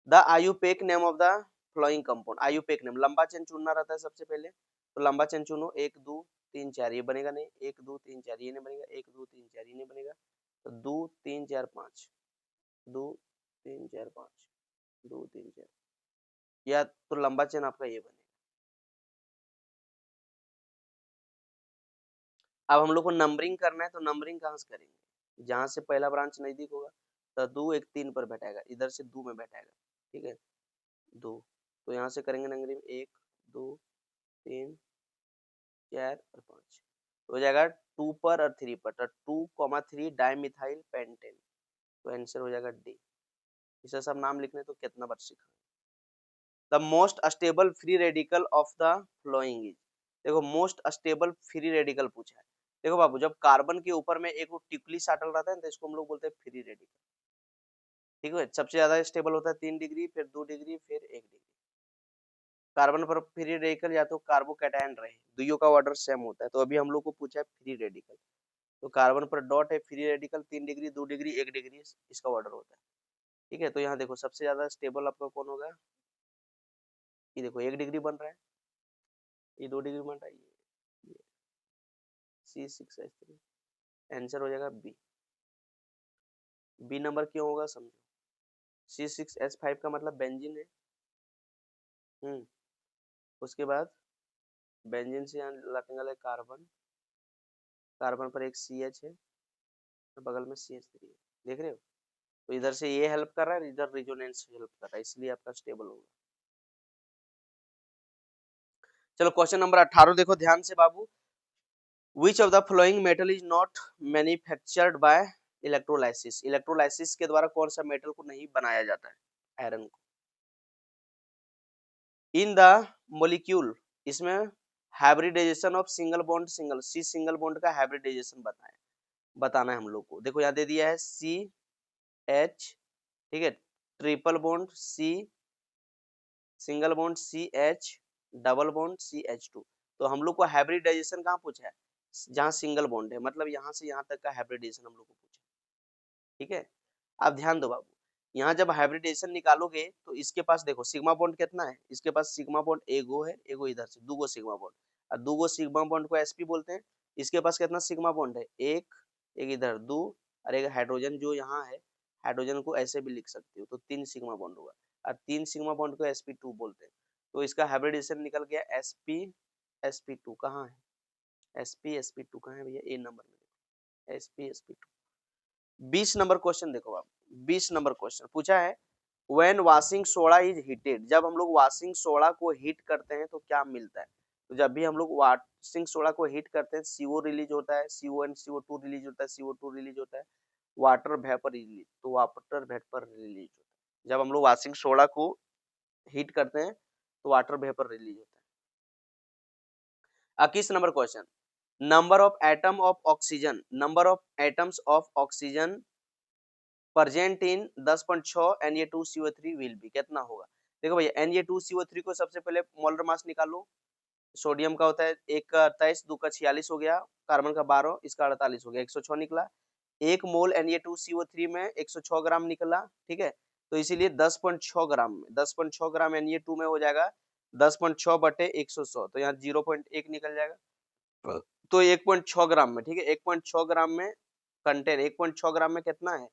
The IUPAC name of the following compound, IUPAC name, लंबा चेन चुनना रहता है सबसे पहले, तो लंबा चेन चुनो, 1 2 3 4, ये बनेगा नहीं, 1 2 3 4 ये नहीं बनेगा, 1 2 3 4 ये नहीं बनेगा, तो 2 3 4 5, 2 3 4 5, 2 3 4, या तो लंबा चेन आपका ये बनेगा। अब हम लोग को नंबरिंग करना है, तो नंबरिंग कहाँ से करेंगे? जहां से पहला ब्रांच नजदीक होगा, तो 2 1 3 पर बैठाएगा, इधर से 2 में बैठाएगा, ठीक है, 2, तो यहाँ से करेंगे नंबरिंग 1 2 3 4 और 5, तो हो जाएगा 2 पर और 3 पर, तो 2,3 डाइमिथाइल पेंटेन, तो आंसर हो जाएगा डी। इसे सब नाम लिखने तो कितना बार सीखा। The most stable free radical of the following is, देखो मोस्ट स्टेबल फ्री रेडिकल पूछा है। देखो बाबू, जब कार्बन के ऊपर में एक टिकुली साटल रहता है तो इसको हम लोग बोलते हैं फ्री रेडिकल, ठीक है। सबसे ज्यादा स्टेबल होता है 3 डिग्री, फिर 2 डिग्री, फिर 1 डिग्री। कार्बन पर फ्री रेडिकल या तो कार्बोकैटायन रहे, दोनों का ऑर्डर सेम होता है, तो अभी हम लोग को पूछा है फ्री रेडिकल, तो कार्बन पर डॉट है, free radical 3 degree 2 degree 1 degree इसका ऑर्डर होता है, ठीक है। तो यहाँ देखो सबसे ज्यादा स्टेबल आपका कौन होगा, ये देखो 1 डिग्री बन रहा है, ये 2 डिग्री बन रहा है, ये C6H3, आंसर हो जाएगा बी। बी नंबर क्यों होगा समझो, C6H5 का मतलब बेंजीन है, उसके बाद बेंजीन से यहाँ लगने वाला कार्बन, कार्बन पर एक CH है, बगल में CH3 है, देख रहे हो, तो इधर से ये हेल्प कर रहा है, इधर रेजोनेंस हेल्प कर रहा है, इसलिए आपका स्टेबल होगा। चलो क्वेश्चन नंबर 18 देखो ध्यान से बाबू, which of the following metal is not manufactured by electrolysis. Electrolysis के द्वारा कौन सा मेटल को नहीं बनाया जाता है? आयरन को। इन द मोलिक्यूल, इसमें hybridisation of single bond single, C single bond का हाइब्रिडाइजेशन बताना है हम लोग को। देखो यहाँ दे दिया है सी एच, ठीक है, triple bond C, single bond C H, double bond C H two. तो हम लोग को हाइब्रिडाइजेशन कहाँ पूछा है? जहाँ सिंगल बॉन्ड है, मतलब यहाँ से यहाँ तक का हाइब्रिडाइजेशन हम लोग को पूछा है, ठीक है। आप ध्यान दो बाबू, यहाँ जब हाइब्रिडाइजेशन निकालोगे तो इसके पास देखो सिग्मा बॉन्ड कितना है, इसके पास सिग्मा बॉन्ड एगो है, एगो इधर से, दूगो सिग्मा बॉन्ड, और दूगो सिग्मा बॉन्ड को sp बोलते हैं। इसके पास कितना सिग्मा बॉन्ड है? एक, एक इधर दो, और एक हाइड्रोजन जो यहाँ है, हाइड्रोजन को ऐसे भी लिख सकते हो, तो 3 सिग्मा बॉन्ड होगा, और 3 सिग्मा बॉन्ड को sp2 बोलते हैं। तो इसका हाइब्रिडाइजेशन निकल गया sp sp2। कहाँ है sp sp2? कहाँ है भैया? ए नंबर में sp sp2। 20 नंबर क्वेश्चन देखो आप, 20 नंबर क्वेश्चन पूछा है when washing soda is heated, जब हम लोग वॉशिंग सोडा को हीट करते हैं तो क्या मिलता है? तो जब भी हम लोग वॉशिंग सोडा को हीट करते हैं CO रिलीज होता है, CO एंड CO2 रिलीज होता है, CO2 रिलीज होता है, वाटर वेपर रिलीज, तो वाटर वेपर रिलीज होता है। जब हम लोग वॉशिंग सोडा को हीट करते हैं तो वाटर वेपर रिलीज होता है। 21 number question, number of atom of oxygen, number of atoms of oxygen present in 10.6 Na2CO3 will be, कितना होगा? देखो भैया Na2CO3 को सबसे पहले मोलर मास निकालो। सोडियम का होता है 1 का 28, 2 का 46 हो गया, कार्बन का 12, इसका 48 हो गया, 106 निकला। 1 मोल Na2CO3 में 106 ग्राम निकला, ठीक है। तो इसीलिए 10.6 ग्राम में, 10.6 ग्राम Na2 में हो जाएगा 10.6 बटे 100, तो यहाँ 0.1 निकल जाएगा, तो 1.6 ग्राम में, ठीक है, 1.6 ग्राम में कंटेन, 1.6 ग्राम में कितना है?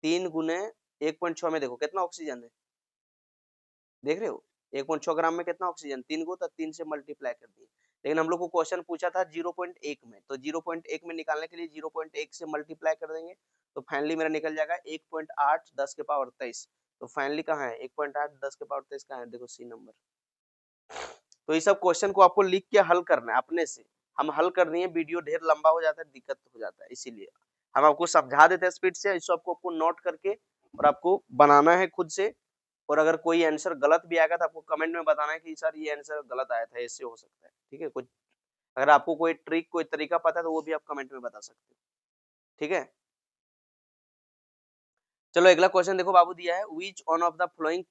3 गुने 1.6 में देखो कितना ऑक्सीजन है, देख रहे हो? 1.6 ग्राम में कितना ऑक्सीजन? 3 को, तो 3 से मल्टीप्लाई कर दिए। लेकिन हम लोग को क्वेश्चन पूछा था 0.1 में, तो 0.1 में निकालने के लिए 0.1 से मल्टीप्लाई कर देंगे, तो फाइनली मेरा निकल जाएगा 1.8 10 के पावर 23। तो फाइनली कहाँ है 1.8 10 के पावर 23? कहाँ है? देखो सी नंबर। तो ये सब क्वेश्चन को आपको लिख के हल करना है अपने से, हम हल कर रही है, वीडियो ढेर लंबा हो जाता है, दिक्कत हो जाता है, इसीलिए हम आपको समझा देते हैं स्पीड से, इस सबको आपको नोट करके और आपको बनाना है खुद से। और अगर कोई आंसर गलत भी आएगा तो आपको कमेंट में बताना है कि सर ये आंसर गलत आया था, ऐसे हो सकता है, ठीक है। कुछ अगर आपको कोई ट्रिक कोई तरीका पता है तो वो भी आप कमेंट में बता सकते हो, ठीक है। चलो अगला क्वेश्चन देखो बाबू, दिया है which one of the flowing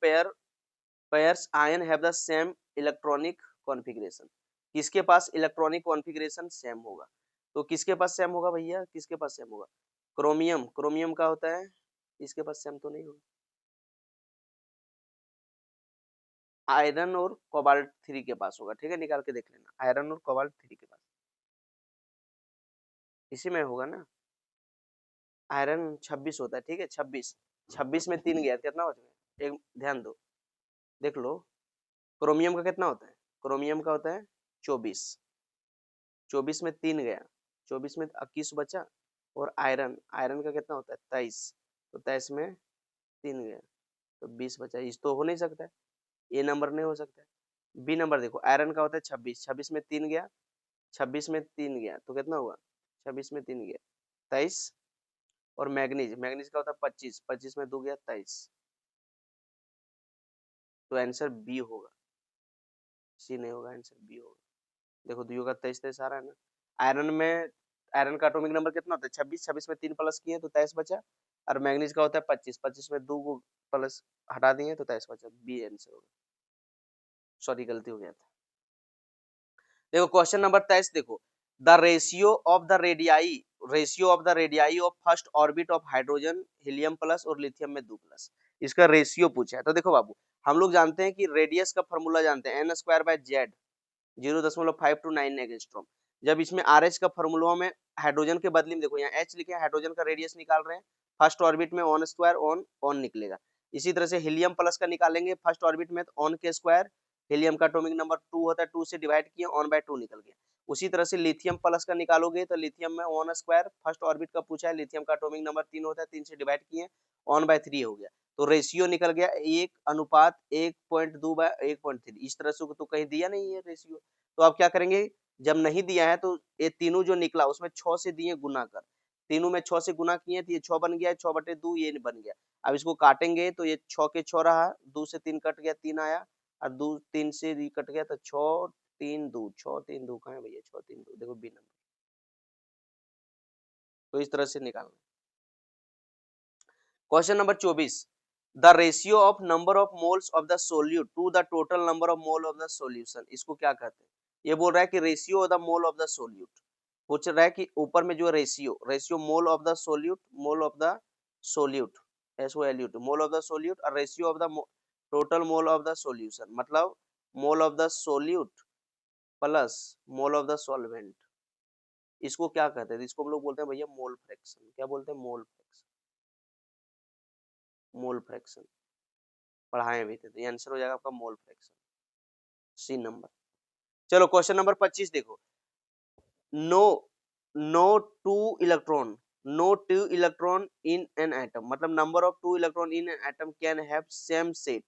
pairs ion have the same electronic configuration, किसके पास इलेक्ट्रॉनिक कॉन्फ़िगरेशन सेम होगा? तो किसके पास सेम होगा भैया? किसके पास सेम होगा? क्रोमियम, क्रोमियम का होता है, इसके पास सेम तो नहीं होगा। आयरन और कोबाल्ट 3 के पास होगा, ठीक है, निकाल के देख लेना, आयरन और कोबाल्ट 3 के पास, इसी में होगा ना। आयरन 26 होता है, ठीक है, 26, 26 में 3 गया, कितना हो जाएगा? एक ध्यान दो, देख लो। क्रोमियम का कितना होता है? क्रोमियम का होता है 24, 24 में 3 गया, 24 में 21 बचा। और आयरन, आयरन का कितना होता है? 23, तो 23 में 3 गया, तो 20 बचा। इस तो हो नहीं सकता है, ए नंबर नहीं हो सकता है। बी नंबर देखो, आयरन का होता है 26, 26 में 3 गया, 26 में 3 गया, तो कितना हुआ? 26 में 3 गया 23। और मैग्नीज, मैग्नीज का होता है 25, 25 में 2 गया 23, तो आंसर बी होगा, सी नहीं होगा, आंसर बी होगा। देखो दुइयों का 23 23 आ रहा है ना। आयरन में, आयरन का एटॉमिक नंबर कितना होता है? 26, 26 में 3 प्लस किए तो 23 बचा। और मैग्नीज का होता है 25, 25 में 2 को प्लस हटा दिए तो 23 बचा, बी आंसर होगा। सॉरी गलती हो गया था। देखो क्वेश्चन नंबर 23 देखो, the ratio of the radii, ratio of the radii of first orbit of hydrogen helium plus और लिथियम में 2 प्लस, इसका रेशियो पूछा है। तो देखो बाबू, हम लोग जानते हैं कि रेडियस का फॉर्मूला जानते हैं, n square by Z, 0.529 angstrom. जब इसमें RH का फॉर्मूला में हाइड्रोजन के बदले में देखो यहाँ H लिखे हैं, हाइड्रोजन का रेडियस निकाल रहे हैं, फर्स्ट ऑर्बिट में ऑन स्क्वायर ऑन ऑन निकलेगा। इसी तरह से हीलियम प्लस का निकालेंगे फर्स्ट ऑर्बिट में, तो ऑन के स्क्वायर, हीलियम का एटॉमिक नंबर 2 होता है, 2 से डिवाइड किए ऑन बाय 2 निकल गया। उसी तरह से लिथियम प्लस का निकालोगे तो लिथियम में ऑन स्क्वायर, फर्स्ट ऑर्बिट का पूछा है, लिथियम का एटॉमिक नंबर 3 होता है, 3 से डिवाइड किए ऑन बाय 3 हो गया। तो रेशियो निकल गया 1:1.2/1.3। इस तरह से तो कहीं दिया नहीं है रेशियो, तो आप क्या करेंगे, जब नहीं दिया है तो ये तीनों जो निकला उसमें 6 से दिए गुना कर, तीनों में 6 से गुना किए तो ये 6 बन गया, 6/2 ये बन गया। अब इसको काटेंगे तो ये 6 के 6 रहा, 2 से 3 कट गया, 3 आया, और 2 3 से ये कट गया तो 6 3 2, 6 3 2 कहाँ है भैया, 6 3 2 देखो बी नंबर। तो इस तरह से निकालना। Question number 24, the ratio of number of moles of the solute to the total number of mole of the solution, इसको क्या कहते हैं? ये बोल रहा है कि ratio of the mole of the solute, पूछ रहा है कि ऊपर में जो ratio mole of the solute, mole of the solute, SOLUT, mole of the solute, और ratio of the total mole of the solution, मतलब मोल of the solute plus mole of the solvent, इसको क्या कहते हैं? इसको हम लोग बोलते हैं भैया मोल फ्रैक्शन। क्या बोलते हैं? Mole fraction. मोल फ्रैक्शन पढ़ाए भी थे, तो ये आंसर हो जाएगा आपका मोल फ्रैक्शन, सी नंबर। चलो क्वेश्चन नंबर 25 देखो, no no two electron no two electron in an atom, मतलब number of two electron in an atom can have same set.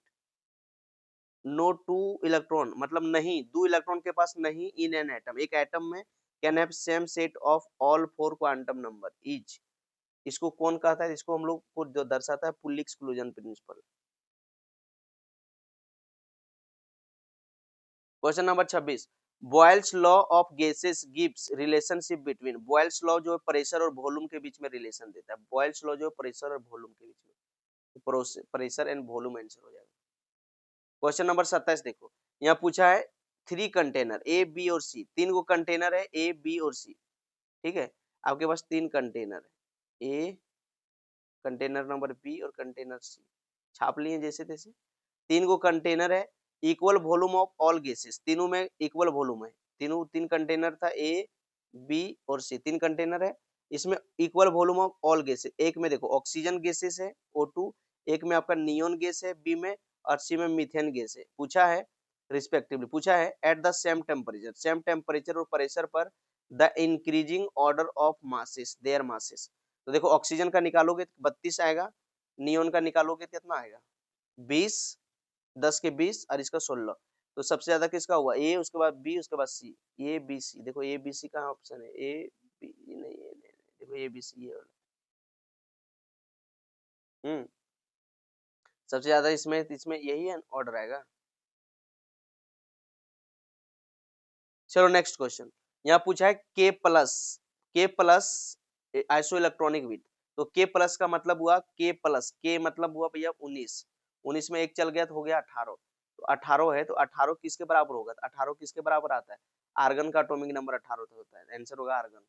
No two electron मतलब नहीं, दो electron के पास नहीं in an atom, एक एटम में can have same set of all 4 quantum number each, इसको कौन कहता है? इसको हम लोग को जो दर्शाता है pulley exclusion principle. Question number 26, Boyle's law of gases gives relationship between, Boyle's law जो है प्रेशर और वॉल्यूम के बीच में रिलेशन देता है, बॉयल्स लॉ जो है प्रेशर और वॉल्यूम के बीच में, प्रेशर एंड वॉल्यूम आंसर हो जाएगा। क्वेश्चन नंबर 27 देखो, यहाँ पूछा है 3 कंटेनर ए बी और सी, 3 को कंटेनर है ए बी और सी, ठीक है, आपके पास 3 कंटेनर है, ए कंटेनर नंबर बी और कंटेनर सी, छाप लिए जैसे तैसे। 3 को कंटेनर है, equal volume of all gases, तीनों में इक्वल वॉल्यूम है, तीन कंटेनर था ए बी और सी, 3 कंटेनर है, इसमें equal volume of all gases, एक में देखो ऑक्सीजन गैसेस है O2, एक में आपका नियोन गैस है बी में, और सी में मीथेन गैस है। पूछा है रिस्पेक्टिवली, पूछा है एट द सेम टेम्परेचर और प्रेशर पर the increasing order of masses there masses, तो देखो ऑक्सीजन का निकालोगे तो 32 आएगा, नियोन का निकालोगे तो कितना आएगा 20, 10 के 20 और इसका 16, तो सबसे ज्यादा किसका हुआ ए, उसके बाद बी, उसके बाद सी, ए बी सी, देखो ए बी सी कहाँ ऑप्शन है, ए बी नहीं, देखो ए बी सी ये वाला, सबसे ज्यादा इसमें इसमें यही है ऑर्डर आएगा। चलो नेक्स्ट क्वेश्चन, यहाँ पूछा है के प्लस आइसो इलेक्ट्रॉनिक विथ, तो के प्लस का मतलब हुआ के मतलब हुआ भैया 19, 19 में एक चल गया तो हो गया 18, तो 18 है, तो 18 किसके बराबर होगा? तो 18 किसके बराबर आता है? आर्गन का एटॉमिक नंबर 18 होता है, आंसर होगा आर्गन।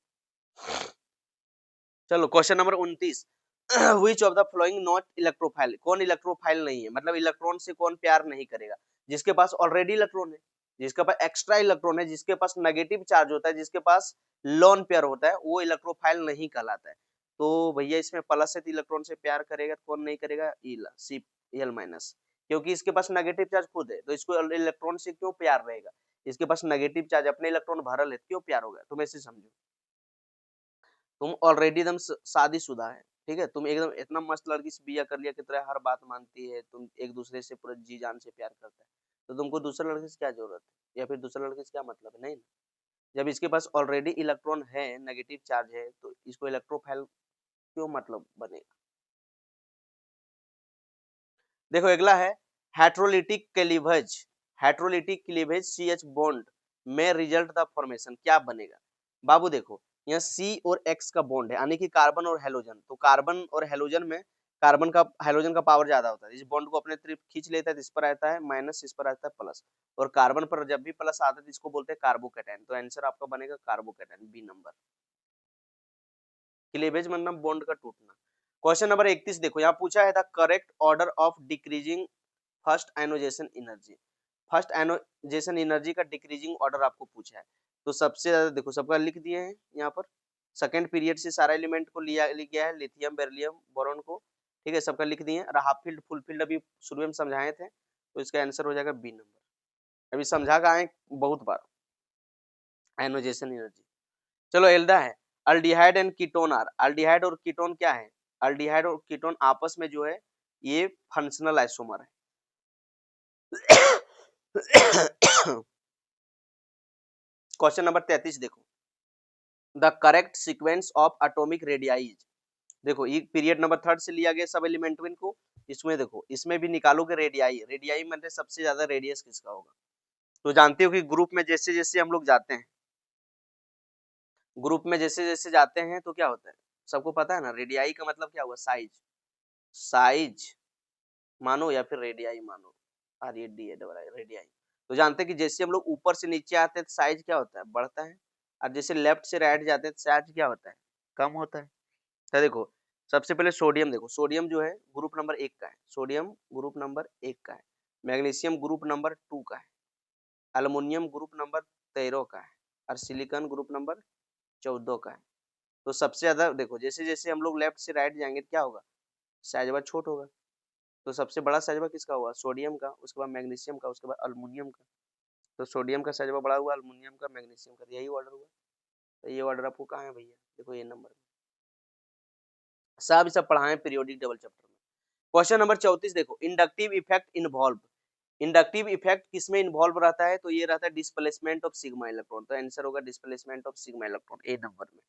चलो question number 29, which of the following not electrophile, कौन इलेक्ट्रोफाइल नहीं है, मतलब इलेक्ट्रॉन से कौन प्यार नहीं करेगा? जिसके पास ऑलरेडी इलेक्ट्रॉन है, जिसके पास एक्स्ट्रा इलेक्ट्रॉन है, जिसके पास नेगेटिव चार्ज होता है, जिसके पास लोन पेयर होता है, वो इलेक्ट्रोफाइल नहीं कहलाता है। तो भैया इसमें प्लस से इलेक्ट्रॉन से प्यार करेगा, कौन नहीं करेगा? सी एल माइनस, क्योंकि इसके पास नेगेटिव चार्ज खुद है, तो इसको इलेक्ट्रॉन से क्यों प्यार रहेगा? इसके पास नेगेटिव चार्ज, अपने इलेक्ट्रॉन भरल है, क्यों प्यार होगा? तुम ऐसे समझो, तुम ऑलरेडी एकदम शादीशुदा है, ठीक है, तुम एकदम इतना मस्त लड़की से बिया कर लिया कि तेरा हर बात मानती है, तुम एक दूसरे से पूरा जी जान से प्यार करता है, तो तुमको दूसरे लड़के से क्या जरूरत है, या फिर दूसरे लड़के से क्या मतलब है? नहीं ना। जब इसके पास ऑलरेडी इलेक्ट्रॉन है, नेगेटिव चार्ज है, तो इसको इलेक्ट्रोफाइल क्यों मतलब बनेगा? देखो अगला है heterolytic cleavage C H bond में रिजल्ट द फॉर्मेशन, क्या बनेगा बाबू? देखो यहाँ सी और एक्स का बॉन्ड है, यानी कि कार्बन और हेलोजन, तो कार्बन और हेलोजन में हेलोजन का पावर ज्यादा होता है, इस बॉन्ड को अपने तरफ खींच लेता है, तो इस पर आता है माइनस, इस पर आता है प्लस, और कार्बन पर जब भी प्लस आता है तो इसको बोलते हैं कार्बोकैटायन, तो आंसर आपका बनेगा कार्बोकैटायन, बी नंबर। क्लीवेज मतलब बॉन्ड का टूटना। क्वेश्चन नंबर 31 देखो, यहाँ पूछा है the correct order of decreasing first ionization energy, first ionization energy का डिक्रीजिंग ऑर्डर आपको पूछा है, तो सबसे ज्यादा देखो सबका लिख दिए हैं यहाँ पर, सेकंड पीरियड से सारा एलिमेंट को लिया गया है, लिथियम बेरिलियम बोरॉन को, ठीक है, सबका लिख दिए, और हाफ फील्ड फुल फील्ड अभी शुरू में समझाए थे, तो इसका आंसर हो जाएगा बी नंबर, अभी समझा का आए बहुत बार आयनोजेशन एनर्जी। चलो एल्डा है, aldehyde and ketone are, aldehyde और कीटोन क्या है? अल्डिहाइड और कीटोन आपस में जो है ये फंक्शनल आइसोमर है। क्वेश्चन नंबर 33 देखो, the correct sequence of atomic radii. देखो ये पीरियड नंबर 3 से लिया गया सब एलिमेंट को। इसमें देखो इसमें भी निकालोगे रेडियाई, रेडियाई मतलब सबसे ज्यादा रेडियस किसका होगा। तो जानते हो कि ग्रुप में जैसे जैसे हम लोग जाते हैं, ग्रुप में जैसे जैसे जाते हैं तो क्या होता है, सबको पता है ना, रेडियाई का मतलब क्या हुआ, साइज, साइज मानो या फिर रेडियाई मानो, रेडियाई। तो जानते हैं कि जैसे हम लोग ऊपर से नीचे आते हैं तो साइज क्या होता है, बढ़ता है, और जैसे लेफ्ट से राइट जाते हैं तो साइज क्या होता है, कम होता है। तो देखो सबसे पहले सोडियम, देखो सोडियम जो है ग्रुप नंबर 1 का है, सोडियम ग्रुप नंबर 1 का है, मैग्नीशियम ग्रुप नंबर 2 का है, एल्युमिनियम ग्रुप नंबर 13 का है, और सिलिकॉन ग्रुप नंबर 14 का है। तो सबसे ज्यादा देखो जैसे जैसे हम लोग लेफ्ट से राइट जाएंगे तो क्या होगा, साइजवा छोट होगा। तो सबसे बड़ा साइजवा किसका हुआ, सोडियम का, उसके बाद मैग्नीशियम का, उसके बाद एल्युमिनियम का। तो सोडियम का साइजवा बड़ा हुआ, एल्युमिनियम का, मैग्नीशियम का, यही ऑर्डर हुआ। तो ये ऑर्डर आपको कहाँ है भैया, देखो ये नंबर सब पढ़ाए पीरियोडिक टेबल चैप्टर में। क्वेश्चन नंबर 34 देखो, inductive effect involve, inductive effect किसमें इन्वॉल्व रहता है, तो ये रहता है डिस्प्लेसमेंट ऑफ सिग्मा इलेक्ट्रॉन। तो आंसर होगा displacement of sigma electron, A number में।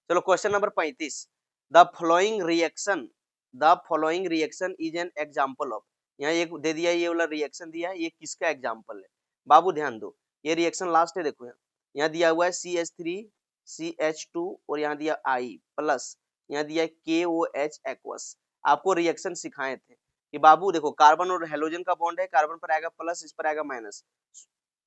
चलो question number 35, the following reaction, the following reaction is an example of, यहाँ एक दे दिया, ये वाला रिएक्शन दिया है, ये किसका एग्जांपल है बाबू, ध्यान दो, ये रिएक्शन लास्ट है, देखो यहाँ दिया हुआ है CH3 CH2 और यहाँ दिया I प्लस, यहाँ दिया है KOH एक्वस। आपको रिएक्शन सिखाए थे कि बाबू देखो कार्बन और हेलोजन का बॉन्ड है, कार्बन पर आएगा प्लस, इस पर आएगा माइनस,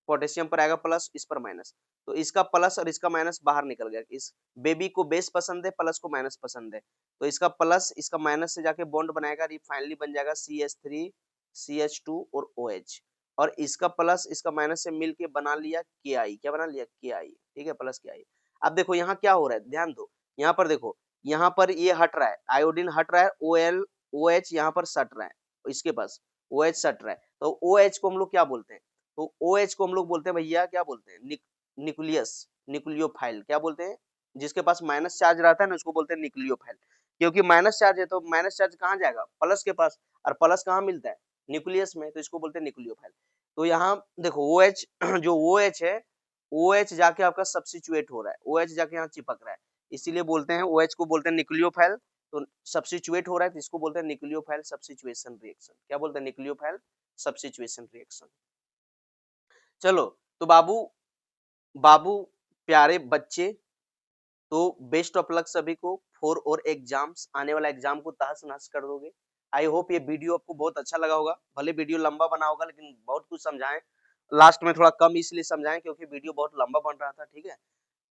पोटेशियम पर आएगा प्लस, इस पर माइनस, तो इसका प्लस और इसका माइनस बाहर निकल गया। इस बेबी को बेस पसंद है, प्लस को माइनस पसंद है, तो इसका प्लस इसका माइनस से जाके बॉन्ड बनाएगा, ये फाइनली बन जाएगा CH3 CH2 और OH, और इसका प्लस इसका माइनस से मिलके बना लिया KI, क्या बना लिया KI, ठीक है, प्लस KI। अब देखो यहाँ क्या हो रहा है, ध्यान दो, यहाँ पर देखो, यहाँ पर ये हट रहा है, आयोडीन हट रहा है, OH यहाँ पर सट रहा है, इसके पास OH सट रहा है, तो OH को हम लोग क्या बोलते हैं, तो OH को हम लोग बोलते हैं भैया, क्या बोलते हैं, न्यूक्लियस, न्यूक्लियोफाइल, क्या बोलते हैं, जिसके पास माइनस चार्ज रहता है ना उसको बोलते हैं न्यूक्लियोफाइल, क्योंकि माइनस चार्ज है तो माइनस चार्ज कहाँ जाएगा, प्लस के पास, और प्लस कहाँ मिलता है, न्यूक्लियस में, तो इसको बोलते हैं न्यूक्लियोफाइल। तो यहाँ देखो OH जो OH है, OH जाके आपका सब्स्टिट्यूट हो रहा है, OH जाके यहाँ चिपक रहा है, इसीलिए बोलते हैं OH को बोलते हैं न्यूक्लियोफाइल। तो सब्स्टिट्यूट हो रहा है तो इसको बोलते हैं न्यूक्लियोफाइल सब्स्टिट्यूशन रिएक्शन, क्या बोलते हैं, न्यूक्लियोफाइल सब्स्टिट्यूशन रिएक्शन। चलो तो बाबू बाबू प्यारे बच्चे, तो बेस्ट ऑफ लक सभी को फॉर और एग्जाम्स, आने वाला एग्जाम को तहस नहस कर दोगे। आई होप ये वीडियो आपको बहुत अच्छा लगा होगा, भले वीडियो लंबा बना होगा लेकिन बहुत कुछ समझाएं, लास्ट में थोड़ा कम इसलिए समझाएं क्योंकि वीडियो बहुत लंबा बन रहा था, ठीक है।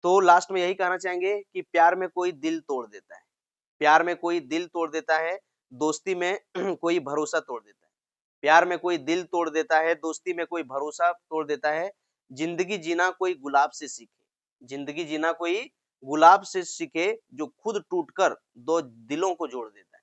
तो लास्ट में यही कहना चाहेंगे कि प्यार में कोई दिल तोड़ देता है, प्यार में कोई दिल तोड़ देता है, दोस्ती में कोई भरोसा तोड़ देता है, प्यार में कोई दिल तोड़ देता है, दोस्ती में कोई भरोसा तोड़ देता है, जिंदगी जीना कोई गुलाब से सीखे, जिंदगी जीना कोई गुलाब से सीखे, जो खुद टूटकर दो दिलों को जोड़ देता है।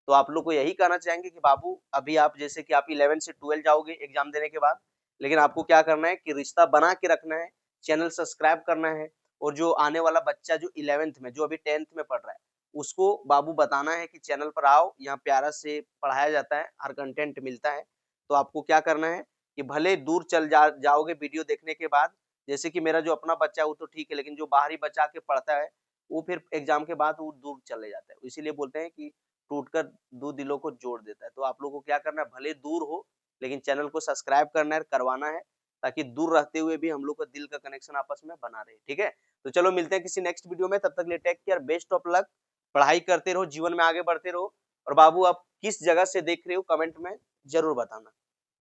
तो आप लोग को यही कहना चाहेंगे कि बाबू अभी आप जैसे कि आप 11 से 12 जाओगे एग्जाम देने के बाद, लेकिन आपको क्या करना है कि रिश्ता बना के रखना है, चैनल सब्सक्राइब करना है, और जो आने वाला बच्चा जो 11th में, जो अभी 10th में पढ़ रहा है, उसको बाबू बताना है कि चैनल पर आओ, यहाँ प्यारा से पढ़ाया जाता है, हर कंटेंट मिलता है। तो आपको क्या करना है कि भले दूर चल जाओगे वीडियो देखने के बाद, जैसे कि मेरा जो अपना बच्चा है वो तो ठीक है, लेकिन जो बाहरी बच्चा के पढ़ता है वो फिर एग्जाम के बाद वो दूर चले जाता है, इसीलिए बोलते हैं कि टूटकर दो दिलों को जोड़ देता है। तो आप लोगों को क्या करना है, भले दूर हो लेकिन चैनल को सब्सक्राइब करना है, करवाना है, ताकि दूर रहते हुए भी हम लोग का दिल का कनेक्शन आपस में बना रहे, ठीक है। तो चलो मिलते हैं किसी नेक्स्ट वीडियो में, तब तक लिए take care, best of luck, पढ़ाई करते रहो, जीवन में आगे बढ़ते रहो, और बाबू आप किस जगह से देख रहे हो कमेंट में जरूर बताना।